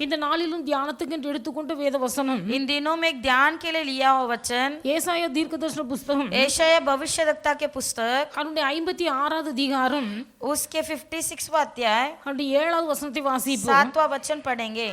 இந்த நாளிலும் தியானத்துக்கு என்று எடுத்துக்கொண்ட வேத வசனம் इन दिनों में एक ध्यान के लिए लिया हुआ वचन ஏசாயா தீர்க்கதரிசன புத்தகம் यशायाह भविष्यवक्ता के पुस्तक அவருடைய 56வது அதிகாரம் उसके 56वां अध्याय அவருடைய 7வது வசனத்தை வாசிப்போம். 7वां वचन पढ़ेंगे।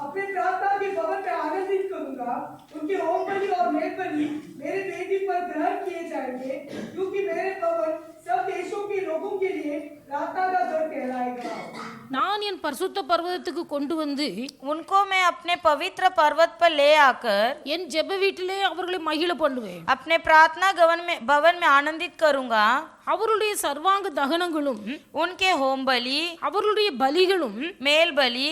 अपने प्रार्थना के भवन में आनंदित करूंगा। उनके होम बलि और मेल बलि मेरे वेदी पर ग्रहण किए जाएंगे, क्योंकि मेरे भवन सब देशों के लोगों के लिए प्रार्थना का घर कहलाएगा। நான் என் பரிசுத்த பர்வதத்துக்கு கொண்டு வந்து उनको मैं अपने पवित्र पर्वत पर ले आकर என் ஜெப வீட்டிலே அவர்களை மகிழ பண்ணுவேன். अपने प्रार्थना भवन में आनंदित करूंगा। அவருடைய சர்வாங்க தகனங்களும் उनके होम बलि அவர்களுடைய பலிகளும் मेल बलि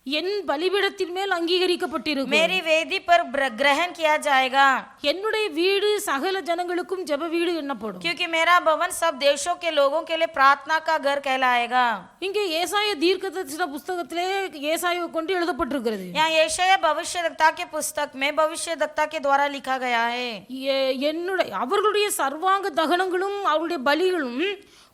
என் பலிபீடத்தின் மேல் அங்கீகரிக்கப்பட்டிருக்கும். मेरी वेदी पर ग्रहण किया जाएगा, என்னுடைய வீடு சகல ஜனங்களுக்கும் ஜெப வீடு என்னப்படும். क्योंकि मेरा भवन सब देशों के लोगों के लिए प्रार्थना का घर कहलाएगा। இங்கே ஏசாயா தீர்க்கதரிசன புத்தகத்திலே ஏசாயாவை கொண்டு எழுதப்பட்டிருக்கிறது. यहाँ यशायाह भविष्यवक्ता के पुस्तक में भविष्यवक्ता के द्वारा लिखा गया है। என்னுடைய அவர்களுடைய சர்வாங்க தகனங்களும் அவருடைய பலிகளும்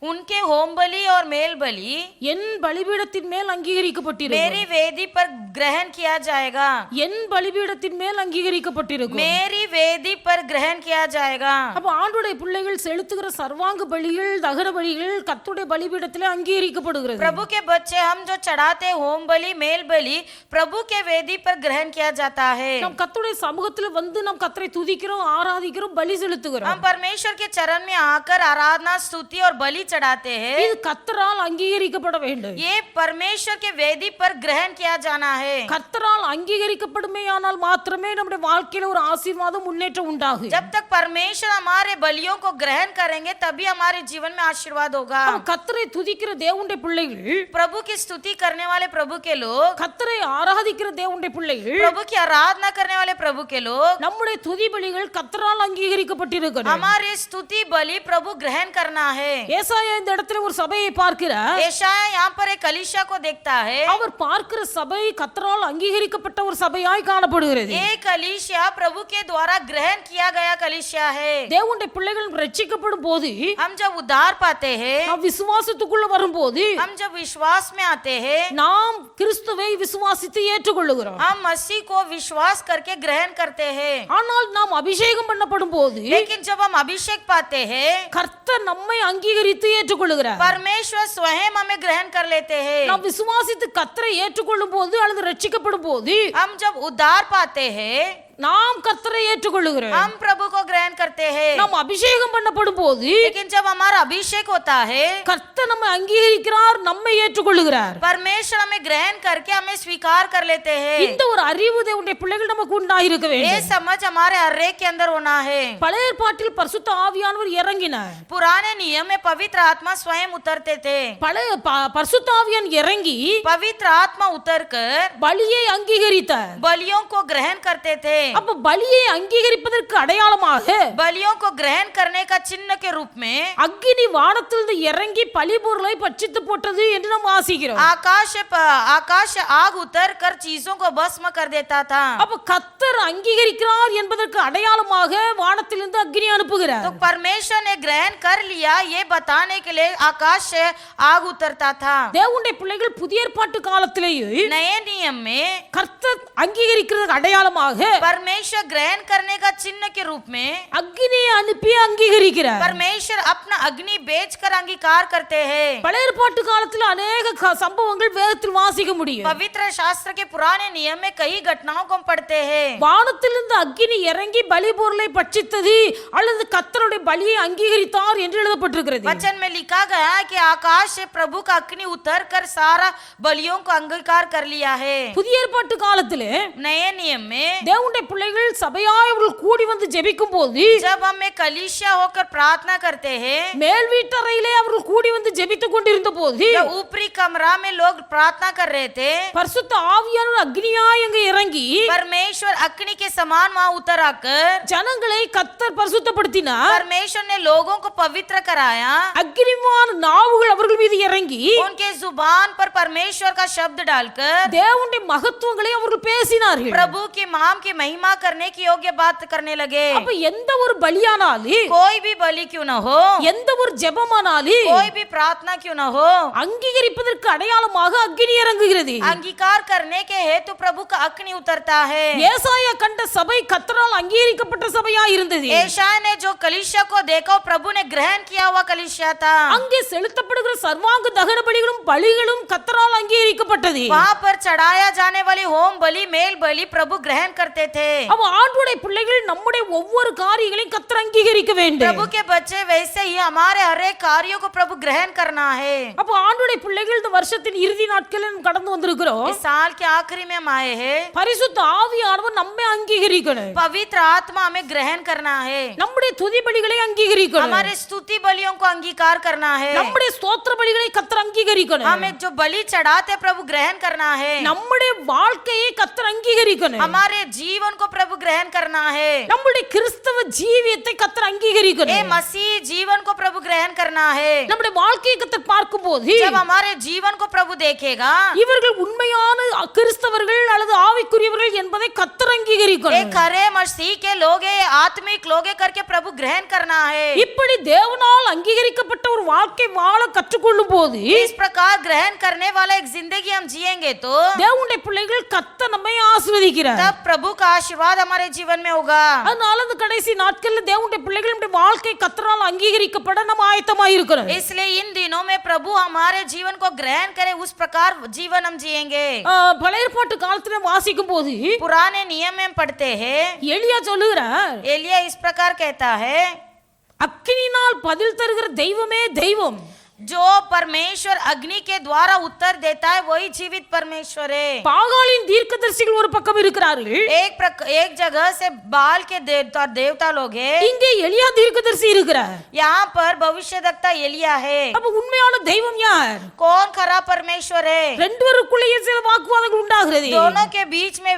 उनके होम बलि और मेल बलि என் பலிபீடத்தின் மேல் அங்கீகரிக்கப்பட்டிருக்கும். मेरी वेदी पर ग्रहण किया जाएगा, என் பலிபீடத்தின் மேல் அங்கீகரிக்கப்பட்டிருக்கும். मेरी वेदी पर ग्रहण किया जाएगा। அப்ப ஆண்டுடைய பிள்ளைகள் செலுத்துகிற சர்வாங்க பலிகள் தகன பலிகள் கர்த்தருடைய பலிபீடத்திலே அங்கீகரிக்கப்படுகிறது. प्रभु के बच्चे हम जो चढ़ाते होम बलि मेल बलि प्रभु के वेदी पर ग्रहण किया जाता है। நாம் கர்த்தருடைய சமூகத்தில் வந்து நாம் கர்த்தரை துதிக்கிறோம், ஆராதிக்கிறோம், பலி செலுத்துகிறோம். हम परमेश्वर के चरण में आकर आराधना स्तुति और बलि चढ़ाते हैं। இது கர்த்தரால் அங்கீகரிக்கப்பட வேண்டும். ये परमेश्वर के वेदी पर ग्रहण किया जाना है। கர்த்தரால் அங்கீகரிக்கப்படுமேயானால் மாத்திரமே நம்முடைய வாழ்க்கையில ஒரு ஆசீர்வாதம் முன்னேற்றம் உண்டாகும். जब तक परमेश्वर हमारे बलियों को ग्रहण करेंगे तभी हमारे जीवन में आशीर्वाद होगा। கர்த்தரை துதிக்கிற தேவனுடைய பிள்ளைகள், प्रभु की स्तुति करने वाले प्रभु के लोग, கர்த்தரை ஆராதிக்கிற தேவனுடைய பிள்ளைகள், प्रभु की आराधना करने वाले प्रभु के लोग, நம்முடைய துதி பலிகள் கர்த்தரால் அங்கீகரிக்கப்பட்டிருக்கிறது. हमारी स्तुति बलि प्रभु ग्रहण करना है। ஏசாயா இந்த இடத்துல ஒரு சபையை பார்க்கிறார். यशायाह यहाँ पर एक कलीसिया को देखता है। அவர் பார்க்கிற சபை கர்த்தரால் அங்கீகரிக்கப்பட்ட ஒரு சபையாய் காணப்படுகிறது. ये कलीसिया प्रभु के द्वारा ग्रहण किया गया कलीसिया है। தேவனுடைய பிள்ளைகள் ரட்சிக்கப்படும் போது, हम जब उद्धार पाते हैं, நாம் விசுவாசத்துக்குள்ள வரும்போது, हम जब विश्वास में आते हैं, நாம் கிறிஸ்துவை விசுவாசித்து ஏற்றுக்கொள்ளுகிறோம். हम मसीह को विश्वास करके ग्रहण करते हैं। ஆனால் நாம் அபிஷேகம் பண்ணப்படும் போது, लेकिन जब हम अभिषेक पाते हैं, கர்த்தர் நம்மை அங்கீகரித்து ஏற்றுக்கொள்ளுகிறார். परमेश्वर स्वयं हमें ग्रहण कर लेते हैं। நாம் விசுவாசித்து கர்த்தரை ஏற்றுக்கொள்ளும் போது அல்லது ரட்சிக்கப்படும் போது, हम जब उद्धार पाते हैं, நாம் கர்த்தரை ஏற்றுக்கொள்ளுகிறோம். हम प्रभु को ग्रहण करते हैं। நாம் அபிஷேகம் பண்ணப்படும் போது, लेकिन जब हमारा अभिषेक होता है, கர்த்தர் நம்மை அங்கீகரிக்கிறார், நம்மை ஏற்றுக்கொள்ளுகிறார். परमेश्वर हमें ग्रहण करके हमें स्वीकार कर लेते हैं। இந்த ஒரு அறிவு தேவனுடைய பிள்ளைகள் நமக்கு உண்டாயிருக்க ये வேண்டும். समझ हमारे हर एक के अंदर होना है। பழைய ஏற்பாட்டில் பரிசுத்த ஆவியானவர் இறங்கினார். पुराने नियम में पवित्र आत्मा स्वयं उतरते थे। பரிசுத்த ஆவியான் இறங்கி पवित्र आत्मा उतरकर பலியை அங்கீகரித்தார். बलियों को ग्रहण करते थे। அப்ப பலியை அங்கீகரிப்பதற்கு அடையாளமாக बलियों को ग्रहण करने का चिन्ह के रूप में அக்கினி வானத்திலிருந்து இறங்கி பலிபொருளை பட்சித்து போட்டது என்று நாம் வாசிக்கிறோம். आकाश आग उतर कर चीजों को भस्म कर देता था। அப்ப கர்த்தர் அங்கீகரிக்கிறார் என்பதற்கு அடையாளமாக வானத்திலிருந்து அக்கினி அனுப்புகிறார். तो परमेश्वर ने ग्रहण कर लिया ये बताने के लिए आकाश से आग उतरता था। தேவனுடைய பிள்ளைகள் புதிய ஏற்பாட்டு காலத்திலேயே नए नियम में கர்த்தர் அங்கீகரிக்கிறதுக்கு அடையாளமாக परमेश्वर ग्रहण करने का चिन्ह के रूप में அக்கினியை அனுப்பி அங்கீகரிக்கிறார். परमेश्वर अपना अग्नि बेचकर अंगीकार करते हैं। பழைய ஏற்பாட்டு காலத்தில் அநேக சம்பவங்கள் வேதத்தில் வாசிக்க முடியும். पवित्र शास्त्र के पुराने नियम में कई घटनाओं को हम पढ़ते हैं। வானத்திலிருந்து அக்கினி இறங்கி பலி பொருளை பட்சித்தது அல்லது கர்த்தருடைய பலியை அங்கீகரித்தார் என்று எழுதப்பட்டிருக்கிறது. वचन में लिखा गया कि आकाश से प्रभु का अग्नि उतर कर सारा बलियों को अंगीकार कर लिया है। புதிய ஏற்பாட்டு காலத்திலே नए नियम में தேவனுடைய பிள்ளைகள் சபையாய் அவர்கள் கூடி வந்து ஜெபிக்கும் போது, जब हम एक कलीसिया होकर प्रार्थना करते हैं, மேல் வீட்டறையிலே அவர்கள் கூடி வந்து ஜெபித்துக் கொண்டிருந்த போது जब ऊपरी कमरा में लोग प्रार्थना कर रहे थे, பரிசுத்த ஆவியானவர் அக்னியாய் அங்கே இறங்கி परमेश्वर अग्नि के समान वहां उतर आकर ஜனங்களை கர்த்தர் பரிசுத்தப்படுத்தினார். परमेश्वर ने लोगों को पवित्र कराया। அக்னிமான நாவுகள் அவர்கள் மீது இறங்கி उनके जुबान पर परमेश्वर का शब्द डालकर தேவனுடைய மகத்துவங்களை அவர்கள் பேசினார்கள். प्रभु की नाम की महिमा करने की योग्य बात करने लगे। அப்ப எந்த ஒரு பலியானாலும் कोई भी बलि क्यों न हो, எந்த ஒரு ஜெபமானாலும் कोई भी प्रार्थना क्यों न हो, அங்கீகரிப்பதற்கு அடையாளமாக அக்னி இறங்குகிறது. अंगीकार करने के हेतु प्रभु का अग्नि उतरता है। ஏசாயா கண்ட சபை கர்த்தரால் அங்கீகரிக்கப்பட்ட சபையா இருந்தது. एशाया ने जो कलीसिया को देखा, प्रभु ने ग्रहण किया हुआ कलीसिया था। அங்கே செலுத்தப்படுகிற சர்வாங்க தகன பலிகளும் பலிகளும் கர்த்தரால் அங்கீகரிக்கப்பட்டது. वहाँ पर चढ़ाया जाने वाली होम बलि, मेल बलि प्रभु ग्रहण करते थे। அப்ப ஆண்டவருடைய பிள்ளைகள் நம்முடைய ஒவ்வொரு காரியங்களையும் கர்த்தர் அங்கீகரிக்க வேண்டும். प्रभु के बच्चे वैसे ही हमारे हर एक कार्यों को प्रभु ग्रहण करना है। அப்ப ஆண்டவருடைய பிள்ளைகள் இந்த வருஷத்தின் இறுதி நாட்களில் கடந்து வந்திருக்கிறோம். इस साल के आखिरी में हम आए हैं। பரிசுத்த ஆவியானவர் நம்மை அங்கீகரிக்கணும். पवित्र आत्मा हमें ग्रहण करना है। நம்முடைய துதி பலிகளை அங்கீகரிக்கணும். हमारे स्तुति बलियों को अंगीकार करना है। நம்முடைய ஸ்தோத்திர பலிகளை கர்த்தர் அங்கீகரிக்கணும். हमें जो बलि चढ़ाते प्रभु ग्रहण करना है। நம்முடைய வாழ்க்கையை கர்த்தர் அங்கீகரிக்கணும். हमारे जीवन को प्रभु ग्रहण करना है। நம்முடைய கிறிஸ்தவ ஜீவியத்தை கர்த்தர் ये அங்கீகரிக்கணும். मसीह जीवन को प्रभु ग्रहण करना है। நம்முடைய வாழ்க்கையை கர்த்தர் பார்க்கும்போது जब हमारे जीवन को प्रभु देखेगा, இவர்கள் உண்மையான கிறிஸ்தவர்கள் அல்லது ஆவிக்குரியவர்கள் என்பதை கர்த்தர் एक அங்கீகரிக்கணும். खरे मसीह के लोग हैं, आत्मिक लोग हैं करके प्रभु ग्रहण करना है। இப்படி தேவனால் அங்கீகரிக்கப்பட்ட ஒரு வாழ்க்கை வாழ கற்றுக்கொள்ளும் போது इस प्रकार ग्रहण करने वाला एक जिंदगी हम जिएंगे तो தேவனுடைய பிள்ளைகள் கர்த்தர் நம்மை ஆசீர்வதிக்கிறார். तब प्रभु का आशीर्वाद हमारे जीवन में होगा। அதனால இந்த கடைசி நாட்கள்ல தேவனுடைய பிள்ளைகள் நம்முடைய வாழ்க்கை கர்த்தரால் அங்கீகரிக்கப்பட நம்ம ஆயத்தமாக இருக்கிறோம். इसलिए इन दिनों में प्रभु हमारे जीवन को ग्रहण करे, उस प्रकार जीवन हम जिएंगे। பழைய ஏற்பாட்டு காலத்துல வாசிக்கும் போது पुराने नियम में पढ़ते हैं, எலியா சொல்லுகிறார், एलिया इस प्रकार कहता है, அக்கினியினால் பதில் தருகிற தெய்வமே தெய்வம், जो परमेश्वर अग्नि के द्वारा उत्तर देता है वही जीवित परमेश्वर है। பாகாலின் தீர்க்கதரிசிகள் ஒரு பக்கம் இருக்கிறார்கள், एक जगह से बाल के देवता लोग हैं, இங்கே எலியா தீர்க்கதரிசி இருக்கிறார். यहाँ पर भविष्यद्वक्ता एलिया है। அப்ப உண்மையான தெய்வம் யார்? कौन खरा परमेश्वर है? ரெண்டு பேருக்குள்ளேயே சில வாக்குவாதங்கள் உண்டாகிறது. दोनों के बीच में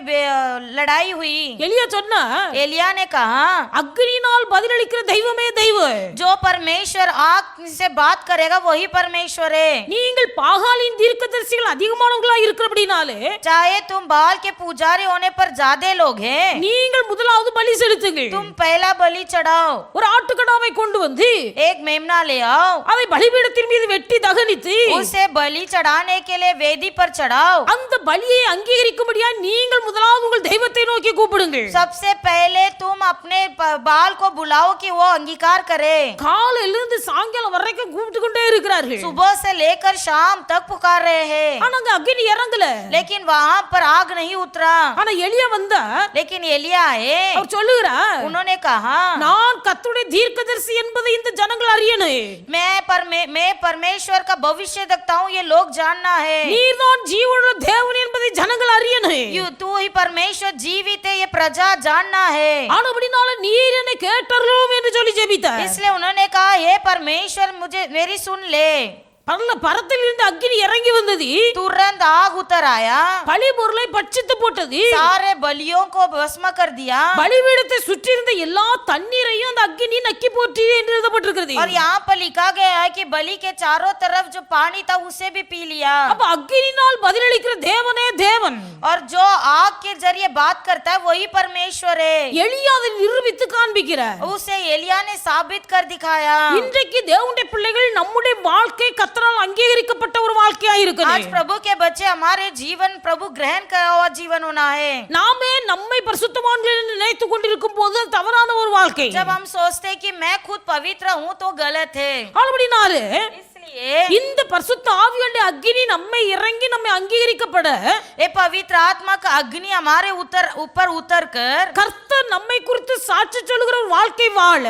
लड़ाई हुई। எலியா சொன்னா, एलिया ने कहा, அக்னியினால் பதிலளிக்கிற தெய்வமே தெய்வம், जो परमेश्वर आग से बात करेगा वही परमेश्वर है। நீங்கள் பாகாலின் தீர்க்கதரிசிகள் அதிகமானவங்களா இருக்கிறபடினாலே चाहे तुम बाल के पुजारी होने पर ज्यादा लोग हैं, நீங்கள் முதலாவது பலி செலுத்துங்கள். तुम पहला बलि चढ़ाओ। ஒரு ஆட்டுக்கடாவை கொண்டு வந்து एक मेमना ले आओ, அதை பலிபீடத்தின் மீது வெட்டி தகனித்து उसे बलि चढ़ाने के लिए वेदी पर चढ़ाओ। அந்த பலியை அங்கீகரிக்கும்படியா நீங்கள் முதலாவது உங்கள் தெய்வத்தை நோக்கி கூப்பிடுங்கள். सबसे पहले तुम अपने बाल को बुलाओ कि वो अंगीकार करे। காலையில இருந்து சாயங்காலம் வரைக்கும் கூப்பிட்டு கொண்டே இருக்கிறார்கள். सुबह से लेकर शाम तक पुकार रहे हैं, ஆனா அங்க அக்னி இறங்கல. लेकिन वहाँ पर आग नहीं उतरा। ஆனா எலியா வந்தா लेकिन एलिया आए, அவர் சொல்லுகிறார், उन्होंने कहा, நான் கர்த்தருடைய தீர்க்கதரிசி என்பதை இந்த ஜனங்கள் அறியணும். मैं परमेश्वर का भविष्य देखता हूँ, ये लोग जानना है। நீர்தான் ஜீவனுள்ள தேவன் என்பதை ஜனங்கள் அறியணும். तू ही परमेश्वर जीवित है, ये प्रजा जानना है। ஆனபடினால நீர் என்னை கேட்டருளும் என்று சொல்லி ஜெபித்தார். इसलिए उन्होंने कहा, हे परमेश्वर मुझे मेरी सुन ले। பரத்தில் இருந்து அக்கினி இறங்கி வந்தது, तुरंत आग उतर आया, பலி பொருளை பட்சித்து போட்டது, सारे बलियों को भस्म कर दिया, பலிபீடத்தை சுற்றி இருந்த எல்லா தண்ணீரையும் அந்த அக்கினி நக்கி போற்றி என்று எழுதப்பட்டிருக்கிறது. और यहाँ पर लिखा गया है कि बलि के चारों तरफ जो पानी था उसे भी पी लिया। அப்ப அக்கினினால் பதிலளிக்கிற தேவனே தேவன், और जो आग के जरिए बात करता है वही परमेश्वर है। எலியா அதை நிரூபித்து காண்பிக்கிறார். उसे एलिया ने साबित कर दिखाया। இன்றைக்கு தேவனுடைய பிள்ளைகள் நம்முடைய வாழ்க்கை கர்த்தரால் அங்கீகரிக்கப்பட்ட ஒரு வாழ்க்கையா आज இருக்கணும். प्रभु के बच्चे हमारे जीवन प्रभु ग्रहण करा हुआ जीवन होना है। நாமே நம்மை பரிசுத்தவான்கள் என்று நினைத்துக் கொண்டிருக்கும் போது அது தவறான ஒரு வாழ்க்கை. जब हम सोचते हैं कि मैं खुद पवित्र हूँ तो गलत है। ஆனபடினாலே इसलिए இந்த பரிசுத்த ஆவியானவருடைய அக்கினி நம்மை இறங்கி நம்மை அங்கீகரிக்கப்பட ये पवित्र आत्मा का अग्नि हमारे ऊपर उतर कर கர்த்தர் நம்மை குறித்து சாட்சி சொல்லுகிற ஒரு வாழ்க்கை வாழ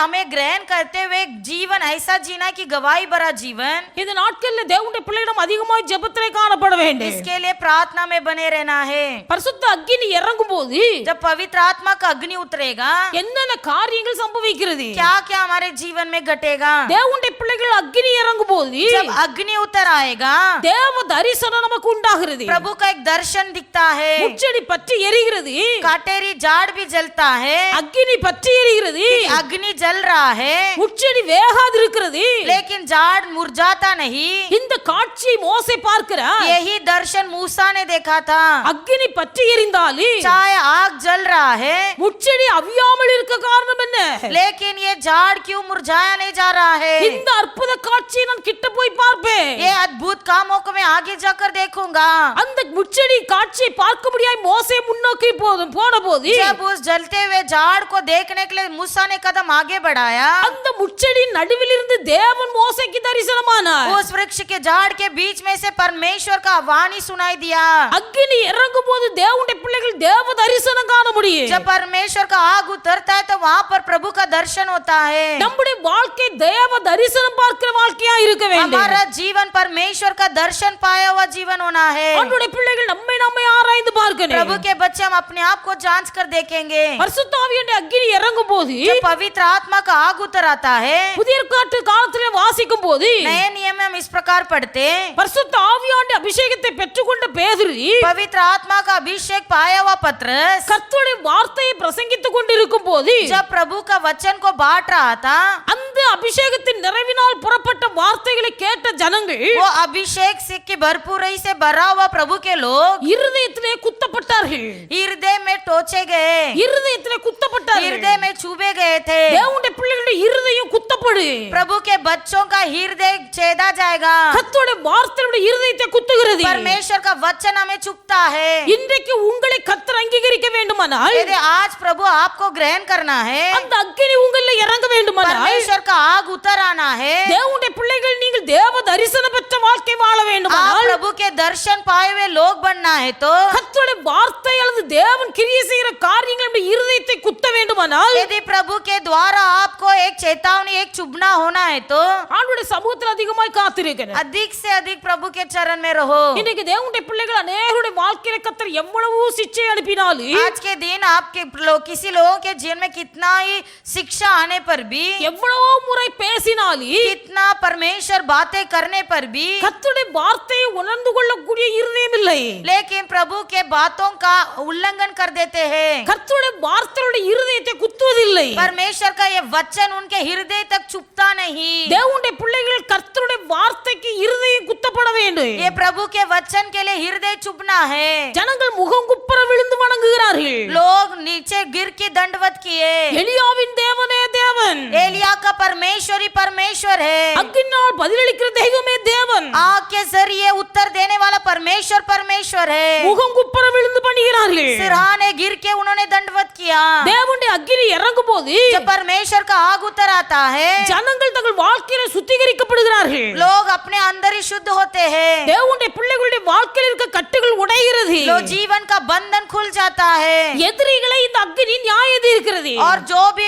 हमें ग्रहण करते हुए जीवन ऐसा जीना कि गवाही भरा जीवन। இந்த நாட்களில் தேவனுடைய பிள்ளையிடம் அதிகமாய் ஜெபத்திலே காணப்பட வேண்டும். इसके लिए प्रार्थना में बने रहना है। பரிசுத்த அக்கினி இறங்கும் போது जब पवित्र आत्मा का अग्नि उतरेगा என்னென்ன காரியங்கள் சம்பவிக்கிறது? क्या क्या हमारे जीवन में घटेगा? தேவனுடைய பிள்ளைகள் அக்கினி இறங்கும் இறங்கும் போது जब अग्नि उतर आएगा தேவ தரிசனம் நமக்கு உண்டாகிறது. प्रभु का एक दर्शन दिखता है। முச்செடி பற்றி எரிகிறது, काटेरी झाड़ भी जलता है, அக்கினி பற்றி எரிகிறது, अग्नि जल रहा है, முச்செடி வேகாது இருக்கிறது. लेकिन झाड़ मुरझाता नहीं। இந்த காட்சியை மோசே பார்க்கிறார். यही दर्शन मूसा ने देखा था। அக்கினி பற்றி எரிந்தாலும் चाहे आग जल रहा है, முச்செடி அவியாமல் இருக்க காரணம் என்ன? लेकिन ये झाड़ क्यों मुरझाया नहीं जा रहा है? இந்த அற்புத காட்சியை நான் கிட்ட போய் பார்ப்பேன். ये अद्भुत कामों को मैं आगे जाकर देखूंगा। அந்த முச்செடி காட்சியை பார்க்க முடியாய் மோசே முன்னோக்கி போன போது जब उस जलते हुए झाड़ को देखने के लिए मूसा ने कदम आगे बढ़ाया, அந்த முச்செடி நடுவில் இருந்து தேவன் மோசேக்கு தரிசனமானார். उस वृक्ष के झाड़ के बीच में से परमेश्वर का वाणी सुनाई दिया। அக்கினி இறங்கும் போது தேவனுடைய பிள்ளைகள் தேவ தரிசனம் காண முடியும். जब परमेश्वर का आग उतरता है तो वहाँ पर प्रभु का दर्शन होता है। நம்முடைய வாழ்க்கை தேவ தரிசனம் பார்க்கிற வாழ்க்கையா இருக்க வேண்டும். हमारा जीवन परमेश्वर का दर्शन पाया हुआ जीवन होना है। நம்முடைய பிள்ளைகள் நம்மை ஆராய்ந்து பார்க்கணும். प्रभु के बच्चे हम अपने आप को जांच कर देखेंगे। பரிசுத்த ஆவியுடைய அக்கினி இறங்கும் போது जब पवित्र आत्मा का आग उतर आता है, புதிய ஏற்பாட்டு காலத்திலே வாசிக்கும் போது नए नियम में हम इस प्रकार पढ़ते हैं, பரிசுத்த ஆவியாண்ட அபிஷேகத்தை பெற்றுக்கொண்ட பேதுரு पवित्र आत्मा का अभिषेक पाया हुआ पत्रस கர்த்தருடைய வார்த்தையை பிரசங்கித்துக் கொண்டிருக்கும் போது जब प्रभु का वचन को बांट रहा था, அந்த அபிஷேகத்தின் நிறைவினால் புறப்பட்ட வார்த்தைகளை கேட்ட ஜனங்கள் वो अभिषेक से की भरपूरी से भरा हुआ प्रभु के लोग இருதயத்திலே குத்தப்பட்டார்கள். हृदय में टोचे गए, இருதயத்திலே குத்தப்பட்டார்கள். हृदय में छुबे गए थे। தேவனுடைய பிள்ளைகளுடைய இருதயம் குத்தப்படு. प्रभु के बच्चों का हृदय छेदा जाएगा। கர்த்தருடைய வார்த்தையுடைய இருதயத்தை குத்துகிறது. परमेश्वर का वचन हमें चुभता है। இன்றைக்கு உங்களை கர்த்தர் அங்கீகரிக்க வேண்டுமானால் यदि आज प्रभु आपको ग्रहण करना है, அந்த அக்கினி உங்களில் இறங்க வேண்டுமானால் परमेश्वर का आग उतर आना है, தேவனுடைய பிள்ளைகள் நீங்கள் தேவ தரிசனம் பெற்ற வாழ்க்கை வாழ आप வேண்டுமானால் प्रभु के दर्शन पाए हुए लोग बनना है तो கர்த்தருடைய வார்த்தை அல்லது தேவன் கிரியை செய்கிற காரியங்கள் நம்முடைய இருதயத்தை குத்த வேண்டுமானால் यदि प्रभु के द्वारा आपको एक चेतावनी, एक चुभना होना है तो ஆண்டவருடைய சமூகத்தில் அதிகமாய் காத்திருக்கிறேன். अधिक से अधिक प्रभु के चरण में रहो। இன்னைக்கு தேவனுடைய பிள்ளைகள் அநேகருடைய வாழ்க்கையில கர்த்தர் எவ்வளவு சிச்சை அனுப்பினாலும் आज के दिन आपके किसी लोगों के जीवन में कितना ही शिक्षा आने पर भी, எவ்வளவோ முறை பேசினாலும் कितना परमेश्वर बातें करने पर भी, கர்த்தருடைய வார்த்தையை உணர்ந்து கொள்ளக்கூடிய இருதயம் இல்லை. लेकिन प्रभु के बातों का उल्लंघन कर देते हैं। கர்த்தருடைய வார்த்தையுடைய இருதயத்தை குத்துவதில்லை. परमेश्वर का ये वचन उनके हृदय तक चुभता नहीं। தேவனுடைய பிள்ளைகள் கர்த்தருடைய வார்த்தைக்கு இருதயம் குத்தப்பட வேண்டும். ये प्रभु के वचन के लिए हृदय चुभना है। ஜனங்கள் முகம் குப்புற விழுந்து வணங்குகிறார்கள். लोग नीचे गिर के दंडवत किए। எலியாவின் தேவனே தேவன், एलिया का परमेश्वर ही परमेश्वर है। அக்கினால் பதிலளிக்கிற தெய்வமே தேவன், आग के जरिए उत्तर देने वाला परमेश्वर परमेश्वर है। முகம் குப்புற விழுந்து பணிகிறார்கள். सिरहाने गिर के उन्होंने दंडवत किया। தேவனுடைய அக்கினி இறங்கும் போது जब परमेश्वर का आग उतर आता है, ஜனங்கள் தங்கள் வாழ்க்கையில சுத்திகரிக்கப்படுகிறார்கள். लोग अपने अंदर ही शुद्ध होते हैं। தேவனுடைய பிள்ளைகளுடைய வாழ்க்கையில் இருக்க கட்டுகள் உடைகிறது. लो जीवन का बंधन खुल जाता है। எதிரிகளை இந்த அக்கினி நியாயம் தீர்க்கிறது. और जो भी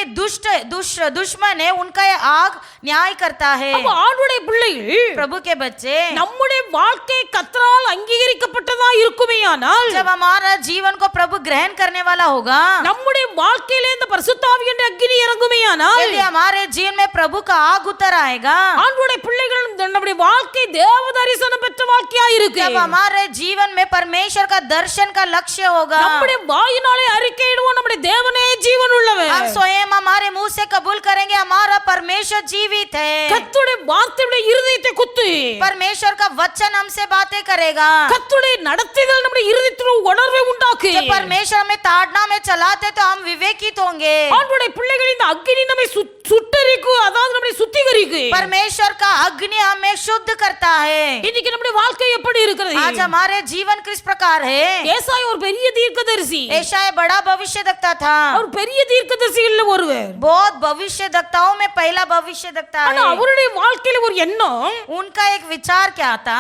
दुश्मन है उनका ये आग न्याय करता है। அப்ப ஆண்டவருடைய பிள்ளைகள் प्रभु के बच्चे, நம்முடைய வாழ்க்கை கர்த்தரால் அங்கீகரிக்கப்பட்டதா இருக்குமேயானால் जब हमारा जीवन को प्रभु ग्रहण करने वाला होगा, நம்முடைய வாழ்க்கையிலே இந்த பரிசுத்த ஆவியின் அக்கினி இறங்குமேயானால் यदि हमारे जीवन में प्रभु का आग उतर आएगा, ஆண்டவருடைய பிள்ளைகள் நம்முடைய வாழ்க்கை தேவ தரிசனம் பெற்ற வாழ்க்கையா இருக்கு. जब हमारे जीवन में परमेश्वर का दर्शन का लक्ष्य होगा, நம்முடைய வாயினாலே அறிக்கையிடுவோம் நம்முடைய தேவனே ஜீவன் உள்ளவர். हम स्वयं हमारे मुंह से कबूल करेंगे हमारा परमेश्वर जीवित है। கர்த்தருடைய வார்த்தையுடைய இருதயத்தை குத்து. परमेश्वर का वचन हमसे बातें करेगा। கர்த்தருடைய நடத்தைகள் நம்முடைய இருதயத்தில் உணர்வை உண்டாக்கு. जब परमेश्वर हमें ताड़ना में चलाते तो हम विवेकित होंगे। ஆண்டவருடைய பிள்ளைகள் இந்த அக்கினி நம்மை சுட்டரிக்கு, அதாவது நம்மை சுத்திகரிக்கு. परमेश्वर का अग्नि हमें शुद्ध करता है। இன்னைக்கு நம்முடைய வாழ்க்கை எப்படி இருக்கிறது? आज हमारे जीवन किस प्रकार है? ஏசாயா ஒரு பெரிய தீர்க்கதரிசி. एशाया बड़ा भविष्यद्वक्ता था। அவர் பெரிய தீர்க்கதரிசிகள்ல ஒருவர். बहुत भविष्यद्वक्ताओं में पहला भविष्यद्वक्ता ஆனா है। அவருடைய வாழ்க்கையில ஒரு எண்ணம், उनका का एक विचार क्या था,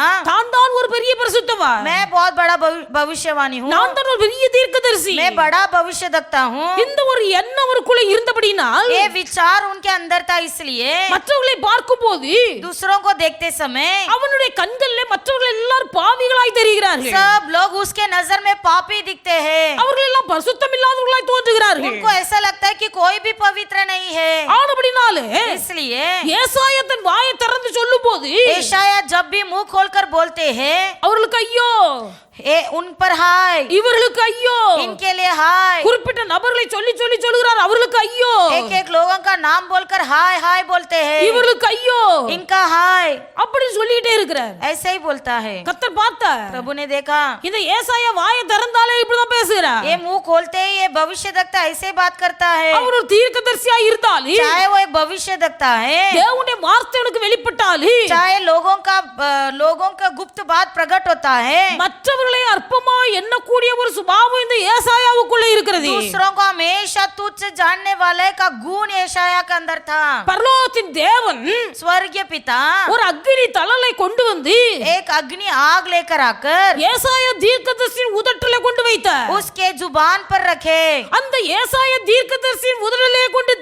தான் ஒரு பெரிய பரிசுத்தவான், मैं बहुत बड़ा भविष्यवाणी हूँ, நான் தான் ஒரு பெரிய தீர்க்கதரிசி. मैं बड़ा भविष्यवक्ता हूँ। இந்த ஒரு எண்ணம் அவருக்குள்ள இருந்தபடினால் ये विचार उनके अंदर था, इसलिए மற்றவர்களை பார்க்கும்போது दूसरों को देखते समय அவனுடைய கண்களிலே மற்றவர்கள் எல்லாரும் பாவிகளாய் தெரிகிறார்கள். सब लोग उसके नजर में पापी दिखते हैं। அவர்கள் எல்லாம் பரிசுத்தம் இல்லாதவர்களாய் தோன்றுகிறார்கள். उनको ऐसा लगता है कि कोई भी पवित्र नहीं है। ஆனபடினாலே इसलिए ஏசாயா தன் வாயை திறந்து சொல்லும்போது यशायाह जब भी मुंह खोलकर बोलते हैं, அவர்களுக்கு ஐயோ, उन पर हाय, இவர்களுக்கு ஐயோ, इनके लिए हाय, குறிப்பிட்ட நபர்களை சொல்லி சொல்லி சொல்கிறார், அவர்களுக்கு ஐயோ, एक एक लोगों का नाम बोलकर हाय हाय बोलते हैं, இவர்களுக்கு ஐயோ, इनका हाय, அப்படி சொல்லிட்டே இருக்கிறார். ऐसे ही बोलता है। கர்த்தர் பார்த்தார், प्रभु ने देखा இந்த ஏசாயா வாயை திறந்தாலே இப்படிதான் பேசுகிறார். ये मुंह खोलते ही ये भविष्यवक्ता ऐसे बात करता है। அவர் ஒரு தீர்க்கதரிசியா இருந்தாலும், चाहे वो एक भविष्यवक्ता है, தேவனுடைய வார்த்தை உனக்கு வெளிப்பட்டாலும், चाहे लोगों का गुप्त बात प्रकट होता है, மற்றவர்களை அற்பமா எண்ணக்கூடிய ஒரு சுபாவம் இந்த ஏசாயாவுக்குள்ள இருக்கிறது. दूसरों को हमेशा तुच्छ जानने वाले का गुण यशायाह के अंदर था। பரலோகத்தின் தேவன் स्वर्गीय पिता ஒரு அக்கினி தழலை கொண்டு வந்து एक अग्नि आग लेकर आकर ஏசாயா தீர்க்கதரிசியின் உதட்டிலே கொண்டு வைத்தார். उसके जुबान पर रखे। அந்த ஏசாயா தீர்க்கதரிசியின் உதட்டிலே கொண்டு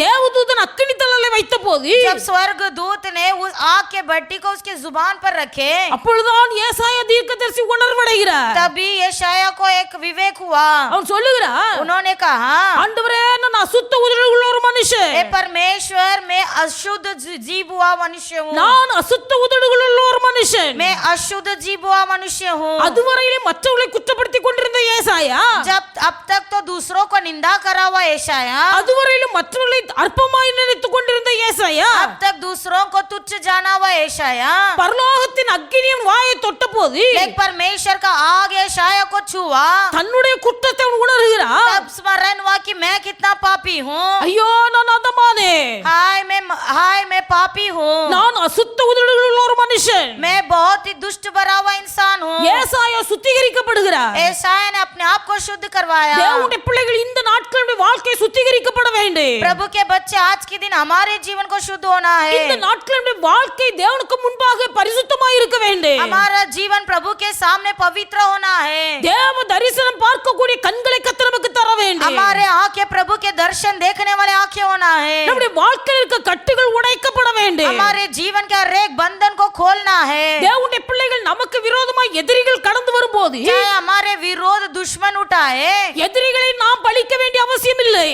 தேவதூதன் அக்கினி தழலை வைத்த போது जब स्वर्गदूत ने उस आग के भट्टी को उसके जुबान पर रखे, அப்பொழுதுதான் ஏசாயா தீர்க்கதரிசி உணர்வடைகிறார். तभी यशायाह को एक विवेक हुआ। அவன் சொல்லுகிறார், उन्होंने कहा, ஆண்டவரே, நான் அசுத்த உதடுகள் உள்ள ஒரு மனுஷன், हे परमेश्वर, मैं अशुद्ध जीव हुआ मनुष्य हूँ, நான் அசுத்த உதடுகள் உள்ள ஒரு மனுஷன். मैं अशुद्ध जीव हुआ मनुष्य हूँ। அதுவரையிலே மற்றவர்களை குற்றப்படுத்தி கொண்டிருந்த ஏசாயா, जब अब तक तो दूसरों को निंदा करा हुआ यशायाह, அதுவரையிலும் மற்றவர்களை அற்பமாய் நினைத்துக் கொண்டிருந்த ஏசாயா, अब तक दूसरों को तुच्छ जाना हुआ यशायाह, பரலோகத்தின் அக்கினியின் வாயை தொட்ட போது लेकिन परमेश्वर का आग यशायाह को छुआ, தன்னுடைய குற்றத்தை அவன் உணர்கிறான். तब स्मरण हुआ कि मैं कितना पापी हूँ। ஐயோ, நான் அதமானே, हाय मैं पापी हूँ, நான் அசுத்த உதடுகள் உள்ள ஒரு மனுஷன். मैं बहुत ही दुष्ट भरा हुआ इंसान हूँ। ஏசாயா சுத்திகரிக்கப்படுகிறார். यशायाह ने अपने आप को शुद्ध करवाया। தேவனுடைய பிள்ளைகள் இந்த நாட்களுடைய வாழ்க்கை சுத்திகரிக்கப்பட வேண்டும். प्रभु के बच्चे, आज के दिन हमारे जीवन को शुद्ध होना இந்த है। நாட்களுடைய வாழ்க்கை தேவனுக்கு முன்பாக பரிசுத்தமாய் இருக்க வேண்டும். हमारा जीवन प्रभु के सामने पवित्र होना है। தேவ தரிசனம் பார்க்கக்கூடிய கண்களை கர்த்தர் நமக்கு தர வேண்டும். हमारे आंखें प्रभु के दर्शन देखने वाले आंखें होना है। நம்முடைய வாழ்க்கையில் இருக்க கட்டுகள் உடைக்கப்பட வேண்டும். हमारे जीवन के हर एक बंधन को खोलना है। தேவனுடைய பிள்ளைகள் நமக்கு விரோதமாய் எதிரிகள் கடந்து வரும்போது चाहे हमारे विरोध दुश्मन उठाए, எதிரிகளை நாம் பழிக்க வேண்டிய அவசியம் இல்லை.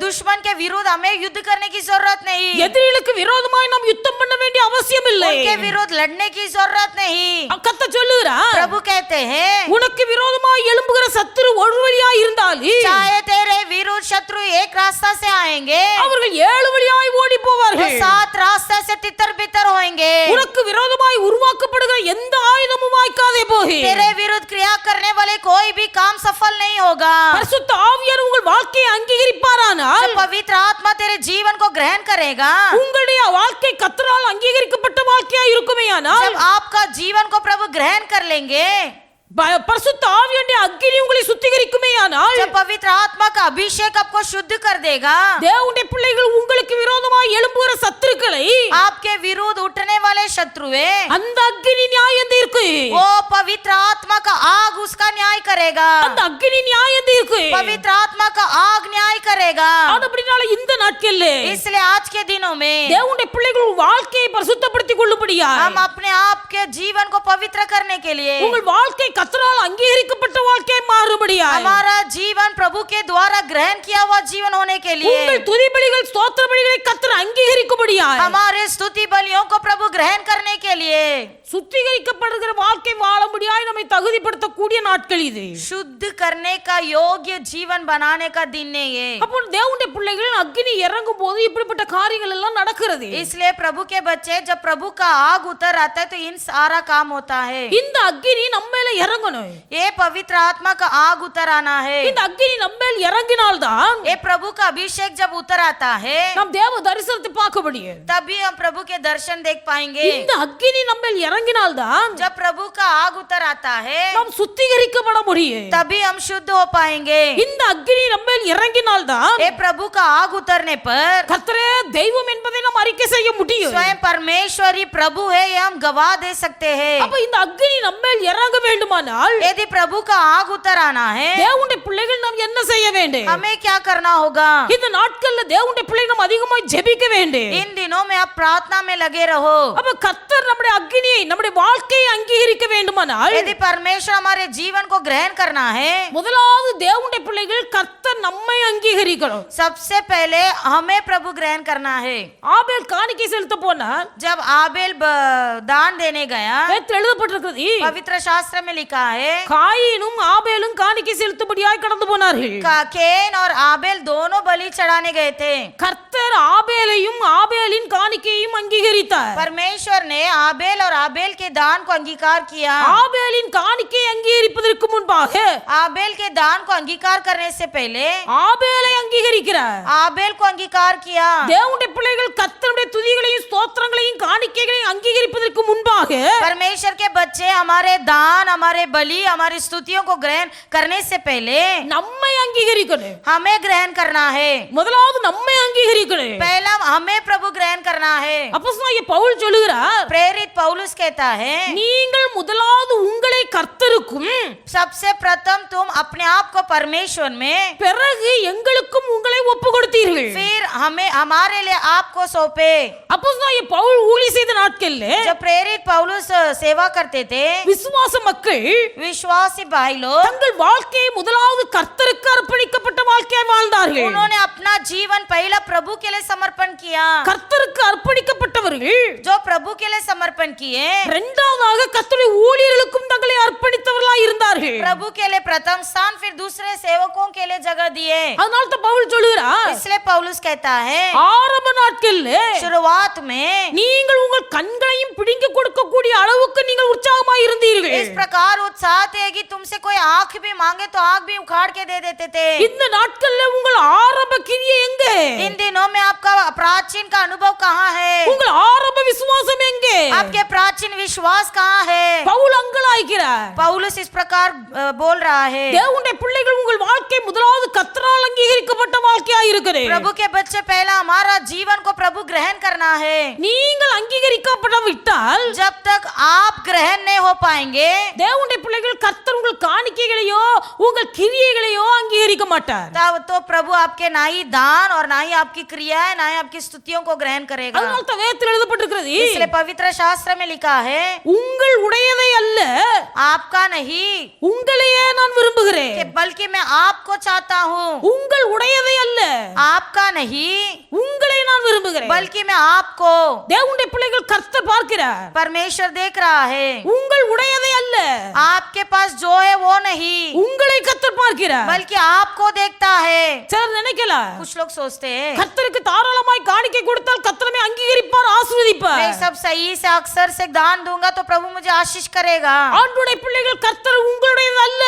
दुश्मन के विरुद्ध हमें युद्ध करने की जरूरत नहीं। எதிரிகளுக்கு விரோதமாய் நாம் யுத்தம் பண்ண வேண்டிய அவசியம் இல்லை. उनके विरुद्ध लड़ने की जरूरत नहीं। கர்த்தர் சொல்லுகிறார், प्रभु कहते हैं, உனக்கு விரோதமாய் எழும்புகிற சத்துரு ஒரு வழியாய் இருந்தாலும் चाहे तेरे विरुद्ध शत्रु एक रास्ता से आएंगे, அவர்கள் 7 வழியாய் ஓடி वो போவார்கள். 7 रास्ते से तितर बितर होंगे। உனக்கு விரோதமாய் உருவாக்கப்படுகிற எந்த ஆயுதமும் வாய்க்காதே போகும். तेरे विरुद्ध क्रिया करने वाले कोई भी काम सफल नहीं होगा। பரிசுத்த ஆவியானவர் உங்கள் வாழ்க்கையை அங்கீகரிப்பாரானால், जब पवित्र आत्मा तेरे जीवन को ग्रहण करेगा, உங்களுடைய வாழ்க்கை கர்த்தரால் அங்கீகரிக்கப்பட்ட வாழ்க்கையா இருக்குமேயானால், जब आपका जीवन को प्रभु ग्रहण कर लेंगे, பரிசுத்த ஆவியானுடைய அக்கினி உங்களை சுத்திகரிக்குமேயானால், जब पवित्र आत्मा का अभिषेक आपको शुद्ध कर देगा, தேவனுடைய பிள்ளைகள் உங்களுக்கு விரோதமாய் எழும்புகிற சத்துருக்களை आपके विरुद्ध उठने वाले शत्रुए, அந்த அக்கினி நியாயம் தீர்க்கு. वो पवित्र आत्मा का आग उसका न्याय करेगा। அந்த அக்கினி நியாயம் தீர்க்கு. पवित्र आत्मा का आग न्याय करेगा। அப்படினால இந்த நாட்கள்ல इसलिए आज के दिनों में தேவனுடைய பிள்ளைகள் வாழ்க்கையை பரிசுத்தப்படுத்திக் கொள்ளும்படியா हम अपने आप के जीवन को पवित्र करने के लिए, உங்கள் வாழ்க்கை கர்த்தரால் அங்கீகரிக்கப்பட்ட வாழ்க்கையை மாறும்படியா हमारा जीवन प्रभु के द्वारा ग्रहण किया हुआ जीवन होने के लिए, உங்கள் துதி பலிகள் ஸ்தோத்திர பலிகளை கர்த்தர் அங்கீகரிக்கும்படியா हमारे स्तुति बलियों को प्रभु ग्रहण करने के लिए, சுத்திகரிக்கப்படுகிற வாழ்க்கை வாழும்படியாய் நம்மை தகுதிப்படுத்தக்கூடிய நாட்கள் இது. शुद्ध करने का योग्य जीवन बनाने का दिन है ये। அப்போ தேவனுடைய பிள்ளைகள் அக்கினி இறங்கும் போது இப்படிப்பட்ட காரியங்கள் எல்லாம் நடக்கிறது. इसलिए प्रभु के बच्चे, जब प्रभु का आग उतर आता है तो इन सारा काम होता है। இந்த அக்கினி நம்ம மேல இறங்கணும். ये पवित्र आत्मा का आग उतर आना है. இந்த அக்கினி நம்மேல் இறங்கினால்தான் ये प्रभु का अभिषेक जब उतर आता है நாம் தேவ தரிசனத்தை பார்க்க முடியும். तभी हम प्रभु के दर्शन देख पाएंगे. இந்த அக்கினி நம்மேல் இறங்கினால்தான் जब प्रभु का आग उतर आता है நாம் சுத்திகரிக்கப்பட முடியும். तभी हम शुद्ध हो पाएंगे. இந்த அக்கினி நம்மேல் இறங்கினால்தான் ये प्रभु का आग उतरने पर கர்த்தரே தெய்வம் என்பதை நாம் அறிக்கை செய்ய முடியும். स्वयं परमेश्वरी प्रभु है ये हम गवाह दे सकते हैं. அப்ப இந்த அக்கினி நம்மேல் இறங்க வேண்டுமானால் यदि प्रभु का आग उतर आना है தேவனுடைய பிள்ளைகள் நாம் என்ன செய்ய வேண்டும்? हमें क्या करना होगा? இந்த நாட்கள்ல தேவனுடைய பிள்ளைகள் நாம் அதிகமாக ஜெபிக்க வேண்டும். इन दिनों में आप प्रार्थना में लगे रहो. அப்ப கர்த்தர் நம்முடைய அக்கினியை நம்முடைய வாழ்க்கையை அங்கீகரிக்க வேண்டுமானால் यदि परमेश्वर हमारे जीवन को ग्रहण करना है முதலாவது தேவனுடைய பிள்ளைகள் கர்த்தர் நம்மை அங்கீகரிக்கணும். सबसे पहले हमें प्रभु ग्रहण करना है. ஆபேல் காணிக்கை செலுத்த போனார். जब आबेल दान देने गया வேதத்தில் எழுதப்பட்டிருக்கிறது पवित्र शास्त्र में लिखा है காயினும் ஆபேலும் காணிக்கை செலுத்தும்படியாய் கடந்து போனார்கள். केन और आबेल दोनों बलि चढ़ाने गए थे. கர்த்தர் ஆபேலையும் ஆபேலின் காணிக்கையும் அங்கீகரித்தார். परमेश्वर ने आबेल और आबेल के दान को अंगीकार किया. ஆபேலின் காணிக்கை அங்கீகரிப்பதற்கு முன்பாக आबेल के दान को अंगीकार करने से पहले ஆபேலை அங்கீகரிக்கிறார். आबेल को अंगीकार किया. தேவனுடைய பிள்ளைகள் கர்த்தருடைய துதிகளையும் ஸ்தோத்திரங்களையும் காணிக்கைகளையும் அங்கீகரிப்பதற்கு முன்பாக परमेश्वर के बच्चे हमारे दान हमारे बलि हमारी स्तुतियों को ग्रहण करने से पहले நம்மை அங்கீகரிக்கணும். हमें ग्रहण करना है. முதலாவது நம்மை அங்கீகரிக்கணும். पहला हमें प्रभु ग्रहण करना है. அப்போஸ்தலனாகிய பவுல் சொல்லுகிறார், प्रेरित पौलुस कहता है நீங்கள் முதலாவது உங்களை கர்த்தருக்கும் सबसे प्रथम तुम अपने आप को परमेश्वर में பிறகு எங்களுக்கும் உங்களை ஒப்பு கொடுத்தீர்கள். फिर हमें हमारे लिए आपको सौंपे. அப்போஸ்தலனாகிய பவுல் ஊழியம் செய்த நாட்கள்ல जब प्रेरित पौलुस सेवा करते थे விசுவாச மக்கள் विश्वासी भाई लोग தங்கள் வாழ்க்கையை முதலாவது கர்த்தருக்கு அர்ப்பணிக்கப்பட்ட வாழ்க்கையை வாழ்ந்தார்கள். उन्होंने अपना जीवन पहला प्रभु के लिए समर्पण किया. கர்த்தருக்கு அர்ப்பணிக்கப்பட்டவர்கள் जो प्रभु के लिए समर्पण किए இரண்டாவதாக கர்த்தருடைய ஊழியர்களுக்கும் தங்களை அர்ப்பணித்தவர்களாய் இருந்தார்கள். प्रभु के लिए प्रथम स्थान फिर दूसरे सेवकों के लिए जगह दिए. அதனால தான் பவுல் சொல்லுகிறார், इसलिए पौलुस कहता है ஆரம்ப நாட்கள்ல शुरुआत में நீங்கள் உங்கள் கண்களையும் பிடுங்கி கொடுக்கக்கூடிய அளவுக்கு நீங்கள் உற்சாகமாய் இருந்தீர்கள். इस प्रकार उत्साह थे कि तुमसे कोई आंख भी मांगे तो आंख भी उखाड़ के दे देते थे. இந்த நாட்கள்ல உங்கள் ஆரம்ப கிரியை எங்க? इन दिनों में आपका प्राचीन का अनुभव कहाँ है? உங்கள் ஆரம்ப விசுவாசம் எங்க? आपके प्राचीन विश्वास कहाँ है? பவுல் அங்கலாய்க்கிறார். पौलुस इस प्रकार बोल रहा है தேவனுடைய பிள்ளைகள் உங்கள் வாழ்க்கை முதலாவது கர்த்தரால் அங்கீகரிக்கப்பட்ட வாழ்க்கையா இருக்குது. प्रभु के बच्चे पहला हमारा जीवन को प्रभु ग्रहण करना है. நீங்கள் அங்கீகரிக்கப்படாவிட்டால் जब तक आप ग्रहण नहीं हो पाएंगे தேவனுடைய பிள்ளைகள் கர்த்தர் உங்கள் காணிக்கைகளையோ உங்கள் கிரியைகளையோ அங்கீகரிக்க மாட்டார். तब तो प्रभु आपके ना ही दान और ना ही आपकी क्रियाएं ना ही आपकी स्तुतियों को ग्रहण करेगा. அதனால தான் வேதத்தில் எழுதப்பட்டிருக்கிறது, इसलिए पवित्र शास्त्र में लिखा है உங்கள் உடையதை அல்ல आपका नहीं உங்களையே நான் விரும்புகிறேன். कि बल्कि मैं आपको चाहता हूँ. உங்கள் உடையதை அல்ல आपका नहीं உங்களை நான் விரும்புகிறேன். बल्कि मैं आपको. தேவனுடைய பிள்ளைகள் கர்த்தர் பார்க்கிறார். परमेश्वर देख रहा है உங்கள் உடையதை அல்ல आपके पास जो है वो नहीं உங்களை கர்த்தர் பார்க்கிறார். बल्कि आपको देखता है. சிலர் நினைக்கலாம், कुछ लोग सोचते हैं கர்த்தருக்கு தாராளமாய் காணிக்கை கொடுத்தால் கர்த்தரமே அங்கீகரிப்பார், ஆசீர்வதிப்பார். मैं सब सही से अक्सर से दान दूंगा तो प्रभु मुझे आशीष करेगा. ஆண்டவருடைய பிள்ளைகள் கர்த்தர் உங்களுடையது அல்ல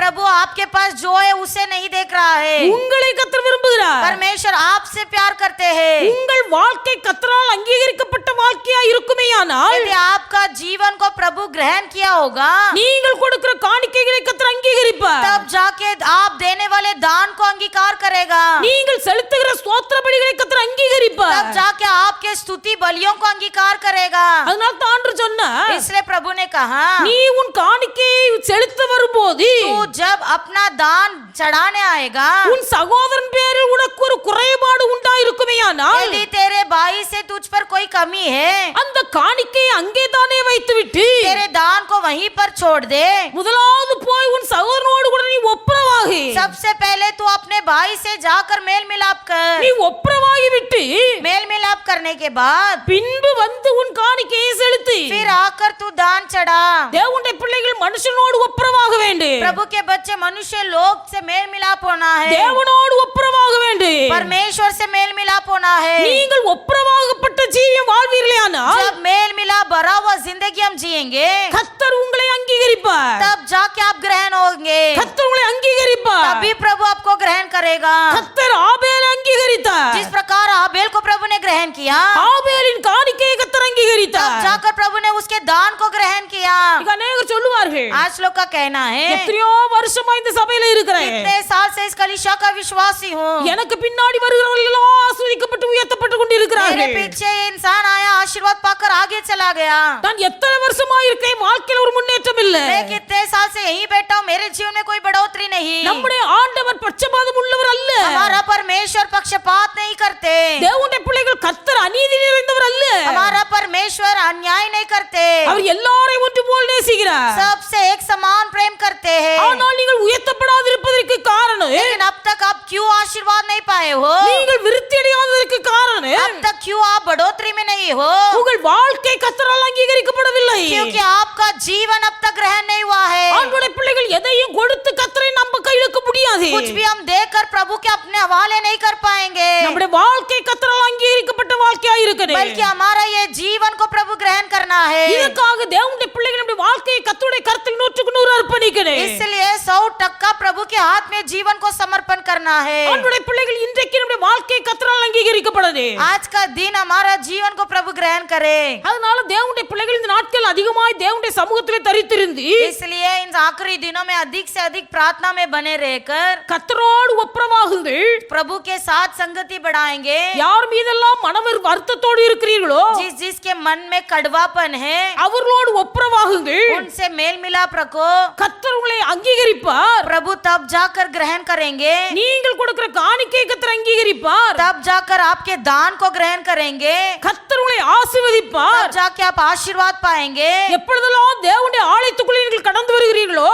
प्रभु आपके पास जो है उसे नहीं देख रहा है. உங்களை கர்த்தர் விரும்புகிறார். परमेश्वर आपसे प्यार करते हैं. உங்கள் வாழ்க்கை கர்த்தரால் அங்கீகரிக்கப்பட்ட வாழ்க்கையா இருக்குமேயானால் यदि आपका जीवन को प्रभु ग्रहण किया होगा நீங்கள் கொடுக்கிற காணிக்கைகளை கர்த்தர் அங்கீகரிப்பார். तब जाके आप देने वाले दान को अंगीकार करेगा. நீங்கள் செலுத்துகிற ஸ்தோத்திர பலிகளை கர்த்தர் அங்கீகரிப்பார். तब जाके आपके स्तुति बलियों को अंगीकार करेगा. அதனால தான் ஆண்டவர் சொன்னார், इसलिए प्रभु ने कहा நீ உன் காணிக்கையை செலுத்த வரும்போது तू जब अपना दान चढ़ाने आएगा உன் சகோதரன் பேரில் உனக்கு ஒரு குறைபாடு உண்டாயிருக்குமேயானால் यदि तेरे भाई से तुझ पर कोई कमी है அந்த காணிக்கையை அங்கே தானே வைத்துவிட்டு तेरे दान को वहीं पर छोड़ दे. முதலாவது போய் உன் சகோதரனோடு கூட நீ ஒப்புரவாகு. सबसे पहले तू अपने भाई से जाकर मेल मिलाप कर. நீ ஒப்புரவாகி விட்டு मेल मिलाप करने के बाद பின்பு வந்து உன் காணிக்கையை செலுத்து. फिर आकर तू दान चढ़ा. தேவனுடைய பிள்ளைகள் மனுஷனோடு ஒப்புரவாக வேண்டும். प्रभु के बच्चे मनुष्य लोग से मेल मिलाप होना है. தேவனோடு ஒப்புரவாக வேண்டும். परमेश्वर से मेल मिलाप होना है. நீங்கள் ஒப்புரவாகப்பட்ட ஜீவியம் வாழ்வீர்களேயானால் जब मेल मिलाप भरा हुआ जिंदगी हम जिएंगे கர்த்தர் உங்களை அங்கீகரிப்பார். அங்கீகரிப்பார். तब जाके आप ग्रहण होंगे, கர்த்தர் உங்களை அங்கீகரிப்பார். तभी प्रभु आपको ग्रहण करेगा। கர்த்தர் ஆபேலை அங்கீகரித்தார். जिस प्रकार आबेल को प्रभु ने ग्रहण किया, ஆபேலின் காணிக்கையை கர்த்தர் तब அங்கீகரித்தார். जाकर प्रभु ने उसके दान को ग्रहण किया। இங்க அநேகர் சொல்லுவார்கள், आज लोग का कहना है, எத்தனையோ வருஷமா இந்த சபையில இருக்கிறேன், कितने साल से इस कलीसिया का विश्वासी हूँ, எனக்கு பின்னாடி வருகிறவர்கள் எல்லாம் ஆசீர்வதிக்கப்பட்டு உயர்த்தப்பட்டு கொண்டு मेरे இருக்கிறார்கள். पीछे ये इंसान आया, आशीर्वाद पाकर आगे चला गया। நான் எத்தனை வருஷமா இருக்கேன், வாழ்க்கையில ஒரு முன்னேற்றம் இல்ல. मैं कितने साल से यहीं बैठा हूँ, मेरे जीवन में कोई बढ़ोतरी नहीं। நம்முடைய ஆண்டவர் பட்சபாதம் உள்ளவர் அல்ல. हमारा परमेश्वर पक्षपात नहीं करते, தேவனுடைய பிள்ளைகள் கர்த்தர் அநீதி நிறைந்தவர் அல்ல. हमारा परमेश्वर अन्याय नहीं करते, அவர் எல்லாரையும் ஒன்று போல் நேசிக்கிறார். सबसे एक समान प्रेम करते हैं। ஆனால் நீங்கள் உயர்த்தப்படாதிருப்பதற்கு காரணம், लेकिन अब तक आप क्यों आशीर्वाद नहीं पाए हो? நீங்கள் விருத்தி அடையாததற்கு காரணம், अब तक क्यों आप बढ़ोतरी में नहीं हो? உங்கள் வாழ்க்கை கர்த்தரால் அங்கீகரிக்கப்படவில்லை. क्योंकि आपका जीवन अब तक ग्रहण नहीं हुआ है। ஆண்டவருடைய பிள்ளைகள் எதையும் கொடுத்து கர்த்தரை நம்ம கையிலுக்கு முடியாது. कुछ भी हम देकर प्रभु के अपने हवाले नहीं कर पाएंगे, நம்முடைய வாழ்க்கை கர்த்தரால் அங்கீகரிக்கப்பட்ட வாழ்க்கையா இருக்கணும். बल्कि हमारा ये जीवन को प्रभु ग्रहण करना है। இதற்காக தேவனுடைய பிள்ளைகள் நம்முடைய வாழ்க்கையை கர்த்தருடைய கருத்தில் 100% அர்ப்பணிக்கணும். इसलिए 100% प्रभु के हाथ में जीवन को समर्पण करना है। ஆண்டவருடைய பிள்ளைகள் இன்றைக்கு நம்முடைய வாழ்க்கை கர்த்தரால் அங்கீகரிக்கப்படுது. आज का दिन हमारा जीवन को प्रभु ग्रहण करे। அதனால தேவனுடைய பிள்ளைகள் இந்த நாட்கள் அதிகமாய் தேவனுடைய சமூகத்திலே தரித்திருந்து इसलिए इन आखिरी दिनों में अधिक से अधिक प्रार्थना में बने रहकर கர்த்தரோடு ஒப்புரவாகுங்கள். प्रभु के साथ संगति बढ़ाएंगे। யார் மீதெல்லாம் மனவர் வருத்தத்தோடு இருக்கிறீர்களோ जिस जिसके मन में कड़वापन है, அவர்களோடு ஒப்புரவாகுங்கள். उनसे मेल मिलाप रखो। கர்த்தர் உங்களை அங்கீகரிப்பார். प्रभु तब जाकर ग्रहण करेंगे, நீங்கள் கொடுக்கிற காணிக்கை கர்த்தர் அங்கீகரிப்பார். तब जाकर आपके दान को ग्रहण करेंगे, கர்த்தர் உங்களை ஆசீர்வதிப்பார். तब जाके आप आशीर्वाद पाएंगे। எப்பொழுதெல்லாம் தேவனுடைய ஆலயத்துக்குள்ளே நீங்கள் கடந்து வருகிறீர்களோ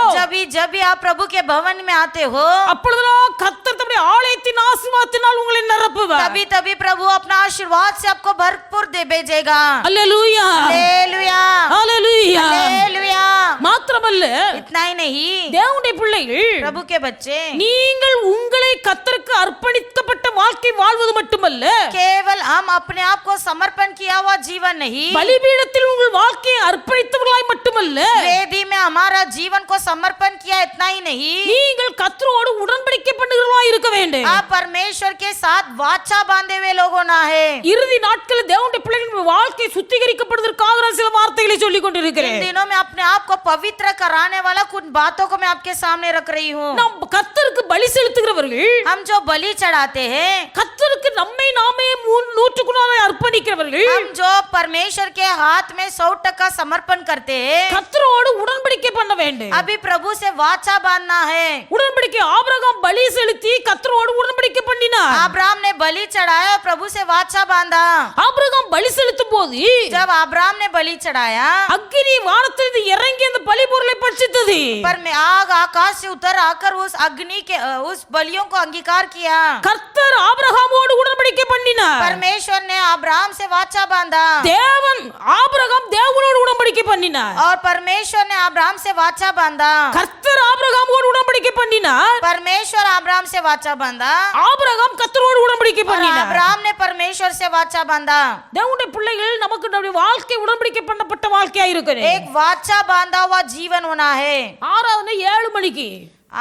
जब भी आप प्रभु के भवन में आते हो, அப்பொழுதெல்லாம் கர்த்தர் தம்முடைய ஆலயத்தின் ஆசீர்வாதத்தினால் உங்களை நிரப்புவார். तभी तभी प्रभु अपना आशीर्वाद से आपको भरपूर दे भेजेगा। அல்லேலூயா, हालेलुया, அல்லேலூயா. हालेलुया। மாத்திரமல்ல, इतना ही नहीं, தேவனுடைய பிள்ளைகள் प्रभु के बच्चे நீங்கள் உங்களை கர்த்தருக்கு அர்ப்பணிக்கப்பட்ட வாழ்க்கை வாழ்வது மட்டுமல்ல, केवल हम अपने आप को समर्पण किया हुआ जीवन नहीं, பலிபீடத்தில் உங்கள் வாழ்க்கையை அர்ப்பணித்தவர்களாய் மட்டுமல்ல, वेदी में हमारा जीवन को समर्पण किया, इतना ही नहीं, நீங்கள் கர்த்தரோடு உடன்படிக்கை பண்ணுகிறவர்களாய் இருக்க வேண்டும். आप परमेश्वर के साथ वाचा बांधे हुए लोग होना है। இறுதி நாட்களில் தேவனுடைய பிள்ளைகளின் வாழ்க்கை சுத்திகரிக்கப்படுவதற்காக நான் சில வார்த்தைகளை சொல்லிக் इन கொண்டிருக்கிறேன். दिनों में अपने आप को पवित्र कराने वाला कुछ बातों को मैं आपके सामने रख रही हूँ। நாம் கர்த்தருக்கு பலி செலுத்துகிறவர்கள், हम जो बलि चढ़ाते हैं, கர்த்தருக்கு நம்மை நாமே 100% அர்ப்பணிக்கிறவர்கள், हम जो परमेश्वर के हाथ में 100% समर्पण करते हैं, கர்த்தரோடு உடன்படிக்கை பண்ண வேண்டும். अभी प्रभु से वाचा बांधना है। உடன்படிக்கை ஆபிரகாம் பலி செலுத்தி கர்த்தரோடு உடன்படிக்கை பண்ணினார். अब्राहम ने बलि चढ़ाया, प्रभु से वाचा बांधा। ஆபிரகாம் பலி செலுத்தும் போது जब अब्राहम ने बलि चढ़ाया, அக்கினி வானத்திலிருந்து இறங்கி அந்த பலி பொருளை பட்சித்தது. पर में आग आकाश से उतर आकर उस अग्नि के उस बलियों को अंगीकार किया। கர்த்தர் ஆபிரகாமோடு உடன்படிக்கை பண்ணினார். परमेश्वर ने अब्राहम से वाचा बांधा, தேவன் ஆபிரகாம் தேவனோடு உடன்படிக்கை பண்ணினார். और परमेश्वर ने अब्राहम से वाचा बांधा। கர்த்தர் ஆபிரகாமோடு உடன்படிக்கை பண்ணினார். परमेश्वर अब्राहम से वाचा बांधा, ஆபிரகாம் கர்த்தரோடு உடன்படிக்கை और பண்ணினார். अब्राहम ने परमेश्वर से वाचा बांधा। தேவனுடைய பிள்ளைகள் நமக்கு நம்முடைய வாழ்க்கை உடன்படிக்கை பண்ணப்பட்ட வாழ்க்கையா இருக்கணும். एक वाचा बांधा हुआ जीवन होना है। ஆராதனை 7 மணிக்கு,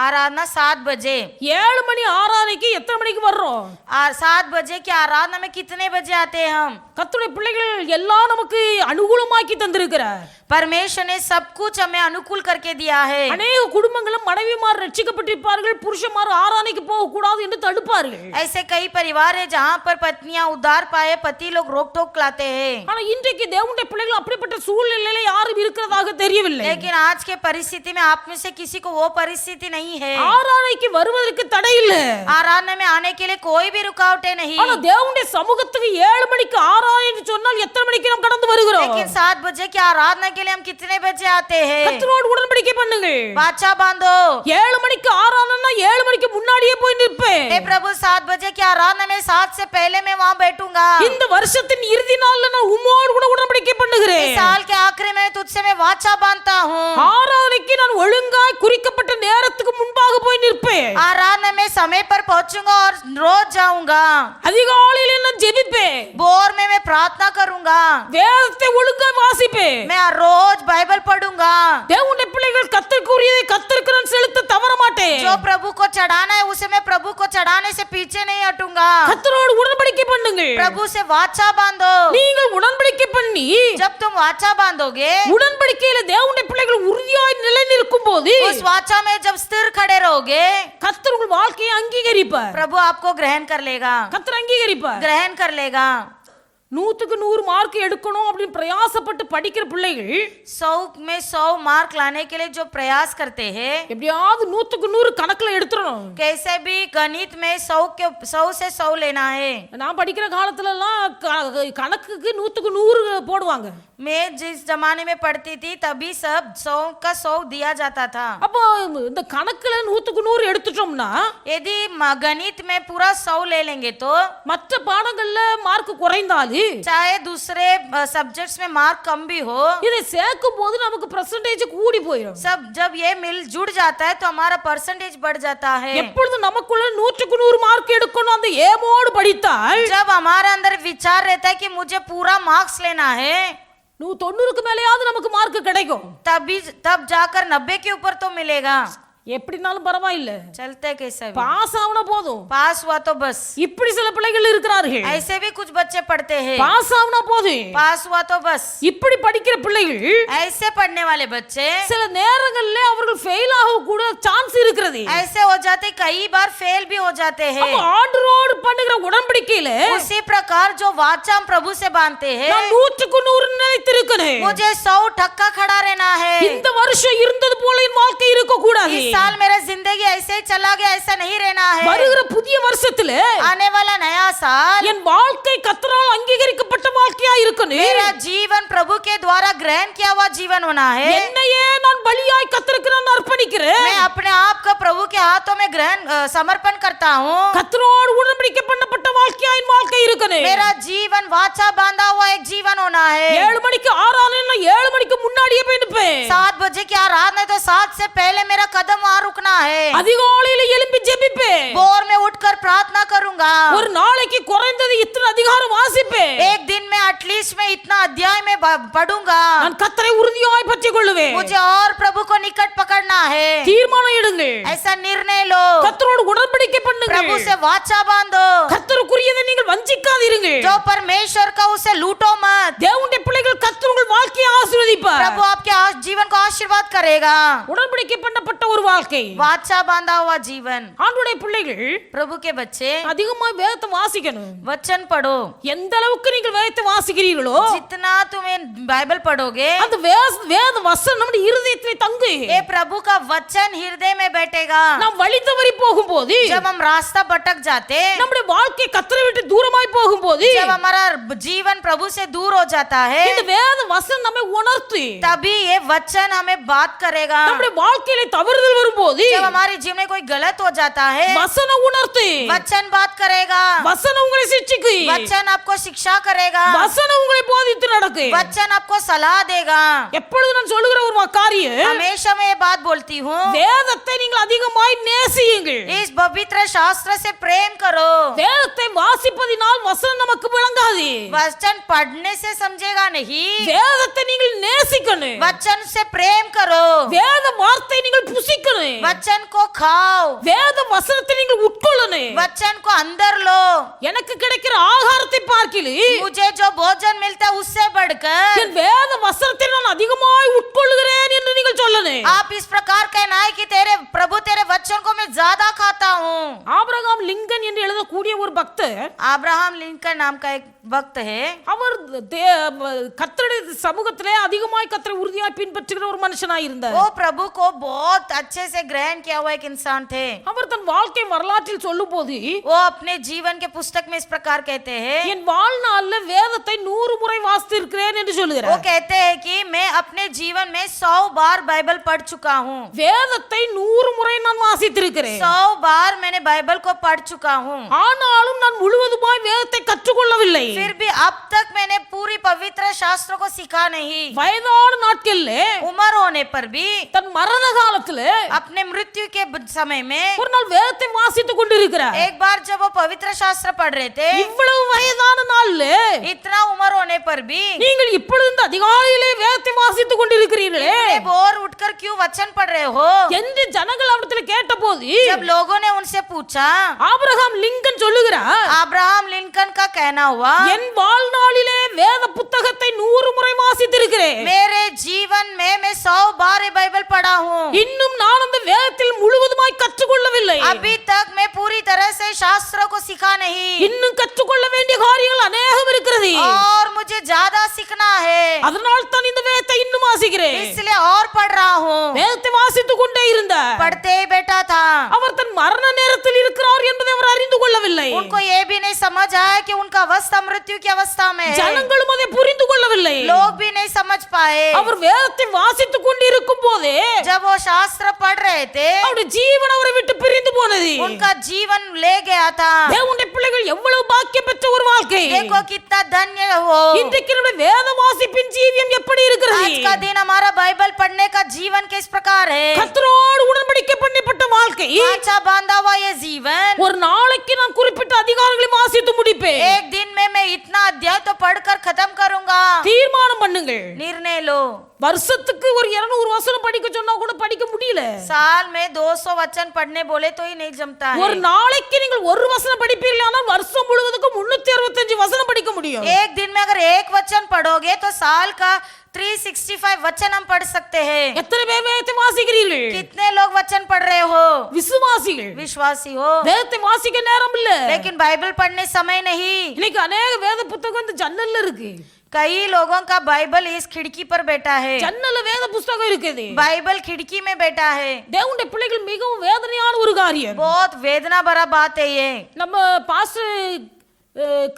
आराधना 7 बजे, 7 மணி ஆராதனைக்கு எத்தனை மணிக்கு வர்றோம்? 7 बजे की आराधना में कितने बजे आते हैं हम? கர்த்தருடைய பிள்ளைகள் எல்லாம் நமக்கு அனுகூலமாக்கி தந்திருக்கிறார். परमेश्वर ने सब कुछ हमें अनुकूल करके दिया है। அநேக குடும்பங்களும் மனைவிமார் ரட்சிக்கப்பட்டிருப்பார்கள், புருஷன்மார் ஆராதனைக்கு போக கூடாது என்று தடுப்பார்கள். ऐसे कई परिवार है जहाँ पर पत्नियां उद्धार पाए पति लोग रोक टोक लाते हैं, ஆனா இன்றைக்கு தேவனுடைய பிள்ளைகள் அப்படிப்பட்ட சூழ்நிலையில யாரும் இருக்கிறதாக தெரியவில்லை. लेकिन आज के परिस्थिति में आप में से किसी को वो परिस्थिति नहीं है। ஆராதனைக்கு வருவதற்கு தடை இல்ல, आराधना में आने के लिए कोई भी रुकावटें नहीं, ஆனா தேவனுடைய சமூகத்துக்கு 7 மணிக்கு ஆராதனை என்று சொன்னால் எத்தனை மணிக்கு நாம் கடந்து வருகிறோம்? लेकिन 7 बजे की आराधना के लिए हम कितने बजे आते हैं? கர்த்தரோடு உடன்படிக்கை பண்ணுங்கள். वाचा बांधो। 7 மணிக்கு ஆராதனை 7 மணிக்கு முன்னாடியே போய் நிற்பேன். हे प्रभु 7 बजे की आराधना में 7 से पहले मैं वहाँ बैठूंगा। இந்த வருஷத்தின் இறுதி நாள்ல நான் உம்மோடு கூட உடன்படிக்கை பண்ணுகிறேன். इस साल के आखिरी में तुझसे मैं वाचा बांधता हूँ। ஆராதனைக்கு நான் ஒழுங்காய் குறிக்கப்பட்ட நேரத்துக்கு முன்பாக போய் நிற்பேன். आराधना में समय पर पहुंचूंगा और रोज जाऊंगा। அதிகாலையில நான் ஜெபிப்பேன். भोर में मैं प्रार्थना करूंगा। வேதத்தை ஒழுங்காய் வாசிப்பேன். मैं रोज बाइबल पढ़ूंगा। தேவனுடைய பிள்ளை பிள்ளைகள் கர்த்தருக்குரியதை கர்த்தருக்கு நான் செலுத்த தவற மாட்டேன். जो प्रभु को चढ़ाना है उसे मैं प्रभु को चढ़ाने से पीछे नहीं हटूंगा। கர்த்தரோடு உடன்படிக்கை பண்ணுங்க. प्रभु से वाचा बांधो। நீங்கள் உடன்படிக்கை பண்ணி जब तुम वाचा बांधोगे, உடன்படிக்கையில தேவனுடைய பிள்ளைகள் உறுதியாய் நிலைநிற்கும் போது उस वाचा में जब स्थिर खड़े रहोगे, கர்த்தர் உங்கள் வாழ்க்கையை அங்கீகரிப்பார். प्रभु आपको ग्रहण कर लेगा, கர்த்தர் அங்கீகரிப்பார். ग्रहण कर लेगा। 100க்கு 100 மார்க் எடுக்கணும் அப்படின்னு பிரயாசப்பட்டு படிக்கிற பிள்ளைகள் 100 में 100 मार्क लाने के लिए जो प्रयास करते हैं, எப்படியாவது 100க்கு 100 கணக்குல எடுத்துறணும். कैसे भी गणित में 100 से 100 लेना है। நான் படிக்கிற காலத்துல எல்லாம் கணக்குக்கு 100க்கு 100 போடுவாங்க. मैं जिस जमाने में पढ़ती थी तभी सब 100 का 100 दिया जाता था। அப்போ இந்த கணக்குல 100க்கு 100 எடுத்துட்டோம்னா यदि गणित में पूरा 100 ले लेंगे तो மற்ற பாடங்கள்ல மார்க் குறைந்தாலும் चाहे दूसरे सब्जेक्ट्स में मार्क कम भी हो, இதை சேர்க்கும் போது நமக்கு परसेंटेज கூடி போயிடும். सब जब ये मिल जुड़ जाता है तो हमारा परसेंटेज बढ़ जाता है। எப்பொழுது நமக்குள்ள 100க்கு 100 மார்க் எடுக்கணும் அந்த ஏமோடு படித்தால் जब हमारे अंदर विचार रहता है कि मुझे पूरा मार्क्स लेना है, 90க்கு மேலயாவது நமக்கு மார்க் கிடைக்கும். तब जाकर 90 के ऊपर तो मिलेगा। எப்படினாலும் பரவாயில்லை, चलते कैसे भी, பாஸ் ஆவனா போதும். पास हुआ तो बस। இப்படி சில பிள்ளைகள் இருக்கிறார்கள். ऐसे भी कुछ बच्चे पढ़ते हैं, பாஸ் ஆவனா போதும். पास हुआ तो बस। இப்படி படிக்கிற பிள்ளைகள் ऐसे पढ़ने वाले बच्चे சில நேரங்கள்ல அவர்கள் ஃபெயில் ஆக கூட சான்ஸ் இருக்கிறது. ऐसे हो जाते, कई बार फेल भी हो जाते हैं। அப்ப ஆண்டவரோடு பண்ணுகிற உடன்படிக்கையில उसी प्रकार जो वाचा हम प्रभु से बांधते हैं, நான் 100க்கு 100 நிலைத்திருக்கணும். मुझे 100 ठक्का खड़ा रहना है। இந்த வருஷம் இருந்தது போல என் வாழ்க்கை இருக்க கூடாது. इस साल मेरा जिंदगी ऐसे ही चला गया, ऐसा नहीं रहना है। வருகிற புதிய வருஷத்துல आने वाला नया साल என் வாழ்க்கை கர்த்தரால் அங்கீகரிக்கப்பட்ட வாழ்க்கையா இருக்கணும். मेरा जीवन प्रभु के द्वारा ग्रहण किया हुआ जीवन होना है। என்னையே நான் பலியாய் கர்த்தருக்கு நான் அர்ப்பணிக்கிறேன். मैं अपने आप को प्रभु के हाथों में ग्रहण समर्पण करता हूँ। கர்த்தரோடு உடன்படிக்கை பண்ணப்பட்ட வாழ்க்கையா என் வாழ்க்கை இருக்கணும். मेरा जीवन वाचा बांधा हुआ एक जीवन होना है। 7 மணிக்கு ஆராதனை 7 மணிக்கு முன்னாடியே போய் நிப்பேன். 7 बजे की आराधना तो 7 से पहले मेरा कदम वहाँ रुकना है। அதிகாலையில எழும்பி ஜெபிப்பேன். भोर में उठकर प्रार्थना करूंगा। ஒரு நாளைக்கு குறைந்தது இத்தனை அதிகாரம் வாசிப்பேன். एक दिन में एटलीस्ट मैं इतना अध्याय में पढ़ूंगा। நான் கர்த்தரை உறுதியாய் பற்றிக் கொள்ளுவேன். मुझे और प्रभु को निकट पकड़ना है। தீர்மானம் எடுங்க. ऐसा निर्णय लो, கர்த்தரோடு உடன்படிக்கை பண்ணுங்க. प्रभु से वाचा बांधो। கர்த்தருக்குரியதை நீங்கள் வஞ்சிக்காதீருங்க. जो परमेश्वर का उसे लूटो मत। தேவனுடைய பிள்ளைகள் கர்த்தர் உங்கள் வாழ்க்கையை ஆசீர்வதிப்பார். प्रभु आपके जीवन को आशीर्वाद करेगा। உடன்படிக்கை பண்ணப்பட்ட ஒரு வாழ்க்கை, वाचा बांधा हुआ जीवन। ஆண்டவருடைய பிள்ளைகள் प्रभु के बच्चे அதிகமா வேதத்தை வாசிக்கணும். वचन पढ़ो। எந்த அளவுக்கு நீங்கள் வேதத்தை வாசிக்கிறீர்களோ जितना तुम्हें बाइबल पढ़ोगे, அந்த வேத வசனம் நம்முடைய இருதயத்திலே தங்கு. ये प्रभु का वचन हृदय में बैठेगा। நாம் வழி தவறி போகும்போது, जब हम रास्ता भटक जाते, நம்முடைய வாழ்க்கை கர்த்தரை விட்டு தூரமாய் போகும்போது, जब हमारा जीवन प्रभु से दूर हो जाता है, இந்த வேத வசனம் நம்மை உணர்த்து. तभी ये वचन हमें बात करेगा। நம்முடைய வாழ்க்கையிலே தவறுதல் வரும்போது जब हमारे जीवन में कोई गलत हो जाता है, வசனம் உணர்த்து. वचन बात करेगा। வசனம் உங்களை சிட்சிக்கு. वचन आपको शिक्षा करेगा। வசனம் உங்களை போதித்து நடக்கு. वचन आपको सलाह देगा। எப்பொழுது நான் சொல்லுகிற ஒரு காரியம், हमेशा मैं ये बात बोलती हूँ, வேதத்தை நீங்கள் அதிகமாய் நேசியுங்கள். इस पवित्र शास्त्र से प्रेम करो। வேதத்தை வாசிப்பதினால் வசனம் நமக்கு விளங்காது. वचन पढ़ने से समझेगा नहीं, வேதத்தை நீங்கள் நேசிக்கணும். वचन से प्रेम करो। வேத வார்த்தை நீங்கள் புசிக்கணும். वचन को खाओ। வேத வசனத்தை நீங்கள் உட்கொள்ளணும். वचन को अंदर लो। எனக்கு கிடைக்கிற ஆகாரத்தை பார்க்கிலும் मुझे जो भोजन मिलता है उससे बढ़कर என் வேத வசனத்தை நான் அதிகமாய் உட்கொள்கிறேன் என்று நீங்கள் சொல்லணும். आप इस प्रकार कहना है कि तेरे प्रभु तेरे वचन को मैं ज्यादा खाता हूँ। ஆபிரகாம் லிங்கன் என்று எழுதக்கூடிய ஒரு பக்தர், अब्राहम लिंकन नाम का एक भक्त है। அவர் கர்த்தருடைய சமூகத்திலே அதிகமாய் கர்த்தரை உறுதியாய் பின்பற்றுகிற ஒரு மனுஷனாய் இருந்தார். वो प्रभु को बहुत अच्छे से ग्रहण किया हुआ एक इंसान थे। அவர் தன் வாழ்க்கை வரலாற்றில் சொல்லும்போது, वो अपने जीवन के पुस्तक में इस प्रकार कहते हैं, என் வாழ்நாள்ல வேதத்தை 100 முறை வாசித்து இருக்கிறேன் என்று वो சொல்லுகிறார். कहते हैं कि मैं अपने जीवन में 100 बार बाइबल पढ़ चुका हूँ। வேதத்தை 100 முறை நான் வாசித்திருக்கிறேன். 100 बार मैंने बाइबल को पढ़ चुका हूँ। ஆனாலும் நான் முழுவதுமாய் வேதத்தை கற்றுக்கொள்ளவில்லை. फिर भी अब तक मैंने पूरी पवित्र शास्त्र को सीखा नहीं। வயதான நாட்கள்ல, उम्र होने पर भी, தன் மரண காலத்துல अपने मृत्यु के समय में ஒரு நாள் வேதத்தை வாசித்துக் கொண்டிருக்கிறார். एक बार जब वो पवित्र शास्त्र पढ़ रहे थे, இவ்வளவு வயதான நாள்ல इतना उम्र होने पर भी நீங்கள் இப்பொழுது இந்த அதிகாலையிலே வேதத்தை வாசித்துக் கொண்டிருக்கிறீர்களே, इतने भोर उठकर क्यों वचन पढ़ रहे हो? என்று ஜனங்கள் அவரிடத்தில் கேட்டபோது जब लोगों ने उनसे पूछा, ஆபிரகாம் லிங்கன் சொல்லுகிறார், अब्राहम लिंकन का कहना हुआ, என் வாழ்நாளிலே வேத புத்தகத்தை 100 முறை வாசித்திருக்கிறேன். मेरे जीवन में मैं 100 बार ये बाइबल पढ़ा हूँ। இன்னும் நான் அந்த வேதத்தில் முழுவதுமாய் கற்றுக்கொள்ளவில்லை. अभी तक मैं पूरी तरह से शास्त्रों को सीखा नहीं இன்னும் கற்றுக்கொள்ள வேண்டிய காரியங்கள் अनेகம் இருக்கிறது. और मुझे ज्यादा सीखना है, அதனால் தான் இந்த வேதத்தை இன்னும் வாசிக்கிறேன். इसलिए और पढ़ रहा हूँ। வேதத்தை வாசித்துக் கொண்டே இருந்தார். पढ़ते ही बैठा था। அவர் தன் மரண நேரத்தில் இருக்கிறார் என்பதை அவர் அறிந்து கொள்ளவில்லை. उनको ये भी नहीं समझ आया कि उनका अवस्था मृत्यु की अवस्था में है। ஜனங்களும் அதை புரிந்து கொள்ளவில்லை. लोग भी नहीं समझ पाए। அவர் வேதத்தை வாசித்துக் கொண்டிருக்கும் போதே जब वो शास्त्र पढ़ रहे थे, அவருடைய ஜீவன் அவரை விட்டு பிரிந்து போனது. उनका जीवन ले गया था। தேவனுடைய பிள்ளைகள் எவ்வளவு பாக்கியம் பெற்ற ஒரு வாழ்க்கை. देखो कितना धन्य हो। இன்றைக்கு நம்முடைய வேத வாசிப்பின் ஜீவியம் எப்படி இருக்கிறது? आज का दिन हमारा बाइबल पढ़ने का जीवन किस प्रकार है? கர்த்தரோடு உடன்படிக்கை பண்ணப்பட்ட வாழ்க்கை. अच्छा बांधा हुआ ये जीवन। ஒரு நாளைக்கு நான் குறிப்பிட்ட அதிகாரங்களை வாசித்து முடிப்பேன். एक दिन में मैं इतना अध्याय तो पढ़कर खत्म करूंगा। தீர்மானம் பண்ணுங்கள். निर्णय लो। வருஷத்துக்கு ஒரு 200 வசனம் படிக்க சொன்னா கூட படிக்க முடியல. साल में 200 वचन पढ़ने बोले तो ही नहीं जमता है। ஒரு நாளைக்கு நீங்கள் ஒரு வசனம் படிப்பீர்களானால் வருஷம் முழுவதுக்கும் 365 வசனம் படிக்க முடியும். एक दिन में अगर एक वचन पढ़ोगे तो साल का 365 वचन हम पढ़ सकते हैं। எத்தனை பேர் வேதத்தை வாசிக்கிறீர்கள்? कितने लोग वचन पढ़ रहे हो? விசுவாசிகள். विश्वासी हो, வேதத்தை வாசிக்க நேரம் இல்ல. लेकिन बाइबल पढ़ने समय नहीं। இன்னைக்கு अनेक வேத புத்தகம் இந்த ஜன்னல்ல இருக்கு. कई लोगों का बाइबल इस खिड़की पर बैठा है। ஜன்னல்ல வேத புத்தகம் இருக்குது. बाइबल खिड़की में बैठा है। தேவனுடைய பிள்ளைகள் மிகவும் வேதனையான ஒரு காரியம். बहुत वेदना भरा बात है ये। நம்ம பாஸ்டர்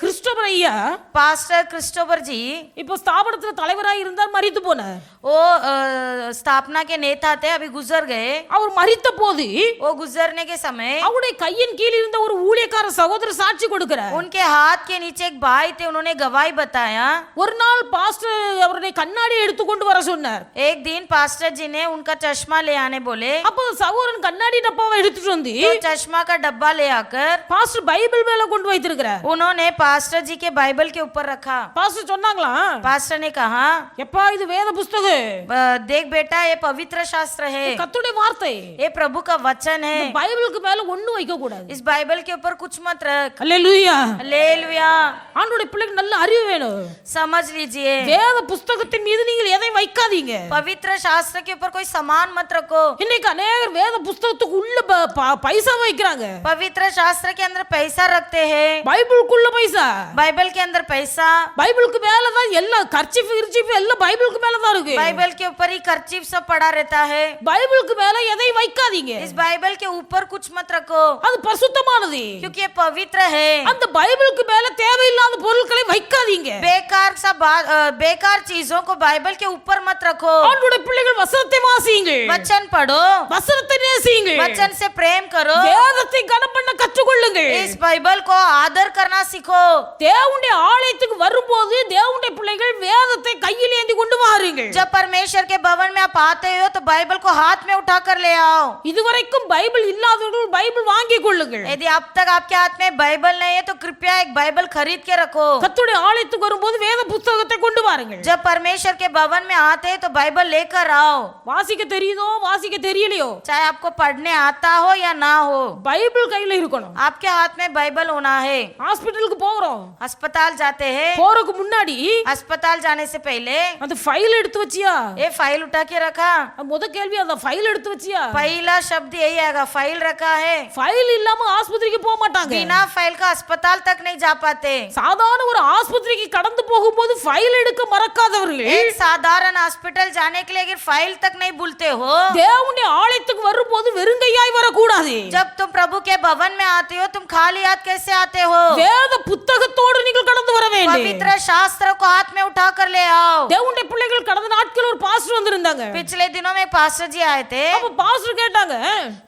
கிறிஸ்டோபர் ஐயா, पास्टर क्रिस्टोफर जी இப்போ ஸ்தாபனத்துல தலைவராக இருந்தார், மரித்து போனார். वो स्थापना के नेता थे, अभी गुजर गए। அவர் மரித்த போது वो गुजरने के समय அவருடைய கையின் கீழ் இருந்த ஒரு ஊழியக்கார சகோதரர் சாட்சி கொடுக்கிறார். उनके हाथ के नीचे एक भाई थे, उन्होंने गवाही बताया। ஒரு நாள் பாஸ்டர் அவருடைய கண்ணாடியை எடுத்து கொண்டு வர சொன்னார். एक दिन पास्टर जी ने उनका चश्मा ले आने बोले। அப்போ சகோதரன் கண்ணாடி டப்பாவை எடுத்துட்டு வந்து तो चश्मा का डब्बा ले आकर பாஸ்டர் பைபிள் மேல கொண்டு வைத்திருக்கிறார். उन्होंने पास्टर जी के बाइबल के ऊपर रखा। பாஸ்டர் சொன்னாங்களா, पास्टर ने कहा, எப்பா இது வேத புத்தகம், देख बेटा ये पवित्र शास्त्र है, கர்த்தருடைய வார்த்தை, ये प्रभु का वचन है। பைபிளுக்கு மேல ஒண்ணும் வைக்க கூடாது. इस बाइबल के ऊपर कुछ मत रख। அல்லேலூயா. हालेलुया। ஆண்டவருடைய பிள்ளைக்கு நல்ல அறிவு வேணும். समझ लीजिए, வேத புத்தகத்தின் மீது நீங்கள் எதை வைக்காதீங்க. पवित्र शास्त्र के ऊपर कोई सामान मत रखो। இன்னைக்கு அநேகர் வேத புத்தகத்துக்கு உள்ள பைசா வைக்கிறாங்க. पवित्र शास्त्र के अंदर पैसा रखते हैं, பைபிளுக்குள்ள பைசா, बाइबल के अंदर पैसा, பைபிளுக்கு மேல தான் எல்லாம் கர்ச்சீஃப் எல்லாம் பைபிளுக்கு மேல தான் இருக்கு. बाइबल के ऊपर ही कर्चीफ सब पड़ा रहता है। பைபிளுக்கு மேல எதை வைக்காதீங்க. इस बाइबल के ऊपर कुछ मत रखो, அது பரிசுத்தமானது. क्योंकि ये पवित्र है। அந்த பைபிளுக்கு மேல தேவையில்லாத பொருட்களை வைக்காதீங்க. बेकार चीजों को बाइबल के ऊपर मत रखो। ஆண்டவருடைய பிள்ளைகள் வசனத்தை வாசியுங்கள், वचन पढ़ो, வசனத்தை நேசியுங்கள், वचन से प्रेम करो, வேதத்தை கனம் பண்ண கற்றுக்கொள்ளுங்கள். इस बाइबल को आदर करना सीखो। தேவனுடைய ஆலயத்துக்கு வரும்போது தேவனுடைய பிள்ளைகள் வேதத்தை கையில் ஏந்தி கொண்டு வாருங்கள். जब परमेश्वर के भवन में आप आते हो तो बाइबल को हाथ में उठाकर ले आओ। இதுவரைக்கும் பைபிள் இல்லாதவர்கள் பைபிள் வாங்கிக் கொள்ளுங்கள். यदि अब तक आपके हाथ में बाइबल नहीं है तो कृपया एक बाइबल खरीद के रखो। கர்த்தருடைய ஆலயத்துக்கு வரும்போது வேத புத்தகத்தை கொண்டு வாருங்கள். जब परमेश्वर के भवन में आते हैं तो बाइबल लेकर आओ। வாசிக்க தெரியுதோ வாசிக்க தெரியலையோ, चाहे आपको पढ़ने आता हो या ना हो, பைபிள் கையில இருக்கணும். आपके हाथ में बाइबल होना है। ஹாஸ்பிடலுக்கு போறோம், अस्पताल जाते हैं, போறதுக்கு முன்னாடி अस्पताल जाने से पहले அந்த ஃபைல் எடுத்து வச்சியா? ये फाइल उठा के रखा। முத கேள்வி அந்த ஃபைல் எடுத்து வச்சியா? पहला शब्द यही आएगा, फाइल रखा है। ஃபைல் இல்லாம ஆஸ்பத்திரிக்கு போக மாட்டாங்க. बिना फाइल का अस्पताल तक नहीं जा पाते। சாதாரண ஒரு ஆஸ்பத்திரிக்கு கடந்து போகும்போது ஃபைல் எடுக்க மறக்காதவர்கள் एक साधारण हॉस्पिटल जाने के लिए अगर फाइल तक नहीं भूलते हो, தேவனுடைய ஆலயத்துக்கு வரும்போது வெறுங்கையாய் வரக்கூடாது. जब तुम प्रभु के भवन में आते हो तुम खाली हाथ कैसे आते हो? வேத புத்தகத்தோடு நீங்கள் கடந்து வர வேண்டும். पवित्र शास्त्र को हाथ में उठा कर ले आओ। தேவனுடைய பிள்ளைகள் கடந்த நாட்கள் ஒரு பாஸ்டர் வந்திருந்தாங்க. पिछले दिनों में पास्टर जी आए थे। அப்ப பாஸ்டர் கேட்டாங்க,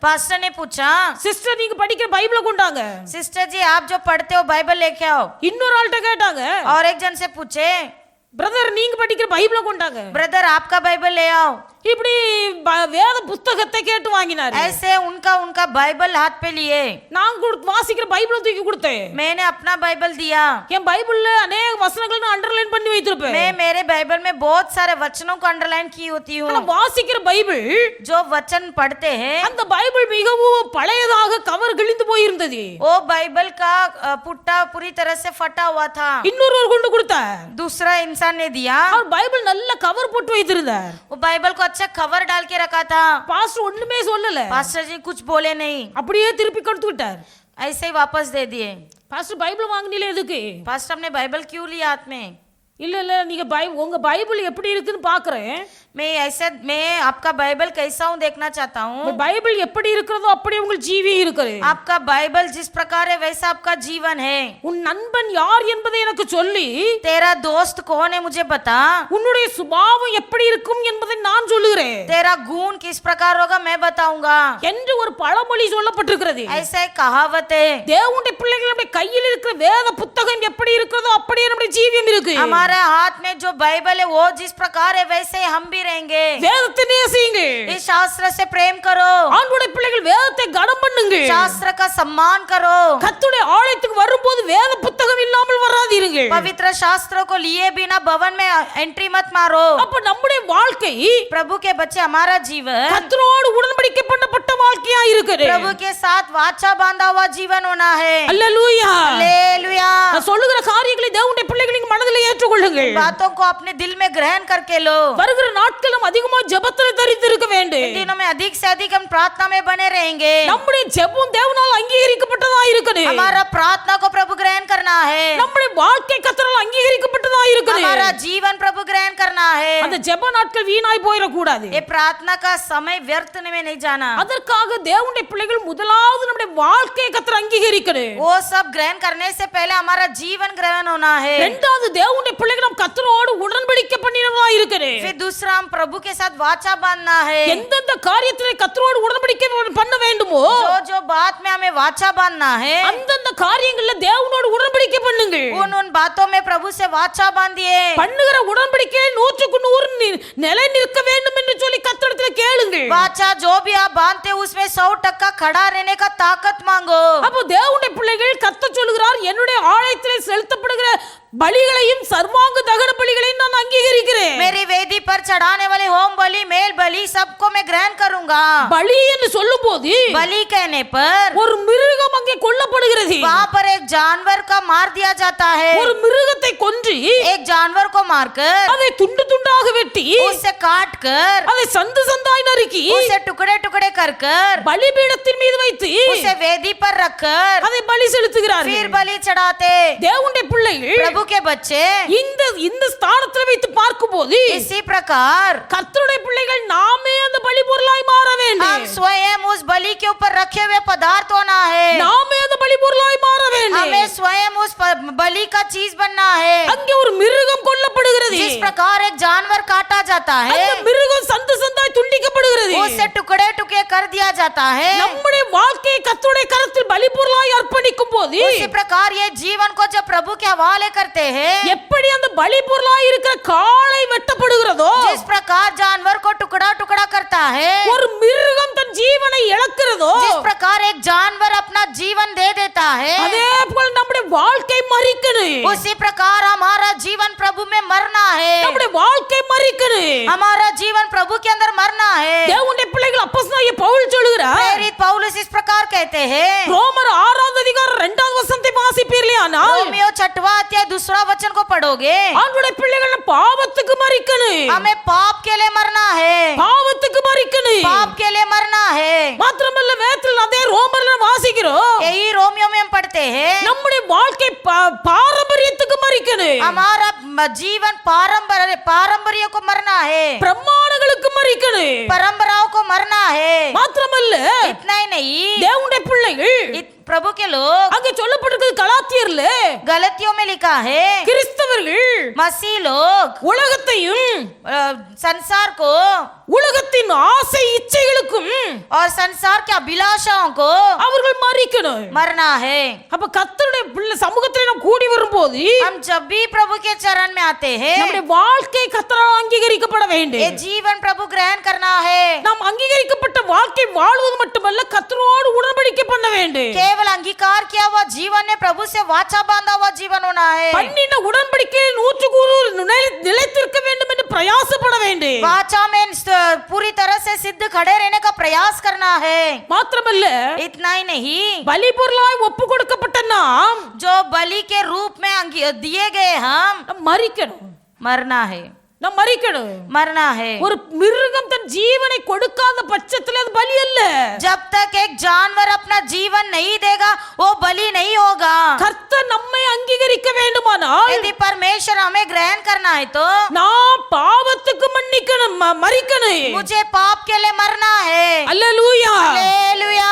पास्टर ने पूछा, சிஸ்டர் நீங்க படிக்கிற பைபிளை கொண்டாங்க. सिस्टर जी आप जो पढ़ते हो बाइबल लेके आओ। இன்னொரு ஆள்கிட்ட கேட்டாங்க, और एक जन से पूछे, பிரதர் நீங்க படிக்கிற பைபிளை கொண்டாங்க. ब्रदर आपका बाइबल ले आओ। இப்படி வேத புத்தகத்தை கேட்டு வாங்கினாரு. ऐसे उनका बाइबल हाथ पे लिए, நான் வாசிக்கிற பைபிளை தூக்கி கொடுத்தேன். मैंने अपना बाइबल दिया. என் பைபிள்ல अनेक வசனங்களை நான் அண்டர்லைன் பண்ணி வைத்திருப்பேன். मैं मेरे बाइबल में बहुत सारे वचनों को अंडरलाइन की होती हूँ. ஆனா வாசிக்கிற பைபிள், जो वचन पढ़ते हैं, அந்த பைபிள் மிகவும் பழையதாக கவர் கிழிந்து போயிருந்தது. वो बाइबल का पुट्टा पूरी तरह से फटा हुआ था. இன்னொருவர் கொண்டு கொடுத்தார். दूसरा इंसान ने दिया. அவர் பைபிள் நல்ல கவர் போட்டு வைத்திருந்தார். वो बाइबल को अच्छा कवर डाल के रखा था. பாஸ்டர் ஒண்ணுமே சொல்லல. पास्टर जी कुछ बोले नहीं, அப்படியே திருப்பி கொடுத்து விட்டார். ऐसे ही वापस दे दिए. பாஸ்டர் பைபிள் வாங்குனீல எதுக்கு? पास्टर हमने बाइबल क्यों लिया हाथ में? இல்ல இல்ல, நீங்க உங்க பைபிள் எப்படி இருக்குன்னு பாக்குறேன். मैं आपका बाइबल कैसा हूँ देखना चाहता हूँ. பைபிள் எப்படி இருக்கிறதோ அப்படியே உங்கள் ஜீவியம் இருக்குது. आपका बाइबल जिस प्रकार है वैसा आपका जीवन है. உன் நண்பன் யார் என்பதை எனக்கு சொல்லி, तेरा दोस्त कौन है मुझे बता. உன்னுடைய சுபாவம் எப்படி இருக்கும் என்பதை நான் சொல்லுகிறேன். तेरा गुण किस प्रकार होगा मैं बताऊंगा என்று ஒரு பழமொழி சொல்லப்பட்டிருக்கிறது. ऐसा एक कहावत है. தேவனுடைய பிள்ளைகள் நம்முடைய கையில் இருக்கிற வேத புத்தகம் எப்படி இருக்கிறதோ அப்படியே நம்முடைய ஜீவியம் இருக்கு. हमारे हाथ में जो बाइबल है वो जिस प्रकार है वैसे हम भी रहेंगे. வேதத்தை நேசிங்க. इस शास्त्र से प्रेम करो. ஆண்டவருடைய பிள்ளைகள் வேதத்தை கனம் பண்ணுங்க. शास्त्र का सम्मान करो. கர்த்தருடைய ஆலயத்துக்கு வரும்போது வேத புத்தகம் இல்லாமல் வராதீங்க. पवित्र शास्त्रों को लिए बिना भवन में एंट्री मत मारो. அப்ப நம்முடைய வாழ்க்கை प्रभु के बच्चे हमारा जीवन கர்த்தரோடு உடன்படிக்கை பண்ணப்பட்ட வாழ்க்கையா இருக்குது. प्रभु के साथ वाचा बांधा हुआ जीवन होना है. அல்லேலூயா. हालेलुया. நான் சொல்லுகிற காரியங்களை தேவனுடைய பிள்ளைகள் நீங்க மனதில் ஏற்றுக்கொள்ளுங்கள். बातों को अपने दिल में ग्रहण करके लो. வருகிற நாட்களும் அதிகமா ஜெபத்துல தரித்திருக்க வேண்டும். इन दिनों में अधिक से अधिक हम प्रार्थना में बने रहेंगे. நம்முடைய ஜெபம் தேவனால் அங்கீகரிக்கப்பட்டதா இருக்குது. हमारा प्रार्थना को प्रभु ग्रहण करना है. நம்முடைய வாழ்க்கை கர்த்தரால் அங்கீகரிக்கப்பட்டதா இருக்குது. हमारा जीवन प्रभु ग्रहण करना है. அந்த ஜெப நாட்கள் வீணாய் போயிட கூடாது. ये प्रार्थना का समय व्यर्थ में नहीं जाना. அதற்காக தேவனுடைய பிள்ளைகள் முதலாவது நம்முடைய வாழ்க்கையை கர்த்தர் அங்கீகரிக்கணும். वो सब ग्रहण करने से पहले हमारा जीवन ग्रहण होना है. இரண்டாவது தேவனுடைய பிள்ளைகள் நம்ம கர்த்தரோடு உடன்படிக்கை பண்ணினதா இருக்கணும். फिर दूसरा हम प्रभु के साथ वाचा बांधना है. எந்தெந்த காரியத்திலே கர்த்தரோடு உடன்படிக்கை பண்ண வேண்டுமோ जो जो बात में हमें वाचा बांधना है அந்தந்த காரியங்கள்ல தேவனோடு உடன்படிக்கை பண்ணுங்க. उन बातों में प्रभु से वाचा बांधिए. பண்ணுகிற உடன்படிக்கையை 100% நிலை நிற்க வேண்டும் என்று சொல்லி கர்த்தரிடத்தில் கேளுங்க. वाचा जो भी आप बांधते उसमें 100% खड़ा रहने का ताकत मांगो. அப்போ தேவனுடைய பிள்ளைகள் கர்த்தர் சொல்கிறார், என்னுடைய ஆலயத்திலே செலுத்தப்படுகிற பலிகளையும் சர்வாங்க தகன பலிகளையும் நான் அங்கீகரிக்கிறேன். मेरी वेदी पर चढ़ाने वाले होम बलि मेल बलि सबको मैं ग्रहण करूंगा. பலி என்று சொல்லும்போது बलि कहने पर ஒரு மிருகம் அங்கே கொல்லப்படுகிறது. वहाँ पर एक जानवर का मार दिया जाता है. ஒரு மிருகத்தை கொன்று एक जानवर को मारकर அதை துண்டு துண்டாக வெட்டி उसे काट कर அதை சந்து சந்தாய் நறுக்கி उसे टुकड़े टुकड़े कर कर பலிபீடத்தின் மீது வைத்து उसे वेदी पर रखकर அதை பலி செலுத்துகிறார்கள். फिर बलि चढ़ाते. தேவனுடைய பிள்ளைகள் प्रभु के बच्चे இந்த ஸ்தானத்தில் வைத்து பார்க்கும்போது इसी प्रकार கர்த்தருடைய பிள்ளைகள் நாமே அந்த பலி பொருளாய் மாற வேண்டும். हम स्वयं उस बलि के ऊपर रखे हुए पदार्थ होना है. நாமே அந்த பலி பொருளாய் மாற வேண்டும். हमें स्वयं उस बलि का चीज बनना है. அங்கே ஒரு மிருகம் கொல்லப்படுகிறது. जिस प्रकार एक जानवर काटा जाता है அந்த மிருகம் சந்து சந்தாய் துண்டிக்கப்படுகிறது. उसे टुकड़े टुकड़े कर दिया जाता है. நம்முடைய வாழ்க்கையை கர்த்தருடைய கரத்தில் பலி பொருளாய் அர்ப்பணிக்கும் போது उसी प्रकार ये जीवन को जब प्रभु के हवाले करते हैं, எப்படி அந்த பலி பொருளாய் இருக்கிற காளை வெட்டப்படுகிறதோ जिस प्रकार जानवर को टुकड़ा टुकड़ा करता है, ஒரு மிருகம் தன் ஜீவனை இழக்கிறதோ जिस प्रकार एक जानवर अपना जीवन दे देता है, அதே போல நம்முடைய வாழ்க்கை மரிக்கணும். उसी प्रकार हमारा जीवन प्रभु में मरना है. நம்முடைய வாழ்க்கை மரிக்கணும். हमारा जीवन प्रभु के अंदर मरना है. தேவனுடைய பிள்ளைகள் அப்போஸ்தலனாகிய பவுல் சொல்கிறார், प्रेरित पौलुस इस प्रकार कहते हैं. ரோமர் 6 அதிகாரம் 2 வசனத்தை வாசிப்பீர்களானால் रोमियो 6वां अध्याय 2 वचन को पढ़ोगे, ஆண்டவருடைய பிள்ளைகள் பாவத்துக்கு மரிக்கணும். हमें पाप के लिए मरना है. பாவத்துக்கு மரிக்கணும். पाप के लिए मरना है. மாத்திரமல்ல வேதத்தில் அதே ரோமர்ல வாசிக்கிறோம், यही रोमियो में हम पढ़ते हैं. நம்முடைய வாழ்க்கை பாரம்பரியத்துக்கு மரிக்கணும். हमारा जीवन पारंपरिक को मरना है. பிரமாணங்களுக்கு மரிக்கணும். परंपराओं को मरना है. மாத்திரமல்ல इतना ही नहीं, தேவனுடைய பிள்ளைகள் प्रभु के लोग, அங்க சொல்லப்பட்டிருக்கிறது கலாத்தியர்ல गलतियों में लिखा है கிறிஸ்தவர்கள் मसीह लोग உலகத்தையும் संसार को உலகத்தின் ஆசை இச்சைகளுக்கும் और संसार के अभिलाषाओं को அவர்கள் மறிக்கணும். मरना है। அப்ப கர்த்தருடைய பிள்ளை சமூகத்தில் நாம் கூடி வரும்போது हम जब भी प्रभु के चरण में आते हैं, நம்முடைய வாழ்க்கை கர்த்தரால் அங்கீகரிக்கப்பட ये வேண்டும். जीवन प्रभु ग्रहण करना है। நாம் அங்கீகரிக்கப்பட்ட வாழ்க்கை வாழ்வது மட்டுமல்ல, கர்த்தரோடு உடன்படிக்கை பண்ண வேண்டும். केवल अंगीकार किया हुआ जीवन ने प्रभु से वाचा बांधा हुआ जीवन होना है। பண்ணின உடன்படிக்கையில் 100% நிலைத்திருக்க வேண்டும் என்று பிரயாசப்பட வேண்டும். वाचा में पूरी तरह से सिद्ध खड़े रहने का प्रयास करना है। மாத்திரமல்ல, इतना ही नहीं, பலி பொருளாய் ஒப்பு கொடுக்கப்பட்ட நாம் जो बलि के रूप में दिए गए हम மரிக்கணும். मरना है, நாம் மரிக்கணும். मरना है। ஒரு மிருகம் தன் ஜீவனை கொடுக்காத பட்சத்தில் அது பலி அல்ல. जब तक एक जानवर अपना जीवन नहीं देगा वो बलि नहीं होगा। கர்த்தர் நம்மை அங்கீகரிக்க வேண்டுமானால் यदि परमेश्वर हमें ग्रहण करना है तो நாம் பாவத்துக்கு மன்னிக்கணும், மரிக்கணும். मुझे पाप के लिए मरना है। அல்லேலூயா. हालेलुया।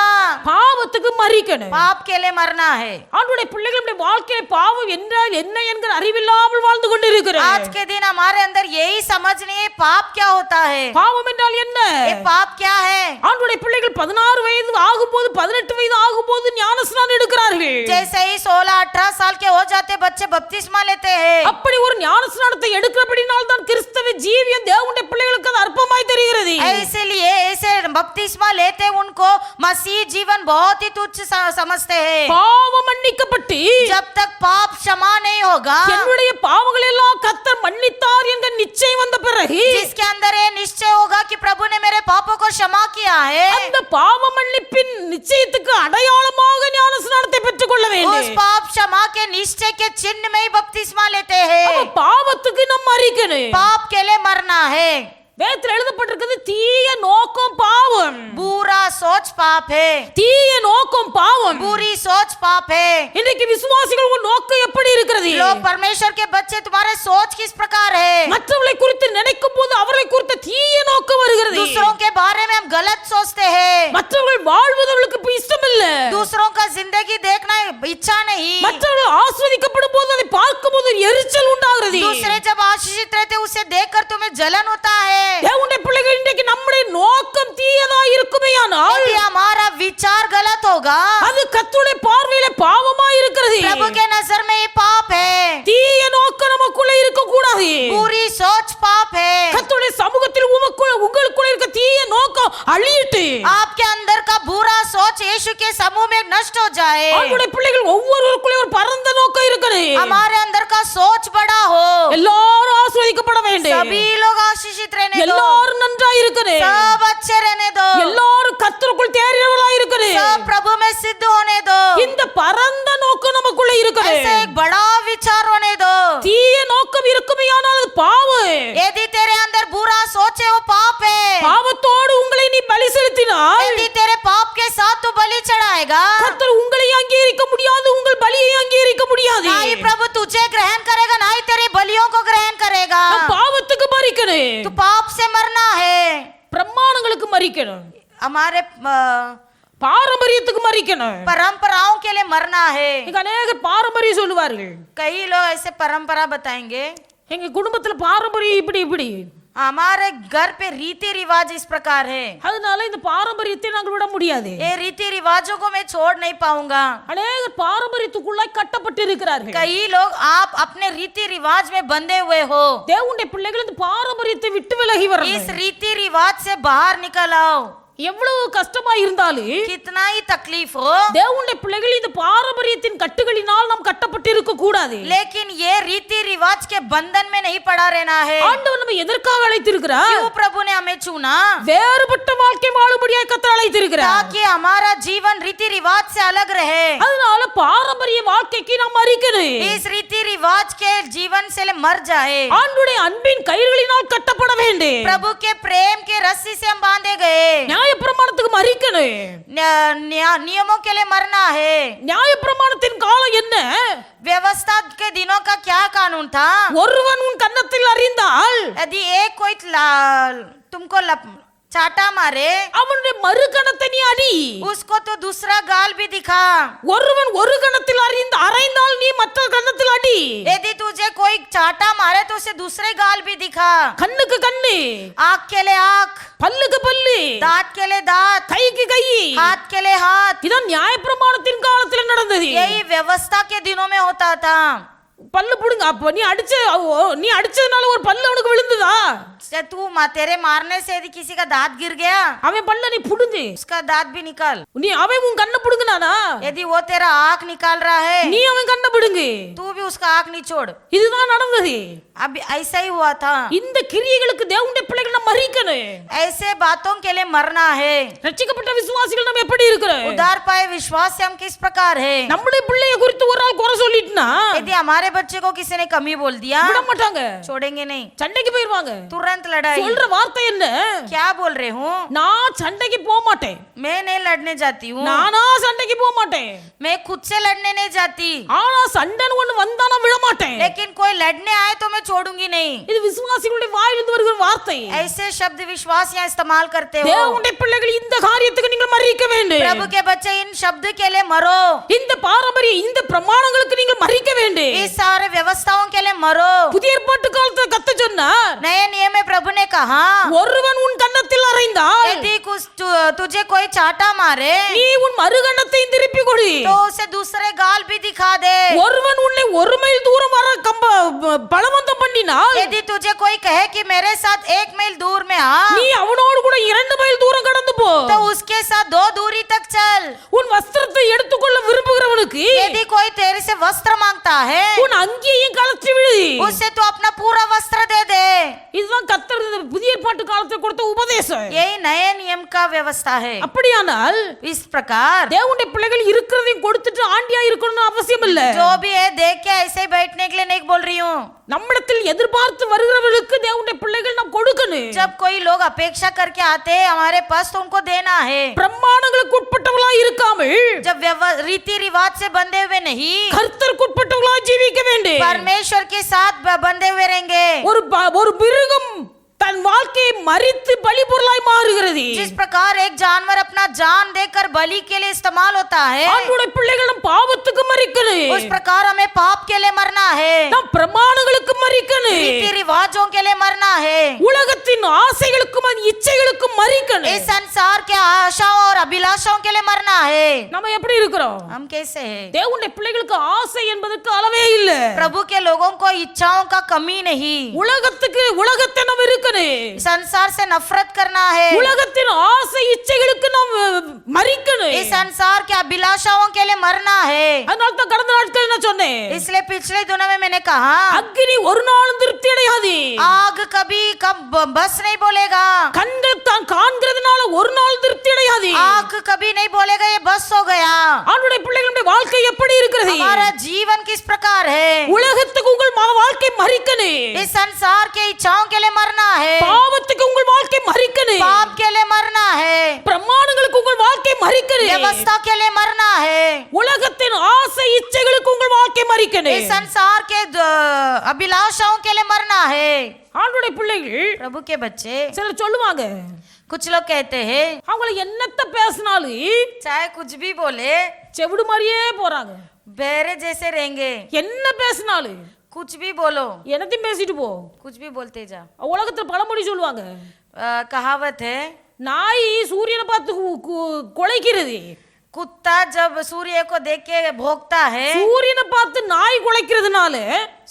பாவத்துக்கு மரிக்கணும். पाप के लिए मरना है। ஆண்டவருடைய பிள்ளைகளுடைய வாழ்க்கையில பாவம் என்றால் என்ன என்கிற அறிவில்லாமல் வாழ்ந்து கொண்டிருக்கிறோம். आज के दिन हमारे अंदर यही समझ नहीं है पाप क्या होता है। பாவம் என்றால் என்ன? ये पाप क्या है? ஆண்டவருடைய பிள்ளைகள் 16 வயது ஆகும்போது 18 வயது ஆகும்போது ஞானஸ்நானம் எடுக்கிறார்கள். जैसे ही 16-18 साल के हो जाते बच्चे बपतिस्मा लेते हैं। அப்படி ஒரு ஞானஸ்நானத்தை எடுக்கிறபடினால் தான் கிறிஸ்தவ ஜீவியம் தேவனுடைய பிள்ளைகளுக்கு அது அற்பமாய் தெரிகிறது. इसलिए ऐसे बपतिस्मा लेते उनको मसीह जीवन बहुत ही तुच्छ समझते हैं। பாவம் மன்னிக்கப்பட்டு जब तक पाप क्षमा नहीं होगा, என்னுடைய பாவங்கள் எல்லாம் கர்த்தர் மன்னித்தார் என்ற நிச்சயம் வந்த பிறகு जिसके अंदर ये निश्चय होगा कि प्रभु ने मेरे पापों को क्षमा किया है, அந்த பாவ மன்னிப்பின் நிச்சயத்துக்கு அடையாளமாக ஞானஸ்நானத்தை பெற்றுக்கொள்ள उस வேண்டும். पाप क्षमा के निश्चय के चिन्ह में ही बपतिस्मा लेते हैं। அப்ப பாவத்துக்கு நம்ம மரிக்கணும். पाप के लिए मरना है। வேதத்தில் எழுதப்பட்டிருக்கிறது தீய நோக்கம் பாவம். बुरा सोच पाप है, தீய நோக்கம் பாவம். बुरी सोच पाप है। இன்றைக்கு விசுவாசிகள் உங்க நோக்கம் எப்படி இருக்கிறது? लोग परमेश्वर के बच्चे तुम्हारे सोच किस प्रकार है? மற்றவர்களை குறித்து நினைக்கும் போது அவர்களை குறித்த தீய நோக்கம் வருகிறது. दूसरों के बारे में हम गलत सोचते हैं। மற்றவர்கள் வாழ்வதற்கு இஷ்டம் இல்ல. दूसरों का जिंदगी देखना इच्छा नहीं। மற்றவர்கள் ஆஸ்வதிக்கப்படும் போது அதை பார்க்கும் போது எரிச்சல் உண்டாகிறது. दूसरे जब आशीषित रहते उसे देखकर तुम्हें जलन होता है। தேவனுடைய பிள்ளைகள் இன்றைக்கு நம்முடைய நோக்கம் தீயதா இருக்குமேயானால் यदि हमारा विचार गलत होगा, அது கர்த்தருடைய பார்வையில பாவமா இருக்கிறது. प्रभु के नजर में ये पाप है। தீய நோக்கம் நமக்குள்ள இருக்க கூடாது. बुरी सोच पाप है। கர்த்தருடைய சமூகத்தில் உங்களுக்குள்ள இருக்க தீய நோக்கம் அழியிட்டு आपके अंदर का बुरा सोच यीशु के समूह में नष्ट हो जाए। அவருடைய பிள்ளைகள் ஒவ்வொருவருக்குள்ளே ஒரு பரந்த நோக்கம் இருக்குது. हमारे अंदर का सोच बड़ा हो। எல்லாரும் ஆசீர்வதிக்கப்பட வேண்டும். सभी लोग आशीषित रहने दो। எல்லாரும் நன்றாய் இருக்கணும். सब अच्छे रहने दो। எல்லாரும் கர்த்தருக்குள் தேறியவர்களாய் இருக்கணும். सब प्रभु में सिद्ध होने दो। இந்த பரந்த நோக்கம் நமக்குள்ள ऐसे இருக்கணும். एक बड़ा विचार होने दो। தீய நோக்கம் இருக்குமேயானால் அது பாவம். यदि तेरे अंदर बुरा सोचे वो पाप है। பாவத்தோடு உங்களை நீ பலி செலுத்தினால் यदि तेरे पाप के साथ तू बलि चढ़ाएगा, கர்த்தர் உங்களை அங்கீகரிக்க முடியாது, உங்கள் பலியை அங்கீகரிக்க முடியாது. ना ही प्रभु तुझे ग्रहण करेगा, ना ही तेरी बलियों को ग्रहण करेगा। நாம் பாவத்துக்கு மரிக்கணும். तू पाप से मरना है। பிரமாணங்களுக்கு மரிக்கணும். हमारे பாரம்பரியத்துக்கு மரிக்கணும். परंपराओं के लिए मरना है। இங்க அநேகர் பாரம்பரியம் சொல்லுவார்கள். कई लोग ऐसे परंपरा बताएंगे, எங்க குடும்பத்துல பாரம்பரியம் இப்படி இப்படி. हमारे घर पे रीति रिवाज इस प्रकार है। அதனால இந்த பாரம்பரியத்தை நாங்கள் விட முடியாது. ये रीति रिवाजों को मैं छोड़ नहीं पाऊंगा। அநேகர் பாரம்பரியத்துக்குள்ளாய் கட்டப்பட்டு இருக்கிறார்கள். कई लोग आप अपने रीति रिवाज में बंधे हुए हो। தேவனுடைய பிள்ளைகள் இந்த பாரம்பரியத்தை விட்டு விலகி इस வரணும். रीति रिवाज से बाहर निकल आओ। எவ்வளவு கஷ்டமா இருந்தாலும் कितना ही तकलीफ हो, தேவனுடைய பிள்ளைகள் இந்த பாரம்பரியத்தின் கட்டுகளினால் நாம் கட்டப்பட்டு இருக்க கூடாது. लेकिन ये रीति रिवाज के बंधन में नहीं पड़ा रहना है। ஆண்டவர் நம்ம எதற்காக அழைத்திருக்கிறார்? क्यों प्रभु ने हमें चुना? வேறுபட்ட வாழ்க்கை வாழும்படியாக கர்த்தர் அழைத்திருக்கிறார். ताकि हमारा जीवन रीति रिवाज से अलग रहे। அதனால பாரம்பரிய வாழ்க்கைக்கு நாம் மரிக்கணும். इस रीति रिवाज के जीवन से मर जाए। ஆண்டவருடைய அன்பின் கயிறுகளினால் கட்டப்பட வேண்டும். प्रभु के प्रेम के रस्सी से हम बांधे गए। நியாயப்பிரமாணத்துக்கு மரிக்கணும். नियमों के लिए मरना है। நியாயப்பிரமாணத்தின் காலம் என்ன? व्यवस्था के दिनों का क्या कानून था? ஒருவன் உன் கன்னத்தில் அறிந்தால் यदि एक कोई तुमको चाटा मारे, அவனுடைய மறுகணத்தை நீ அடி. उसको तो दूसरा गाल भी दिखा। ஒருவன் ஒரு கணத்தில் அறைந்தால் நீ மற்ற கணத்தில் அடி. यदि तुझे कोई चाटा मारे तो उसे दूसरे गाल भी दिखा। கண்ணுக்கு கண்ணு, आँख के लिए आँख, பல்லுக்கு பல்லு, दांत के लिए दांत, கைக்கு கை. हाथ के लिए हाथ। இதான் நியாயப்பிரமாணத்தின் காலத்துல நடந்தது. यही व्यवस्था के दिनों में होता था। பல்லு புடுங்க. அப்ப நீ அடிச்சதுனால ஒரு பல்லு அவனுக்கு விழுந்துதா? तू तेरे मारने से यदि किसी का दांत गिर गया, அவன் பல்ல நீ புடுங்கு. उसका दांत भी निकाल। அவன் உன் கண்ணை புடுங்கினானா? यदि वो तेरा आँख निकाल रहा है, நீ அவன் கண்ணை புடுங்கு. तू भी उसका आँख निचोड़। இதுதான் நடந்தது. अब ऐसा ही हुआ था। இந்த கிரியைகளுக்கு தேவனுடைய பிள்ளைகள் நம்ம மறிக்கணும். ऐसे बातों के लिए मरना है। ரட்சிக்கப்பட்ட விசுவாசிகள் நம்ம எப்படி இருக்கிறோம்? उद्धार पाए विश्वास से हम किस प्रकार है? நம்முடைய பிள்ளையை குறித்து ஒரு ஆள் குறை சொல்லிட்டுனா, यदि हमारे बच्चे को किसी ने कमी बोल दिया, விட மாட்டாங்க, छोड़ेंगे नहीं, சண்டைக்கு போயிருவாங்க. तुरंत लड़ाई। சொல்ற வார்த்தை என்ன? क्या बोल रहे हूँ? நான் சண்டைக்கு போக மாட்டேன். मैं नहीं लड़ने जाती हूँ, நானா சண்டைக்கு போக மாட்டேன். मैं खुद से लड़ने नहीं जाती, ஆனா சண்டைன்னு ஒண்ணு வந்தா நான் விட மாட்டேன். लेकिन कोई लड़ने आए तो मैं छोड़ूंगी नहीं। இது விசுவாசிகளுடைய வாயிலிருந்து வருகிற வார்த்தை. ऐसे शब्द विश्वास यहाँ इस्तेमाल करते हो। தேவனுடைய பிள்ளைகள் இந்த காரியத்துக்கு நீங்கள் மறிக்க வேண்டும். प्रभु के बच्चे इन शब्द के लिए मरो, இந்த பாரம்பரிய இந்த பிரமாணங்களுக்கு நீங்கள் மறிக்க வேண்டும். इस सारे व्यवस्थाओं के लिए मरो। புதிய ஏற்பாட்டு காலத்துல கத்த சொன்னார், नए नियम में प्रभु ने कहा, ஒருவன் உன் கன்னத்தில் அறைந்தால் यदि तुझे कोई चाटा मारे, நீ உன் மறுகன்னத்தை திருப்பி கொடு. तो उसे दूसरे गाल भी दिखा दे। ஒருவன் உன்னை ஒரு மைல் தூரம் வர பலவந்தம் பண்ணினால், यदि तुझे कोई कहे कि मेरे साथ 1 मील दूर में आ, நீ அவனோடு கூட 2 மைல் தூரம் கடந்து போ. तो उसके साथ 2 दूरी तक चल। உன் வஸ்திரத்தை எடுத்துக்கொள்ள விரும்புகிறவனுக்கு यदि कोई तेरे से वस्त्र मांगता है, உன் அங்கியையும் கலற்றி விடு. उससे तू अपना पूरा वस्त्र दे दे। இதுதான் கர்த்தர் இந்த புதிய ஏற்பாட்டு காலத்துல கொடுத்த உபதேசம். यही नए नियम का व्यवस्था है। அப்படியானால் इस प्रकार தேவனுடைய பிள்ளைகள் இருக்கிறதையும் கொடுத்துட்டு ஆண்டியா இருக்கணும்னு அவசியம் இல்ல. जो भी है देख के ऐसे ही बैठने के लिए नहीं बोल रही हूँ। நம்மிடத்தில் எதிர்பார்த்து வருகிறவர்களுக்கு தேவனுடைய பிள்ளைகள் நாம் கொடுக்கணும். जब कोई लोग अपेक्षा करके आते हैं हमारे पास, तो उनको देना है। பிரமாணங்களுக்கு உட்பட்டவளாய் இருக்காமல், जब रीति रिवाज से बंधे हुए नहीं, கர்த்தருக்கு உட்பட்டவளாய் ஜீவிக்க வேண்டும். परमेश्वर के साथ बंधे हुए रहेंगे। ஒரு மிருகம் தன் வாழ்க்கையை மரித்து பலி பொருளாய் மாறுகிறது. जिस प्रकार एक जानवर अपना जान देकर बलि के लिए इस्तेमाल होता है, ஆண்டவருடைய பிள்ளைகள் நம் பாவத்துக்கு மரிக்கணும். उस प्रकार हमें पाप के लिए मरना है, நம் பிரமாணங்களுக்கு மரிக்கணும். रीति रिवाजों के लिए मरना है, உலகத்தின் ஆசைகளுக்கும் இச்சைகளுக்கும் மரிக்கணும். इस संसार के आशाओं और अभिलाषाओं के लिए मरना है। நம்ம எப்படி இருக்கிறோம்? हम कैसे हैं? தேவனுடைய பிள்ளைகளுக்கு ஆசை என்பதற்கு அளவே இல்ல. प्रभु के लोगों को इच्छाओं का कमी नहीं। உலகத்தை நம்ம இருக்கணும். संसार से नफरत करना है, உலகத்தின் ஆசை இச்சைகளுக்கு நாம் மரிக்கணும். इस संसार के अभिलाषाओं के लिए मरना है। அதனால தான் கடந்த நாட்கள் என்ன சொன்னேன்? इसलिए पिछले दिनों में मैंने कहा, அக்னி ஒரு நாளும் திருப்தி அடையாது. आग कभी कब बस नहीं बोलेगा, கண்கள் தான் காண்கிறதுனால ஒரு நாள் திருப்தி அடையாது. आंख कभी नहीं बोलेगा ये बस हो गया। ஆண்டவருடைய பிள்ளைகளுடைய வாழ்க்கை எப்படி இருக்கிறது? हमारा जीवन किस प्रकार है? உலகத்துக்கு உங்கள் வாழ்க்கை மரிக்கணும். इस संसार के इच्छाओं के लिए मरना है, பாவத்துக்கு உங்கள் வாழ்க்கை மரிக்கணும். पाप के लिए मरना है, பிரமாணங்களுக்கு உங்கள் வாழ்க்கை மரிக்கணும். व्यवस्था के लिए मरना है, உலகத்தின் ஆசை இச்சைகளுக்கு உங்கள் வாழ்க்கை மரிக்கணும். इस संसार के अभिलाषाओं के लिए मरना है। ஆண்டவருடைய பிள்ளைகள், प्रभु के बच्चे, சிலர் சொல்லுவாங்க, कुछ लोग कहते हैं அவங்கள என்னத்த பேசினாலும் चाहे कुछ भी बोले செவிடு மாதிரியே போறாங்க. बहरे जैसे रहेंगे। என்ன பேசினாலும் कुछ भी बोलो, என்னத்தையும் பேசிட்டு போ. कुछ भी बोलते जा। உலகத்துல பழமொழி சொல்லுவாங்க, कहावत है, நாய் சூரியனை பார்த்து குலைக்கிறது, कुत्ता जब सूर्य को देख के भौंकता है, சூரியனை பார்த்து நாய் குலைக்கிறதுனால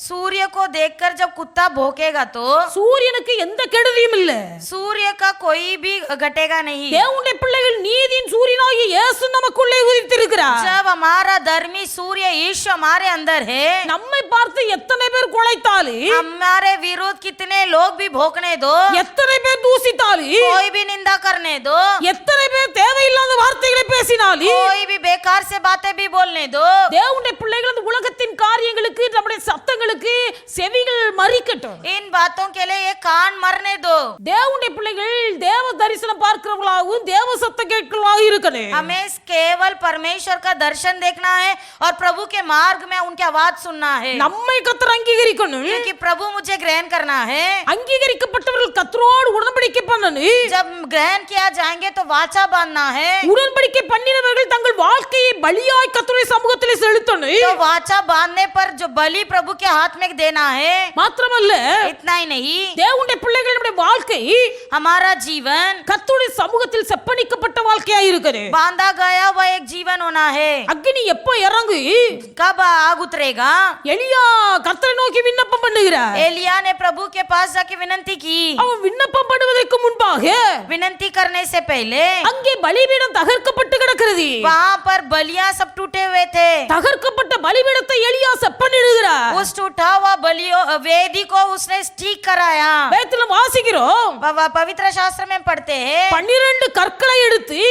सूर्य को देखकर जब कुत्ता भौंकेगा तो சூரியனுக்கு எந்த கெடுதியும் இல்ல. सूर्य का कोई भी घटेगा नहीं। தேவனுடைய பிள்ளைகள் நீதியின் சூரியனாகிய இயேசு நமக்குள்ளே உதித்திருக்கிறார். जब हमारा धर्मी सूर्य ईश हमारे अंदर है, நம்மை பார்த்து எத்தனை பேர் குலைத்தாலும், हमारे विरोध कितने लोग भी भौंकने दो, எத்தனை பேர் தூசித்தாலும், कोई भी निंदा करने दो, எத்தனை பேர் தேவையில்லாத வார்த்தைகளை பேசினால் कोई भी बेकार से बातें भी बोलने दो। தேவனுடைய பிள்ளைகள் இந்த உலகத்தின் காரியங்களுக்கு நம்முடைய சத்தங்களுக்கு செவிகள் மறிக்கட்டும். इन बातों के लिए ये कान मरने दो। தேவனுடைய பிள்ளைகள் தேவ தரிசனம் பார்க்கிறவர்களாகவும் தேவ சத்தம் கேட்கிறவர்களாகவும் இருக்கணும். हमें केवल परमेश्वर का दर्शन देखना है और प्रभु के मार्ग में उनकी आवाज सुनना है, நம்மை கர்த்தர் அங்கீகரிக்கணும். क्योंकि प्रभु मुझे ग्रहण करना है। அங்கீகரிக்கப்பட்டவர்கள் கர்த்தரோடு உடன்படிக்கை பண்ணணும். जब ग्रहण किया जाएंगे तो वाचा बांधना है, உடன்படிக்கை பண்ணினவர்கள் தங்கள் வாழ்க்கையை பலியாய் கர்த்தருடைய சமூகத்திலே செலுத்தணும். तो वाचा बांधने पर जो बलि प्रभु के हाथ में देना है। மாத்திரமல்ல इतना ही नहीं, தேவனுடைய பிள்ளைகளுடைய வாழ்க்கை हमारा जीवन கர்த்தருடைய சமூகத்தில் செப்பனிக்கப்பட்ட வாழ்க்கையா இருக்குது. बांधा गया हुआ एक जीवन होना है। அக்கினி எப்போ இறங்கு कब आग उतरेगा? எலியா கர்த்தரை நோக்கி விண்ணப்பம் பண்ணுகிறார். एलिया ने प्रभु के पास जाके विनती की। அவன் விண்ணப்பம் பண்ணுவதற்கு முன்பாக विनती करने से पहले அங்கே பலிபீடம் தகர்க்கப்பட்டு கிடக்கிறது. वहाँ पर बलियां सब टूटे हुए थे। தகர்க்கப்பட்ட பலிபீடத்தை எலியா செப்பனிடுகிறார். उस टूटा हुआ बलियों वेदी को उसने ठीक कराया। வேதத்துல வாசிக்கிறோம், पवित्र शास्त्र में पढ़ते हैं, 12 கற்களை எடுத்து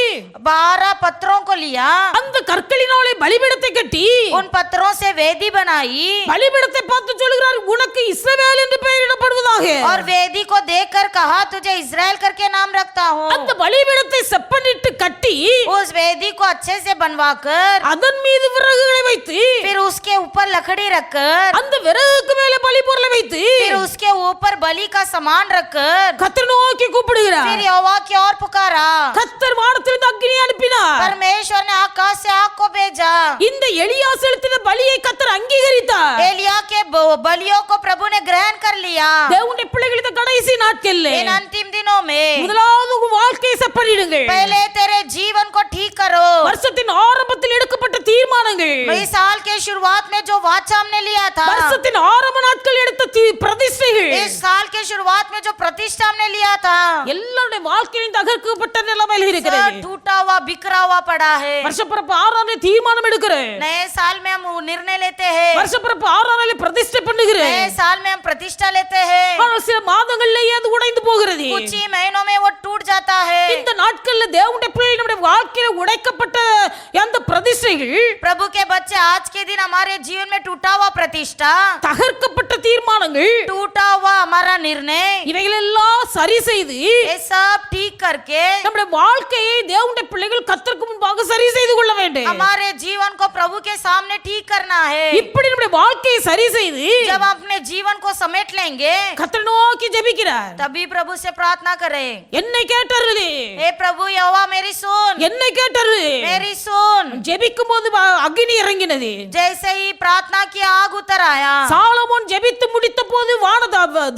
12 पत्थरों को लिया, அந்த கற்களினாலே பலிபீடத்தை கட்டி उन पत्थरों से वेदी बनाई பலிபீடத்தை பார்த்து சொல்கிறார், உனக்கு இஸ்ரவேல் என்று பெயரிடப்படுவதாக. और वेदी को देखकर कहा, तुझे इजराइल करके नाम रखता हूँ। அந்த பலிபீடத்தை செப்பனிட்டு கட்டி उस वेदी को अच्छे से बनवाकर அதன் மீது விறகுகளை வைத்து फिर उसके ऊपर लकड़ी रखकर அந்த விறகுக்கு மேலே பலி பொருளை வைத்து फिर उसके ऊपर बलि का सामान रखकर கர்த்தர் நோக்கி கூப்பிடுகிறார். फिर यहोवा की ओर पुकारा। கர்த்தர் வானத்திலிருந்து அக்கினியை அனுப்பினார். परमेश्वर ने आकाश से आग को भेजा। இந்த எலியா செலுத்தின பலியை கர்த்தர் அங்கீகரித்தார். एलिया के बलियों को प्रभु ने ग्रहण कर लिया। தேவனுடைய பிள்ளைகள் இந்த கடைசி நாட்களில் इन अंतिम दिनों में முதலாவது உங்க வாழ்க்கையை செப்பனிடுங்கள். पहले तेरे जीवन को ठीक करो। வருஷத்தின் ஆரம்பத்தில் எடுக்கப்பட்ட தீர்மானங்கள், इस साल के शुरुआत में जो वाचा हमने लिया था, வருஷத்தின் ஆரம்ப நாட்கள் எடுத்த பிரதிஷ்டைகள், इस साल के शुरुआत में जो प्रतिष्ठा हमने लिया था, எல்லாருடைய வாழ்க்கையும் தகர்க்கப்பட்ட நிலைமையில் सब இருக்கிறது. टूटा हुआ बिखरा हुआ पड़ा है। வருஷப்பிறப்பு 6ஆம் நாள் தீர்மானம் எடுக்கிறேன். नए साल में हम निर्णय लेते हैं, வருஷப்பிறப்பு 6ஆம் நாள் பிரதிஷ்டை பண்ணுகிறேன். नए साल में हम प्रतिष्ठा लेते हैं, ஆனால் சில மாதங்களிலேயே அது உடைந்து போகிறது. कुछ ही महीनों में वो टूट जाता है। இந்த நாட்கள்ல தேவனுடைய பிள்ளைகளுடைய வாழ்க்கையில உடைக்கப்பட்ட அந்த பிரதிஷ்டைகள், प्रभु के बच्चे, आज के दिन हमारे जीवन में टूटा हुआ प्रतिष्ठा, தகர்க்கப்பட்ட தீர்மானங்கள், टूटा हुआ हमारा निर्णय, இவைகள் எல்லாம் சரி செய்து ये सब ठीक करके நம்முடைய வாழ்க்கையை தேவனுடைய பிள்ளைகள் கர்த்தருக்கு முன்பாக சரி செய்து கொள்ள வேண்டும். हमारे जीवन को प्रभु के सामने ठीक करना है। இப்படி நம்முடைய வாழ்க்கையை சரி செய்து जब हम अपने जीवन को समेट लेंगे, கர்த்தரை நோக்கி ஜெபிக்கிறார். तभी प्रभु से प्रार्थना करें, என்னை கேட்டருளே, हे प्रभु यहोवा मेरी सुन, என்னை கேட்டருளே. मेरी सुन। ஜெபிக்கும் போது அக்னி இறங்கினது. जैसे ही प्रार्थना की आग उतर आया, சாலமோன் ஜெபித்து முடித்த போது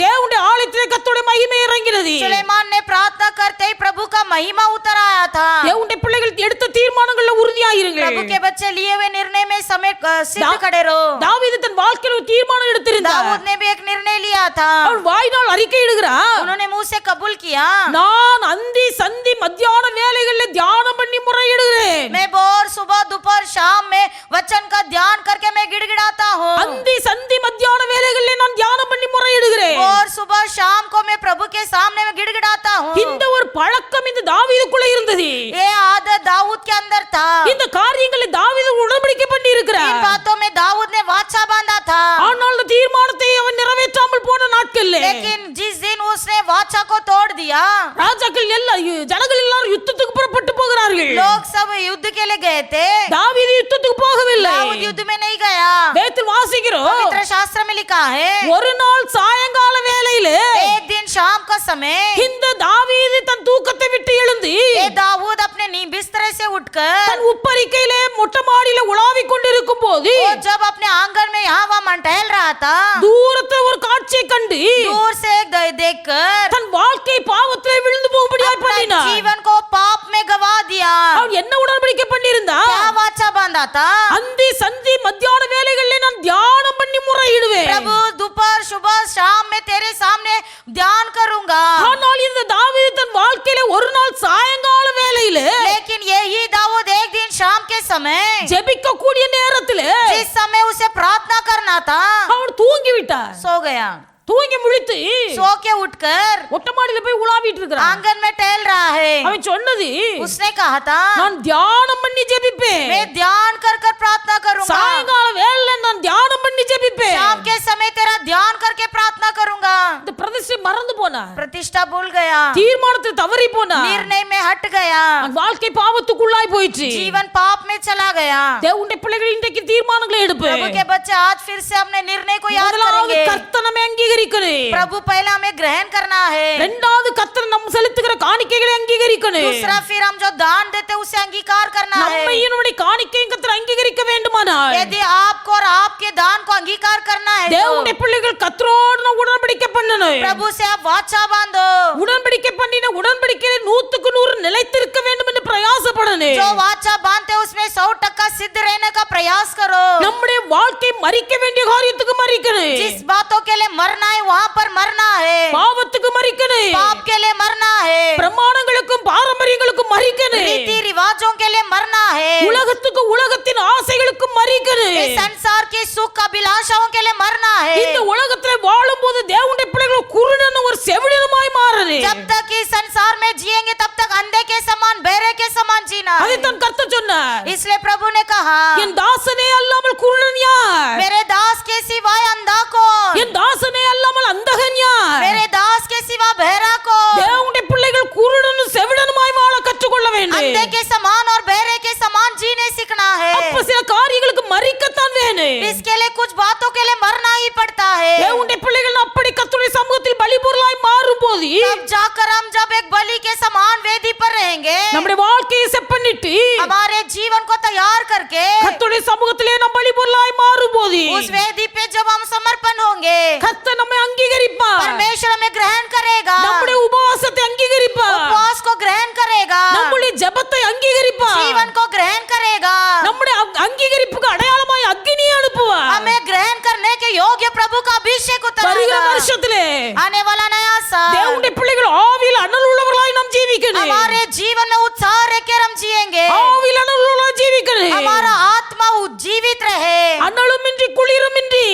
தேவனுடைய ஆலயத்திலே கர்த்தருடைய மகிமை இறங்கினது. सुलेमान ने प्रार्थना करते ही प्रभु का महिमा उतर आया था। தேவனுடைய பிள்ளைகள் எடுத்த தீர்மானங்கள்ல உறுதியாயிருங்கள். प्रभु के बच्चे लिए हुए निर्णय में समेट सिद्ध खड़े रहो। தாவீது தன் வாழ்க்கையில ஒரு தீர்மானம் எடுத்திருந்தார். दाऊद ने भी एक निर्णय लिया था। அவன் வாயினால் அறிக்கை இடுகிறார், उन्होंने मुंह से कबूल किया, நான் அந்தி சந்தி மத்தியான வேளைகளில் தியானம் பண்ணி முறையிடுகிறேன். मैं भोर सुबह दोपहर शाम में वचन का ध्यान करके मैं गिड़गिड़ाता हूँ। அந்தி சந்தி மத்தியான வேளைகளில் நான் தியானம் பண்ணி முறையிடுகிறேன். भोर सुबह शाम को मैं प्रभु के सामने में गिड़गिड़ाता हूँ। இந்த ஒரு பழக்கம் இந்த தாவீதுக்குள்ள இருந்தது. ये आदत दाऊद के अंदर था। இந்த காரியங்களை தாவீது உடன்படிக்கை பண்ணி इन இருக்கிறார். बातों में दाऊद ने वाचा बांधा था। ஆனால் அந்த தீர்மானத்தை அவன் நிறைவேற்றாமல் போன நாட்கள்ல लेकिन जिस दिन उसने वाचा को तोड़ दिया, ராஜாக்கள் எல்லாம் ஜனங்கள் எல்லாரும் யுத்தத்துக்கு புறப்பட்டு போகிறார்கள். लोग सब युद्ध के लिए गए थे। தாவீது யுத்தத்துக்கு போகவில்லை. दाऊद युद्ध में नहीं गया। வேதத்தில் வாசிக்கிறோம், पवित्र शास्त्र में लिखा है, ஒரு நாள் சாயங்கால வேளையில एक दिन शाम का समय இந்த தாவீது தன் தூக்கத்தை விட்டு எழுந்து ये दाऊद अपने बिस्तर से उठकर தன் உப்பரிக்கையிலே மொட்டை மாடியில உலாவிக் கொண்டிருக்கும் போது वो जब अपने आंगन में यहाँ वहाँ टहल रहा था, தூரத்துல ஒரு காட்சியை கண்டு दूर से देखकर தன் வாழ்க்கை பாவத்திலே விழுந்து போகும்படியாய் अपना பண்ணினார். जीवन को पाप में गवा दिया। அவன் என்ன உடன்படிக்கை பண்ணியிருந்தா, क्या वाचा बांधा था? அந்தி சந்தி மத்தியான வேளைகளிலே நான் தியானம் பண்ணி முறையிடுவேன். प्रभु दोपहर सुबह शाम में तेरे सामने ध्यान करूंगा। ஆனால் இந்த தாவீது தன் வாழ்க்கையில ஒரு நாள் சாயங்கால வேளையில लेकिन यही दाऊद एक दिन शाम के समय ஜெபிக்க கூடிய நேரத்துல जिस समय उसे प्रार्थना करना था, அவன் தூங்கி விட்டார். सो गया। தூங்கி முழித்து सो के उठकर மொட்டை மாடியில போய் உலாவிட்டு இருக்கிறான். आंगन में टहल रहा है। அவன் சொன்னது उसने कहा था நான் தியானம் பண்ணி ஜெபிப்பேன். मैं ध्यान कर कर प्रार्थना करूंगा, சாயங்கால வேளையில நான் தியானம் பண்ணி ஜெபிப்பேன். शाम के समय तेरा ध्यान करके प्रार्थना करूंगा। இந்த பிரதிஷ்டை மறந்து போனா, प्रतिष्ठा भूल गया, தீர்மானத்தை தவறி போனா, निर्णय में हट गया, வாழ்க்கை பாவத்துக்குள்ளாய் போயிடுச்சு. जीवन पाप में चला गया। தேவனுடைய பிள்ளைகள் இன்றைக்கு தீர்மானங்களை எடுப்பு. प्रभु के बच्चे आज फिर से अपने निर्णय को याद முதலாவது करेंगे। கர்த்தரை நம்ம அங்கீகரிக்கணும். प्रभु पहले हमें ग्रहण करना है, இரண்டாவது கர்த்தர் நம்ம செலுத்துகிற காணிக்கைகளை அங்கீகரிக்கணும். दूसरा फिर हम जो दान देते उसे अंगीकार करना है। நம்மை நம்முடைய காணிக்கையை கர்த்தர் அங்கீகரிக்க வேண்டுமானால் यदि आपको और आपके दान को अंगीकार करना है तो தேவனுடைய பிள்ளைகள் கர்த்தரோடு உடன்படிக்கை பண்ணணும். प्रभु से आप वाचा बांधो, உடன்படிக்கை பண்ணின உடன்படிக்கையில 100% நிலைத்திருக்க வேண்டும் என்று பிரயாசப்படணும். जो वाचा बांधते उसमें 100% सिद्ध रहने का प्रयास करो। நம்முடைய வாழ்க்கை மரிக்க வேண்டிய காரியத்துக்கு மரிக்கணும். जिस बातों के लिए मरना है वहां पर मरना है, பாவத்துக்கு மரிக்கணும். पाप के लिए मरना है, பிரமாணங்களுக்கும் பாரம்பரியங்களுக்கும் மரிக்கணும். रीति रिवाजों के लिए मरना है, உலகத்துக்கு உலகத்தின் ஆசைகளுக்கும் மரிக்கணும். इस संसार की सुख अभिलाषाओं के लिए मरना है। இந்த உலகத்திலே வாழும்போது தேவனுடைய பிள்ளைகள் குருடனும் ஒரு செவிடனுமாய் மாறணும். जब तक इस संसार में जिएंगे तब तक अंधे के समान बहरे के समान जीना है। அதைத்தான் கர்த்தர் சொன்னார். इसलिए प्रभु ने कहा என் தாசனே அல்லாமல் குருடன் யார்? मेरे दास के सिवाय अंधा कौन, என் தாசனே அல்லாமல் அந்தகன் யார்? मेरे दास के सिवा बहरा कौन। தேவனுடைய பிள்ளைகள் குருடனும் செவிடனுமாய் வாழ கற்றுக்கொள்ள வேண்டும். अंधे के समान और बहरे के समान जीने सीखना है। அப்ப சில காரியங்களுக்கு மரிக்கத்தான் வேணும். इसके लिए कुछ बातों के लिए मरना ही पड़ता है। தேவனுடைய பிள்ளைகள் அப்படி கர்த்தருடைய சமூகத்தில் பலிபொருளாய் மாறும்போது तब जाकर हम जब एक बलि के समान वेदी पर रहेंगे, நம்முடைய வாழ்க்கையை செப்பனிட்டு हमारे जीवन को तैयार करके கர்த்தருடைய சமூகத்திலே நாம் பலிபொருளாய் மாறும்போது उस वेदी पे जब हम समर्पण होंगे, கர்த்தர் நம்மை அங்கீகரிப்பார். परमेश्वर हमें ग्रहण करेगा, நம்முடைய உபவாசத்தை அங்கீகரிப்பார். उपवास को ग्रहण करेगा, நம்முடைய ஜெபத்தை அங்கீகரிப்பார். जीवन को ग्रहण करेगा, நம்முடைய அங்கீகரிப்புக்கு அடையாளமாய் அக்கினியை அனுப்புவார். हमें ग्रहण करने के योग्य प्रभु का अभिषेक வருகிற उतरेगा। வருஷத்திலே आने वाला नया साल தேவனுடைய பிள்ளைகள் ஆவியில் அனல் உள்ளவர்களாய் நாம் ஜீவிக்கணும். हमारे जीवन में उत्साह रहकर हम जिएंगे, ஆவியில் அனல் உள்ளவர்களாய் ஜீவிக்கணும். हमारा आत्मा जीवित रहे அனலுமின்றி குளிருமின்றி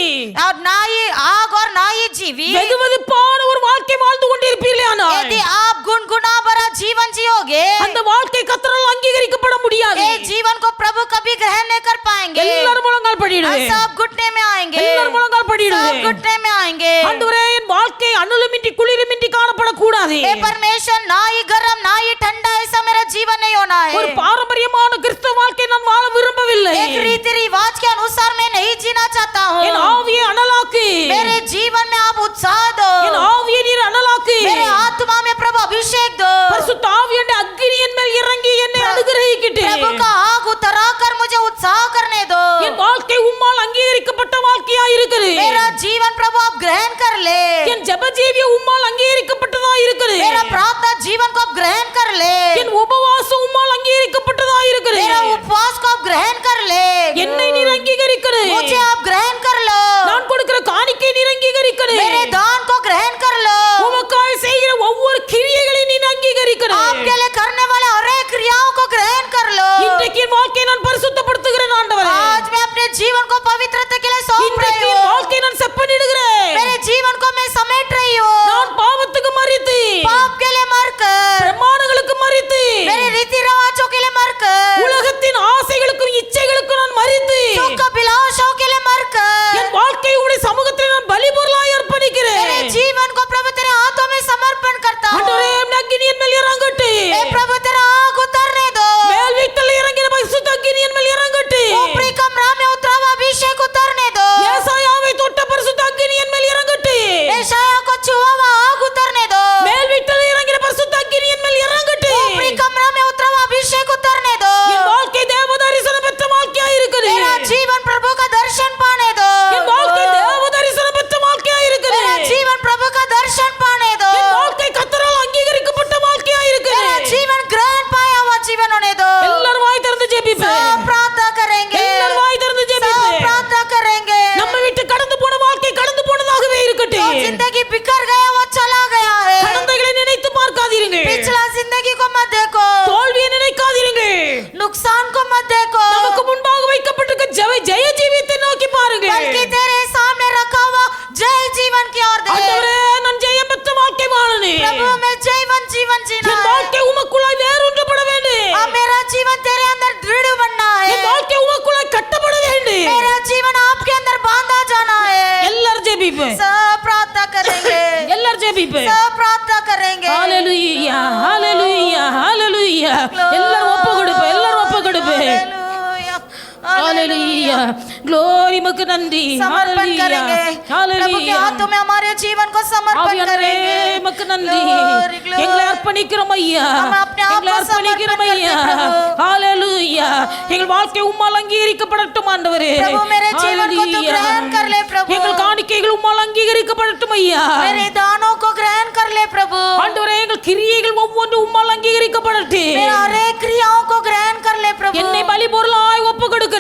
और ना ही आग और ना ही जीवी। வெதுவெதுப்பான ஒரு வாழ்க்கை வாழ்ந்து கொண்டிருப்பீர்களானால் यदि आप गुनगुना भरा जीवन जियोगे, அந்த வாழ்க்கை கர்த்தரால் அங்கீகரிக்கப்பட முடியாது. ये जीवन को प्रभु कभी ग्रहण नहीं कर पाएंगे। எல்லாரும் முழங்கால் படியிடுங்க. सब घुटने में आएंगे, எல்லாரும் முழங்கால் படியிடுங்க. सब घुटने में आएंगे। ஆண்டவரே என் வாழ்க்கை அனலுமின்றி குளிருமின்றி காணப்படக்கூடாது. हे परमेश्वर, ना ही गर्म ना ही ठंडा ऐसा मेरा जीवन नहीं होना है। ஒரு பாரம்பரியமான கிறிஸ்தவ வாழ்க்கை நான் வாழ விரும்பவில்லை. एक रीति रिवाज के अनुसार मैं नहीं जीना चाहता என் हूँ। ஆவியை அனலாக்கு. मेरे जीवन में आप उत्साह दो, என் ஆவியை நீர் அனலாக்கு. मेरे आत्मा में प्रभु अभिषेक दो, பரிசுத்த ஆவியுடைய அக்கினி என் மேல் இறங்கி என்னை அனுகிரகிக்கிட்டு प्रभु का आग उतरा कर मुझे उत्साह करने दो। என் வாழ்க்கை உம்மால் அங்கீகரிக்கப்பட்ட வாழ்க்கையா இருக்குது. मेरा जीवन प्रभु आप ग्रहण कर ले, என் ஜெப ஜீவிய உம்மால் அங்கீகரிக்கப்பட்டதா இருக்குது. मेरा प्रार्थना जीवन को आप ग्रहण कर ले, என் உபவாசம் உம்மால் அங்கீகரிக்கப்பட்டதா இருக்குது. मेरा उपवास को आप ग्रहण कर ले, என்னை நீர் அங்கீகரிக்கணும். मुझे आप ग्रहण कर लो, நான் கொடுக்கிற காணிக்கை நீர் அங்கீகரிக்கணும். मेरे दान को ग्रहण कर लो, உமக்காய் செய்கிற ஒவ்வொரு கிரியைகளையும் நீர் அங்கீகரிக்கணும். आपके लिए करने वाले हर एक क्रियाओं को ग्रहण कर लो। இன்றைக்கு என் வாழ்க்கையை நான் பரிசுத்தப்படுத்துகிறேன் ஆண்டவரே. आज मैं अपने जीवन को पवित्रता के लिए सौंप இன்றைக்கு रही என் हूँ, வாழ்க்கையை நான் செப்பனிடுகிறேன். मेरे जीवन को मैं समेट रही हूँ। நான் பாவத்துக்கு மரித்து पाप के लिए मर कर, பிரமாணங்களுக்கு மரித்து मेरे रीति रिवाजों के लिए मर कर, உலகத்தின் ஆசைகளுக்கும் இச்சைகளுக்கும் நான் மரித்து सुख अभिलाषाओं के लिए मर कर, என் வாழ்க்கையை உம்முடைய சமூகத்தில் நான் பலிபொருளாய் அர்ப்பணிக்கிறேன். मेरे जीवन को प्रभु तेरे हाथों में समर्पण करता हूँ। ஆண்டவரே என் அக்கினி என் மேல் இறங்கட்டு. हे प्रभु तेरा आग उतरने दो, மேல் வீட்டில் இறங்கின பரிசுத்த அக்கினி என் மேல் இறங்கட்டு. ऊपरी कमरा में उतरा हुआ अभिषेक उतरने दो, ஏசாயாவை தொட்ட பரிசுத்த அக்கினி என் மேல் இறங்கட்டு. यशायाह को छुआ हुआ आग उतरने दो, மேல் வீட்டில் இறங்கின பரிசுத்த அக்கினி என் மேல் இறங்கட்டு. ऊपरी कमरा में उतरा हुआ अभिषेक उतरने दो, என் வாழ்க்கை தேவ தரிசனம் பெற்ற வாழ்க்கையா இருக்குது. मेरा जीवन प्रभु का दर्शन पाने दो, என் வாழ்க்கை தேவ தரிசனம் பெற்ற வாழ்க்கையா இருக்குது. मेरा जीवन प्रभु का दर्शन पाने दो, என் வாழ்க்கை கர்த்தரால் அங்கீகரிக்கப்பட்ட வாழ்க்கையா இருக்குது. मेरा जीवन ग्रहण पाया हुआ जीवन होने दो। எல்லாரும் வாய் திறந்து ஜெபிப்பேன். सब प्रार्थना करेंगे, எல்லாரும் வாய் திறந்து सब ஜெபிப்பேன். प्रार्थना करेंगे। நம்ம விட்டு கடந்து போன வாழ்க்கை கடந்து போனதாகவே जो இருக்கட்டும். जिंदगी बिखर गया वो चला गया है, கடந்தைகளை நினைத்து பார்க்காதீர்கள். पिछला जिंदगी को मत देखो, தோல்வியை நினைக்காதீர்கள். नुकसान को मत देखो, நமக்கு முன்பாக வைக்கப்பட்டிருக்க ஜெய ஜீவியத்தை நோக்கி பாருங்கள். बल्कि तेरे सामने रखा हुआ जय जीवन की ओर देख। ஆண்டவரே நான் ஜெயம் பெற்ற வாழ்க்கை வாழணும். प्रभु मैं जयवंत जीवन जीना என் है, வாழ்க்கை உமக்குள்ளாய் வேறு எல்லாரும் ஒப்பு கொடுப்பு, எல்லாரும் ஒப்பு கொடுப்பு. हालेलुया, ग्लोरी मक नंदी, समर्पण करेंगे प्रभु के हाथों में हमारे जीवन को समर्पण करेंगे. मक नंदी எங்களை அர்ப்பணிக்கிறோம் ஐயா, எங்களை அர்ப்பணிக்கிறோம் ஐயா. हालेलुया, எங்கள் வாழ்க்கை உம்மால் அங்கீகரிக்கப்படட்டும் ஆண்டவரே. प्रभु मेरे जीवन को तू ग्रहण कर ले प्रभु. எங்கள் காணிக்கைகள் உம்மால் அங்கீகரிக்கப்படட்டும் ஐயா. मेरे दानों को ग्रहण कर ले प्रभु. ஆண்டவரே எங்கள் கிரியைகள் ஒவ்வொன்றும் உம்மால் அங்கீகரிக்கப்படட்டும். मेरे हर एक क्रियाओं को ग्रहण कर ले प्रभु. என்னை பலி பொருளாய் ஒப்பு கொடுக்கிறேன்.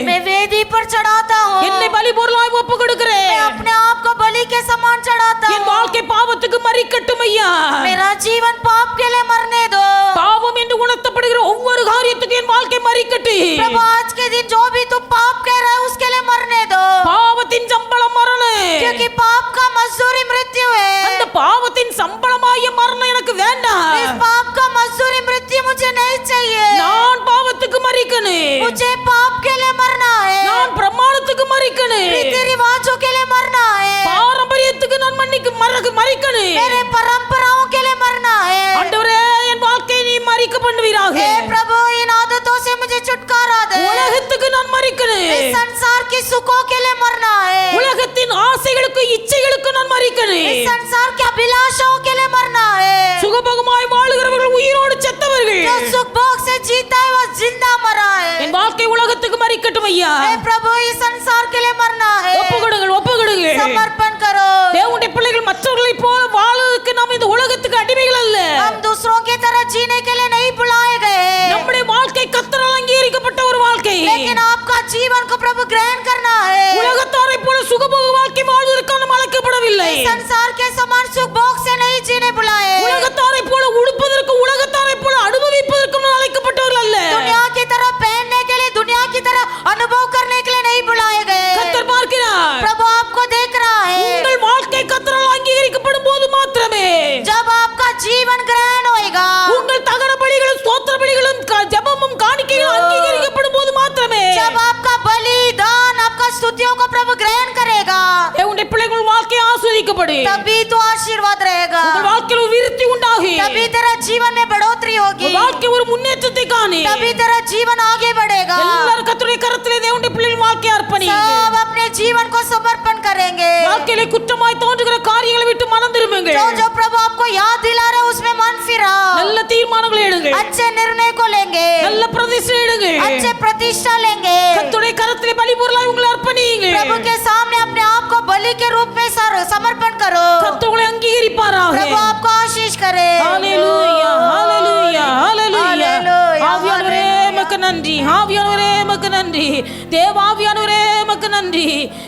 मैं वेदी पर चढ़ाता हूँ. என்னை பலி பொருளாய் ஒப்பு கொடுக்கிறேன். मैं अपने आप को बलि के समान चढ़ाता என் हूँ. வாழ்க்கை பாவத்துக்கு மறிக்கட்டும் ஐயா. मेरा जीवन पाप के लिए मरने दो பாவம் என்று உணர்த்தப்படுகிற ஒவ்வொரு காரியத்துக்கும் என் வாழ்க்கை மறிக்கட்டும். प्रभु. आज के दिन जो भी तुम पाप कह रहे हो उसके लिए मरने दो, பாவத்தின் சம்பளம் மரணம். क्योंकि पाप का मजदूरी मृत्यु है. அந்த பாவத்தின் சம்பளமாகிய மரணம் எனக்கு வேண்டாம். इस पाप का मजदूरी मृत्यु मुझे नहीं चाहिए. நான் பாவத்துக்கு மறிக்கணும். मुझे पाप के लिए मरना है. நான் பிரமாணத்துக்கு மறிக்கணும். रीति रिवाजों के लिए मरना है. பாரம்பரியத்துக்கு நான் மறிக்கணும். मेरे परंपराओं के लिए मरना है. ஆண்டவரே என் வாழ்க்கையை நீ மறிக்க பண்ணுவீராக. हे प्रभु, इन आदतों से मुझे छुटकारा दे. உலகத்துக்கு நான் மறிக்கணும். इस संसार की सुखों के लिए मरना है. உலகத்தின் ஆசைகளுக்கு இச்சைகளுக்கு நான் மறிக்கணும். इस संसार के अभिलाषाओं के लिए मरना है. சுகபகமாய் வாழுகிறவர்கள் உயிரோடு செத்தவர்கள். जो सुख भोग से जीता है वो जिंदा मरा है. என் வாழ்க்கை உலகத்துக்கு மறிக்கட்டும் ஐயா. हे प्रभु, इस संसार के लिए मरना है. ஒப்புக்கொடுங்கள், ஒப்புக்கொடுங்கள். समर्पण करो. தேவனுடைய பிள்ளைகள் மற்றவர்களைப் போல வாழுவதற்கு நாம் இந்த உலகத்துக்கு அடிமைகள் அல்ல. हम दूसरों की तरह जीने के लिए नहीं बुलाए गए. நம்முடைய வாழ்க்கை கர்த்தரால் அங்கீகரிக்கப்பட்ட ஒரு வாழ்க்கை. लेकिन आपका जीवन को प्रभु ग्रहण करना है. உலகத்தாரைப் போல சுகபோக வாழ்க்கை வாழ்வதற்கு நாம் அழைக்கப்படவில்லை. इस संसार के समान सुख भोग से नहीं जीने बुलाए. உலகத்தாரைப் போல உடுப்பதற்கு, உலகத்தாரைப் போல அனுபவிப்பதற்கு நாம் அழைக்கப்பட்டவர்கள் அல்ல. दुनिया की तरह पहनने के लिए, दुनिया की तरह अनुभव करने के लिए नहीं बुलाए गए. கர்த்தர் பார்க்கிறார். प्रभु आपको देख रहा है. உங்கள் வாழ்க்கை கர்த்தரால் அங்கீகரிக்கப்படும் போது மாத்திரமே, जब आपका जीवन ग्रहण होएगा, உங்கள் தகன பலிகளும் ஸ்தோத்திர பலிகளும் ஜெபமும் காணிக்கைகளும் அங்கீகரிக்கப்படும் போது மாத்திரமே, जब आपका बलिदान, आपका स्तुतियों को प्रभु ग्रहण करेगा, உங்களுடைய பிள்ளைகள் வாழ்க்கை ஆஸ்வதிக்கப்படும். तभी तो आशीर्वाद रहेगा. உங்கள் வாழ்க்கையில் ஒரு விருத்தி உண்டாகி, तभी तेरा जीवन में बढ़ोतरी होगी. உங்கள் வாழ்க்கை ஒரு முன்னேற்றத்தை காணி. तभी तेरा जीवन आगे बढ़ेगा. எல்லாரும் கர்த்தருடைய கரத்திலே தேவனுடைய பிள்ளைகள் வாழ்க்கையை அர்ப்பணிங்க. सब अपने जीवन को समर्पण करेंगे. வாழ்க்கையிலே குற்றமாய் தோன்றுகிற காரியங்களை விட்டு மனம் திரும்புங்கள். जो जो प्रभु आपको याद दिला रहे उसमें मन फिराओ. நல்ல தீர்மானங்களை எடுங்கள். अच्छे निर्णय को लेंगे. நல்ல பிரதிஷ்டை எடுங்கள். अच्छे प्रतिष्ठा लेंगे. கர்த்தருடைய கரத்திலே பலி பொருளாய் உங்களை அர்ப்பணிங்க. प्रभु के सामने अपने आप को बलि के रूप में समर्पण करो. கர்த்தர் உங்களை அங்கீகரிப்பாராக. प्रभु आपको आशीष करे. ஹalleluya, ஹalleluya, ஹalleluya. ஹalleluya. ஆவியானவரே உமக்கு நன்றி. ஆவியானவரே உமக்கு நன்றி. தேவாவியானவரே உமக்கு நன்றி.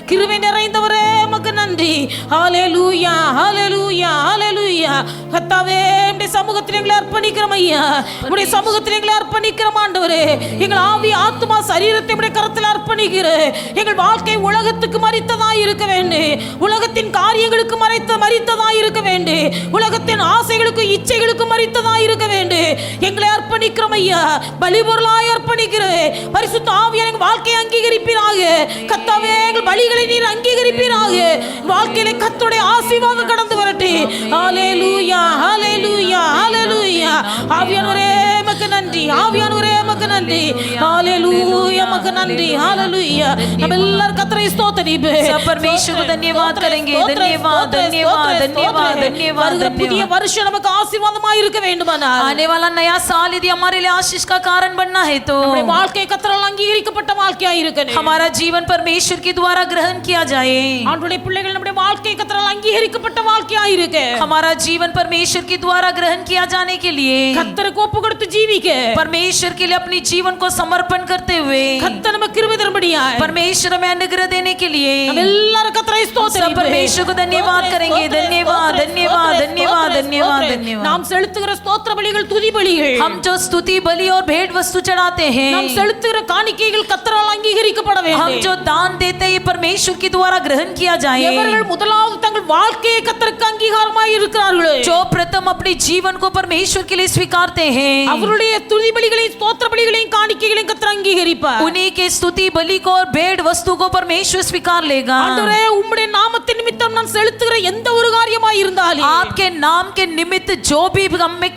கிருபை நிறைந்தவரே உமக்கு நன்றி. ஹalleluya, ஹalleluya, ஹalleluya. கர்த்தாவே உம்முடைய சமூகத்தில் எங்களை அர்ப்பணிக்கிறோம் ஐயா. உம்முடைய சமூகத்தில் எங்களை அர்ப்பணிக்கிறோம் ஆண்டவரே. எங்கள் ஆவி, ஆத்துமா, சரீரத்தை உம்முடைய கரத்தில் அர்ப்பணிக்கிறேன். எங்கள் வாழ்க்கை உலகத்துக்கு மரித்ததாய் இருக்க வேண்டும். உலகத்தின் காரியங்களுக்கு மரித்ததாய் இருக்க வேண்டும். உலகத்தின் ஆசைகளுக்கு இச்சைகளுக்கு மரித்ததாய் இருக்க வேண்டும். எங்களை அர்ப்பணிக்கிறோம் ஐயா. பலி பொருளாய் அர்ப்பணிக்கிறேன். பரிசுத்த ஆவியானவர் எங்கள் வாழ்க்கையை அங்கீகரிப்பீராக. கர்த்தாவே எங்கள் பலிகளை நீர் அங்கீகரிப்பீராக. வாழ்க்கையில கர்த்தருடைய ஆசீர்வாதம் கடந்து வரட்டும். ஹalleluya, ஹalleluya, ஹalleluya. ஆவியானவரே உமக்கு நன்றி. ஆவியானவரே உமக்கு நன்றி. ஹalleluya, உமக்கு நன்றி. ஹalleluya. நம்ம எல்லாரும் கர்த்தரை ஸ்தோத்திரிப்போம். सब परमेश्वर को धन्यवाद करेंगे. धन्यवाद, धन्यवाद, धन्यवाद, धन्यवाद. புதிய வருஷம் நமக்கு ஆசீர்வாதமாய் இருக்க வேண்டுமானால், आने वाला नया साल यदि हमारे लिए आशीष का कारण बनना है तो நம்முடைய வாழ்க்கை கர்த்தரால் அங்கீகரிக்கப்பட்ட வாழ்க்கையாய் இருக்கணும். हमारा जीवन परमेश्वर के द्वारा ग्रहण किया जाए. ஆண்டவருடைய பிள்ளைகள் நம்முடைய வாழ்க்கை கர்த்தரால் அங்கீகரிக்கப்பட்ட வாழ்க்கையாய் இருக்க, हमारा जीवन परमेश्वर के द्वारा ग्रहण किया जाने के लिए கர்த்தருக்கு ஒப்பு கொடுத்து ஜீவிக்க, परमेश्वर के लिए अपनी जीवन को समर्पण करते हुए கர்த்தர் நமக்கு கிருபை தரும்படியாய் परमेश्वर में अनुग्रह देने के लिए நம்ம எல்லாரும் கர்த்தரை सब ஸ்தோத்திரிப்போம். परमेश्वर को धन्यवाद करेंगे. धन्यवाद, धन्यवाद, धन्यवाद, धन्यवाद, धन्यवाद. நாம் செலுத்துகிற ஸ்தோத்திர பலிகள், துதி பலிகள், हम जो स्तुति बलि और भेंट वस्तु चढ़ाते हैं, நாம் செலுத்துகிற காணிக்கைகள் கர்த்தரால் அங்கீகரிக்கப்பட हम வேண்டும். जो दान देते हैं ये परमेश्वर के द्वारा ग्रहण किया जाए. எவர்கள் முதலாவது தங்கள் வாழ்க்கையை கர்த்தருக்கு அங்கீகாரமாய் இருக்கிறார்களோ, जो प्रथम अपने जीवन को परमेश्वर के लिए स्वीकारते हैं, அவருடைய துதி பலிகளையும் ஸ்தோத்திர பலிகளையும் காணிக்கைகளையும் கர்த்தர் அங்கீகரிப்பார். उन्हीं के स्तुति बलि को और भेंट वस्तु को परमेश्वर स्वीकार लेगा. ஆண்டவரே உம்முடைய நாமத்தின் நிமித்தம் நான் செலுத்துகிற எந்த ஒரு காரியமாய் இருந்தாலும் आपके नाम के निमित्त जो भी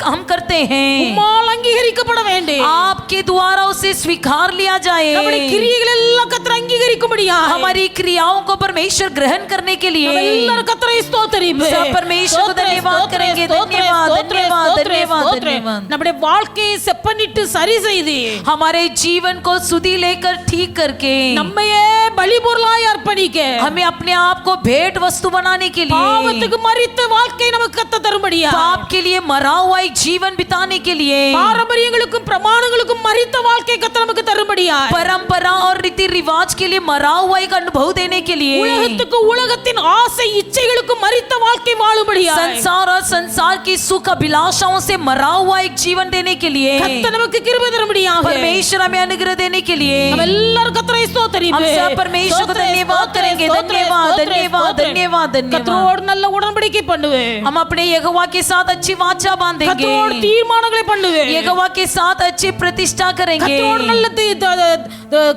हम करते हैं உம்மால் அங்கீகரிக்கப்பட आपके द्वारा उसे स्वीकार लिया நம்முடைய जाए। கிரியைகள் எல்லாம் கர்த்தர் அங்கீகரிக்கும்படியா हमारी क्रियाओं को परमेश्वर ग्रहण करने के लिए எல்லாரும் கர்த்தரை ஸ்தோத்திரிப்போம். सब परमेश्वर को धन्यवाद करेंगे। धन्यवाद धन्यवाद धन्यवाद धन्यवाद। நம்முடைய வாழ்க்கையை செப்பனிட்டு சரி செய்து हमारे जीवन को सुधि लेकर ठीक करके நம்மையே பலிபொருளாய் அர்ப்பணிக்க हमें अपने आप को भेंट वस्तु बनाने के लिए பாவத்துக்கு மரித்த வாழ்க்கை நமக்கு கத்த தரும்படியா पाप के लिए मरा हुआ एक जीवन बिताने के लिए பாரம்பரியங்களுக்கும் பிரமாணங்களுக்கும் மரித்த வாழ்க்கை கத்த நமக்கு தரும்படியா परंपरा और रीति रिवाज के लिए मरा हुआ एक अनुभव देने के लिए உலகத்துக்கு உலகத்தின் ஆசை இச்சைகளுக்கு மரித்த வாழ்க்கை வாழும்படியா संसार और संसार की सुख अभिलाषाओं से मरा हुआ एक जीवन देने के लिए கத்த நமக்கு கிருபை தரும்படியா परमेश्वर हमें अनुग्रह देने के लिए நம்ம எல்லாரும் கர்த்தரை हम ஸ்தோத்திரிப்போம். सब परमेश्वर को धन्यवाद करेंगे। धन्यवाद धन्यवाद धन्यवाद धन्यवाद। கர்த்தரோடு நல்ல உடன்படிக்கை பண்ணுவேன். हम अपने यहोवा के साथ अच्छी वाचा बांधेंगे। கர்த்தரோடு தீர்மானங்களை பண்ணுவேன். यहोवा के साथ अच्छी प्रतिष्ठा करेंगे। கர்த்தரோடு நல்ல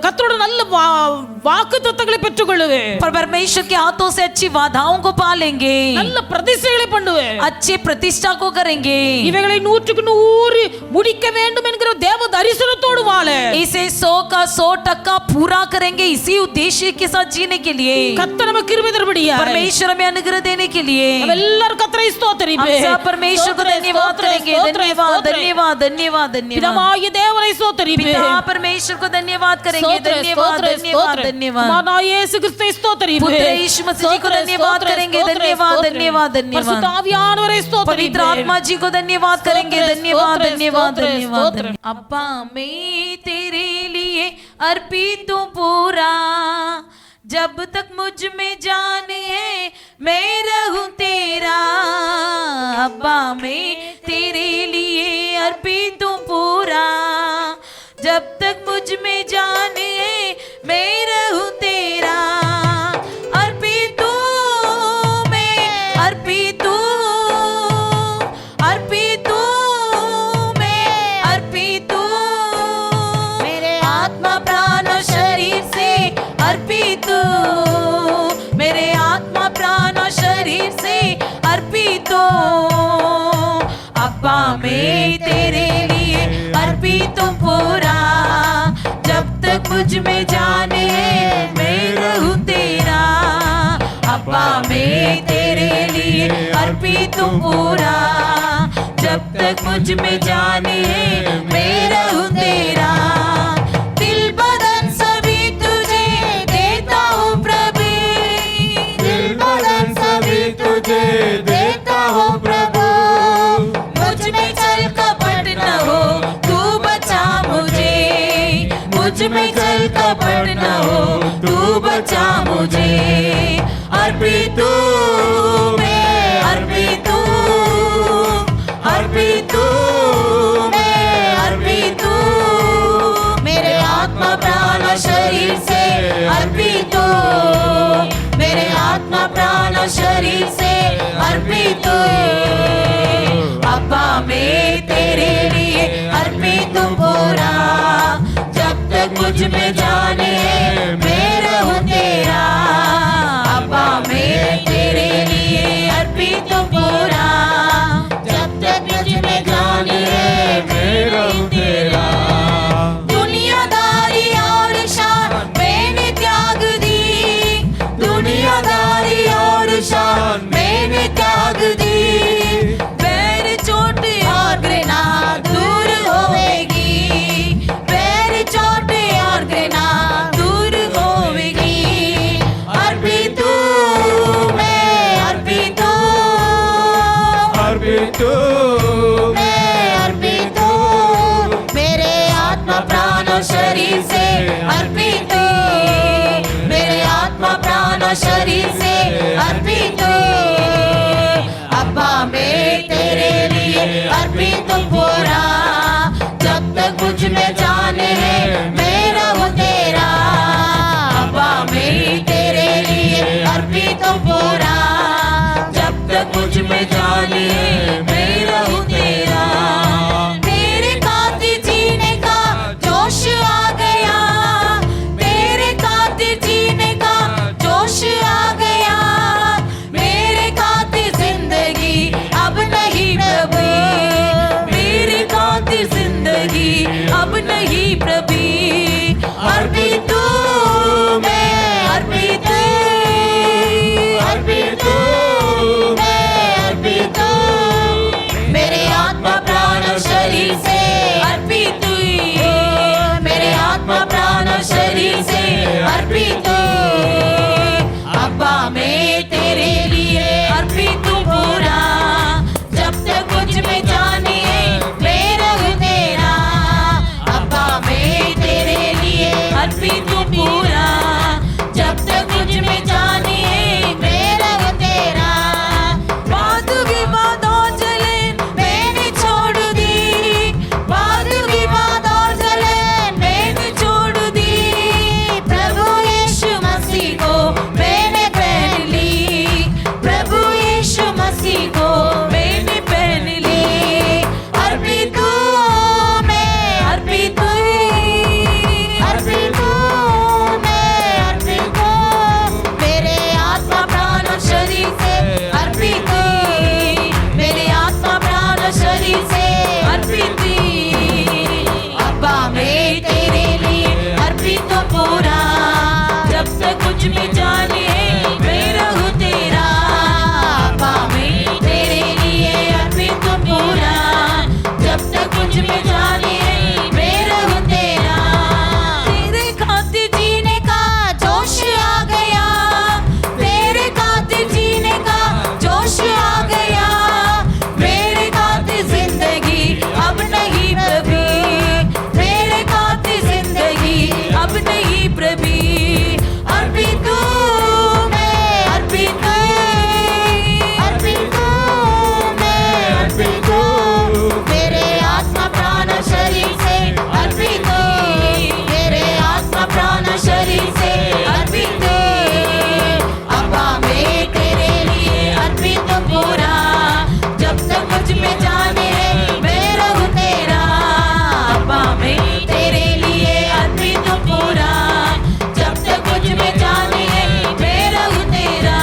கர்த்தரோடு நல்ல வாக்குத்தத்தங்களை பெற்றுக்கொள்வேன். पर परमेश्वर के हाथों से अच्छी वादाओं को पालेंगे। நல்ல பிரதிஷ்டைகளை பண்ணுவேன். अच्छी प्रतिष्ठा को करेंगे। இவைகளை 100க்கு 100 முடிக்க வேண்டும் என்கிற தேவ தரிசனத்தோடு வாழ इसे 100 का 100% पूरा करेंगे। इसी उद्देश्य के साथ जीने के लिए கர்த்தர் நமக்கு கிருபை தரும்படியா परमेश्वर हमें अनुग्रह देने के लिए நம்ம எல்லாரும் கர்த்தரை ஸ்தோத்திரிப்போம். हम सब परमेश्वर को धन्यवाद करेंगे। धन्यवाद धन्यवाद धन्यवाद धन्यवाद। பிதாவாகிய தேவனை ஸ்தோத்திரிப்போம். पिता परमेश्वर को धन्यवाद करेंगे। धन्यवाद धन्यवाद धन्यवाद। குமாரனாகிய இயேசு கிறிஸ்துவை ஸ்தோத்திரிப்போம். पुत्र यीशु मसीह जी को धन्यवाद करेंगे। धन्यवाद धन्यवाद धन्यवाद। பரிசுத்த ஆவியானவரை पवित्र ஸ்தோத்திரிப்போம். आत्मा जी को धन्यवाद करेंगे। धन्यवाद धन्यवाद धन्यवाद। अब्बा मैं तेरे लिए अर्पित हूँ पूरा, जब तक मुझ में जान है मैं रहूं तेरा। अब्बा मैं तेरे लिए अर्पित हूँ पूरा, जब तक मुझ में जान है मैं रहूं तेरा। अर्पित हूँ मैं, अर्पित हूँ, अर्पित हूँ मैं, अर्पित हूँ मेरे आत्मा प्राण और शरीर से अर्पित हूँ, मेरे आत्मा प्राण और शरीर से अर्पित हूँ। अब्बा मैं तेरे लिए अर्पित हूँ पूरा, जब तक मुझ में जाने मैं रहूं तेरा। अब्बा मैं तेरे लिए अर्पित हूँ पूरा, जब तक मुझ में जाने मैं रहूं तेरा। दिल बदन सभी तुझे देता हूँ प्रभु, दिल बदन सभी तुझे देता हूँ प्रभु। मुझ में चल कपट न हो तू बचा मुझे, मुझ में चल कपट न हो तू बचा मुझे। अर्पित हूँ मैं, अर्पित हूँ, अर्पित हूँ मैं, अर्पित हूँ मेरे आत्मा प्राण और शरीर से अर्पित हूँ, मेरे आत्मा प्राण और शरीर से अर्पित हूँ। अब्बा मैं तेरे लिए अर्पित हूँ पूरा, जब तक मुझ में जाने मैं रहूं तेरा। अब्बा मैं तेरे लिए अर्पित हूँ पूरा, जब तक मुझ में जाने मैं रहूं तेरा। दुनियादारी और शान मैंने त्याग दी, दुनियादारी और शान मैंने त्याग दी। बैर चोट और घृणा दूर होवेगी, बैर चोट और घृणा दूर होवेगी। अर्पित हूँ मैं, अर्पित हूँ, अर्पित हूँ मैं अर्पित हूँ मेरे आत्मा प्राण और शरीर से अर्पित हूँ, मेरे आत्मा प्राण और शरीर से अर्पित हूँ। अब्बा मैं तेरे लिए अर्पित हूँ पूरा, जब तक मुझ में जाने है मैं रहूं तेरा। अब्बा मैं तेरे लिए अर्पित हूँ पूरा, जब तक मुझ में जाने है मैं रहूं तेरा। तेरे खातिर जीने का जोश आ गया, तेरे खातिर जीने का जोश आ गया। मेरे खातिर जिंदगी अब नहीं प्रभु, मेरे खातिर जिंदगी प्रभु अर्पित हूँ मैं अर्पित अर्पित हूँ मैं अर्पित हूँ मेरे आत्मा प्राण और शरीर से अर्पित हूँ मेरे आत्मा प्राण और शरीर से अर्पित हूँ अब्बा मैं तेरे लिए अर्पित हूँ पूरा जब तक कुछ में जाने मैं रहूं तेरा अब्बा मैं तेरे लिए अर्पित हूँ पूरा जब तक कुछ में जाने मैं रहूं तेरा वाद विवाद और जलन मैंने छोड़ दी वाद विवाद और जलन मैंने छोड़ दी प्रभु यीशु मसीह को मैंने पहन ली प्रभु यीशु मसीह को मैंने पहन ली अर्पित हूँ मैं अर्पित अर्पित हूँ मैं अर्पित हूँ मेरे आत्मा प्राण और शरीर से अर्पित मेरे आत्मा प्राण और शरीर से अर्पित अब्बा मैं तेरे लिए अर्पित हूँ पूरा जब तक कुछ भी जाने मैं रहूं तेरा अब्बा मैं तेरे लिए अर्पित हूँ पूरा जब तक कुछ भी जाने मैं रहूं तेरा तेरे खातिर जीने का जोश आ गया तेरे खातिर जीने का जोश आ गया मेरे खातिर जिंदगी अब नहीं प्रभु मेरे खातिर जिंदगी अब नहीं प्रभु अर्पित हूँ मैं अर्पित अर्पित हूँ मैं अर्पित हूँ मेरे आत्मा प्राण और शरीर से अर्पित मेरे आत्मा प्राण और शरीर से अर्पित अब्बा मैं तेरे लिए अर्पित हूँ पूरा जब तक कुछ में जाने मैं रहूं तेरा अब्बा मैं तेरे लिए अर्पित हूँ पूरा जब तक कुछ में जाने मैं रहूं तेरा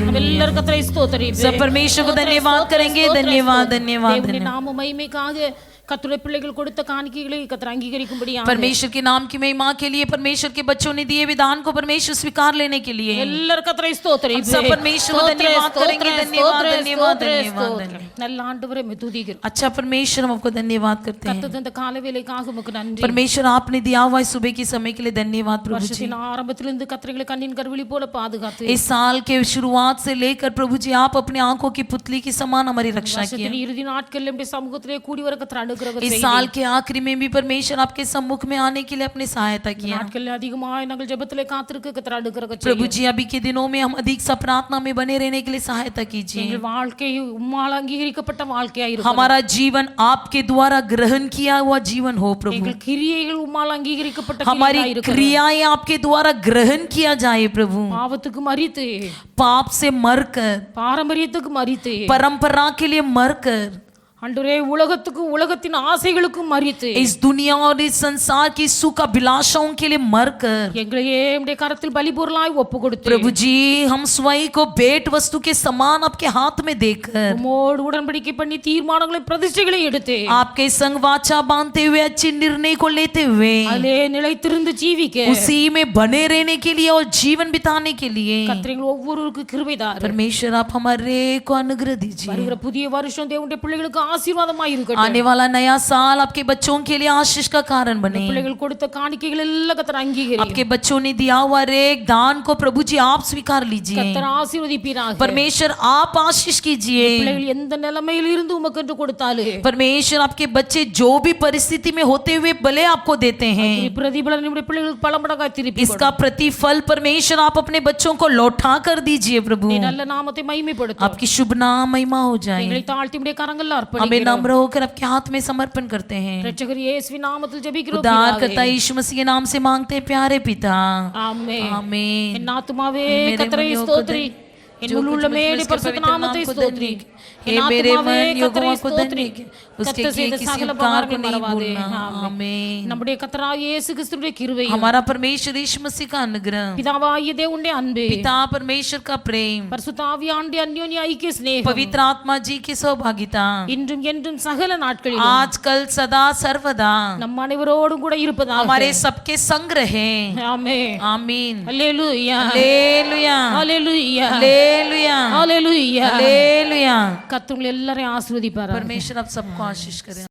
ನಮ್ಮೆಲ್ಲರ ಕತ್ರ ಸ್ತೋತ್ರ सब परमेश्वर को धन्यवाद करेंगे धन्यवाद धन्यवाद தேவனுடைய நாம மகிமைக்காக கர்த்தருடைய பிள்ளைகள் கொடுத்த காணிக்கைகளை கர்த்தர் அங்கீகரிக்கும்படியாக परमेश्वर के नाम की महिमा के लिए परमेश्वर के बच्चों ने दिए विधान को परमेश्वर स्वीकार लेने के लिए ಎಲ್ಲರ ಕತ್ರ ಸ್ತೋತ್ರ सब परमेश्वर को धन्यवाद करेंगे धन्यवाद धन्यवाद धन्यवाद நல்ல ஆண்டவரே மெதுதிகர் अच्छा परमेश्वर हम आपको धन्यवाद करते हैं கர்த்தர் தந்த காலவேளைக்காக உமக்கு நன்றி परमेश्वर आपने दिया हुआ इस सुबह के समय के लिए धन्यवाद प्रभु जी வருஷத்தின் ஆரம்பத்திலிருந்து கர்த்தர்களை கண்ணின் கருவிழி போல பாதுகாத்து इस साल के शुरुआत से लेकर प्रभु जी आप अपने आंखों की पुतली के समान हमारी रक्षा किया வருஷத்தின் இறுதி நாட்களில் நம்முடைய சமூகத்திலே கூடி வர கர்த்தர் அனுகிரகம் इस साल के आखिरी में भी परमेश्वर आपके सम्मुख में आने के लिए अपनी सहायता किया நாட்களில் அதிகமாய் நாங்கள் ஜெபத்திலே காத்திருக்க கர்த்தர் அனுகிரகம் प्रभु जी अभी के दिनों में हम अधिक सा प्रार्थना में बने रहने के लिए सहायता कीजिए எங்கள் வாழ்க்கை உம்மால் அங்கீகரிக்கப்பட்ட வாழ்க்கையா இருக்கும் हमारा जीवन आपके द्वारा ग्रहण किया हुआ जीवन हो प्रभु எங்கள் கிரியைகள் உம்மால் அங்கீகரிக்கப்பட்ட हमारी கிரியைகளா இருக்கும் क्रियाएं आपके द्वारा ग्रहण किया जाए प्रभु பாவத்துக்கு மரித்து पाप से मरकर பாரம்பரியத்துக்கு மரித்து परंपरा के लिए मरकर ஆண்டவரே உலகத்துக்கும் உலகத்தின் ஆசைகளுக்கும் மரித்து इस दुनिया और इस संसार की सुख अभिलाषाओं के लिए मरकर எங்களையே நம்முடைய கரத்தில் பலிபொருளாய் ஒப்பு கொடுத்து प्रभु जी हम स्वयं को भेंट वस्तु के समान आपके हाथ में देकर உம்மோடு உடன்படிக்கை பண்ணி தீர்மானங்களை பிரதிஷ்டைகளை எடுத்து आपके संग वाचा बांधते हुए अच्छे निर्णय को लेते हुए அதிலே நிலைத்திருந்து ஜீவிக்க उसी में बने रहने के लिए और जीवन बिताने के लिए கர்த்தர் ஒவ்வொருவருக்கு கிருபை தாரும் परमेश्वर आप हमारे को अनुग्रह दीजिए வருகிற புதிய வருஷம் தேவனுடைய பிள்ளைகளுக்கு ஆசீர்வாதமாய் இருக்கட்டும் आने वाला नया साल आपके बच्चों के लिए आशीष का कारण बने பிள்ளைகள் கொடுத்த காணிக்கைகள் எல்லாம் கர்த்தர் அங்கீகரி आपके बच्चों ने दिया हुआ एक दान को प्रभु जी आप स्वीकार लीजिए கர்த்தர் ஆசீர்வதிப்பீராக परमेश्वर आप आशीष कीजिए பிள்ளைகள் எந்த நிலைமையில் இருந்து உமக்கு என்று கொடுத்தாலும் परमेश्वर आपके बच्चे जो भी परिस्थिति में होते हुए भले आपको देते हैं பிரதிபலன் நம்முடைய பிள்ளைகளுக்கு பல மடங்காய் திருப்பி इसका प्रतिफल परमेश्वर आप अपने बच्चों को लौटा कर दीजिए प्रभु நீ நல்ல நாமத்தை மகிமைப்படுத்து आपकी शुभ नाम महिमा हो जाए எங்களை தாழ்த்தி நம்முடைய கரங்களில் हमें அர்ப்பணிக்கிறோம் नम्र होकर आपके हाथ में समर्पण करते हैं இரட்சகர் இயேசுவின் நாமத்தில் ஜெபிக்கிறோம் उद्धार பிதாவே. करता यीशु मसीह के नाम से मांगते हैं प्यारे पिता ஆமென் आमीन என் ஆத்துமாவே मेरे கர்த்தரை मनियों को ஸ்தோத்திரி என் முழுள்ள மேடி பரிசுத்த நாமத்தை ஸ்தோத்திரி हे मेरे मन यहोवा को धन्य उसके किए किसी उपकार को नहीं भूलना आमीन நம்முடைய கர்த்தராகிய இயேசு கிறிஸ்துவின் கிருபை हमारा परमेश्वर यीशु मसीह का अनुग्रह பிதாவாகிய தேவனுடைய அன்பு पिता परमेश्वर का प्रेम பரிசுத்த ஆவியானவருடைய அந்யோன்ய ஐக்கிய ஸ்நேகம் पवित्र आत्मा जी की सहभागिता இன்றும் என்றும் சகல நாட்களிலும் आज कल सदा सर्वदा நம் அனைவரோடும் கூட இருப்பதாக हमारे सबके संग रहे ஆமென் आमीन அல்லேலூயா हालेलुया அல்லேலூயா हालेलुया அல்லேலூயா हालेलुया கர்த்தர் உங்களை எல்லாரையும் ஆசீர்வதிப்பார் परमेश्वर आप सबको आशीष करें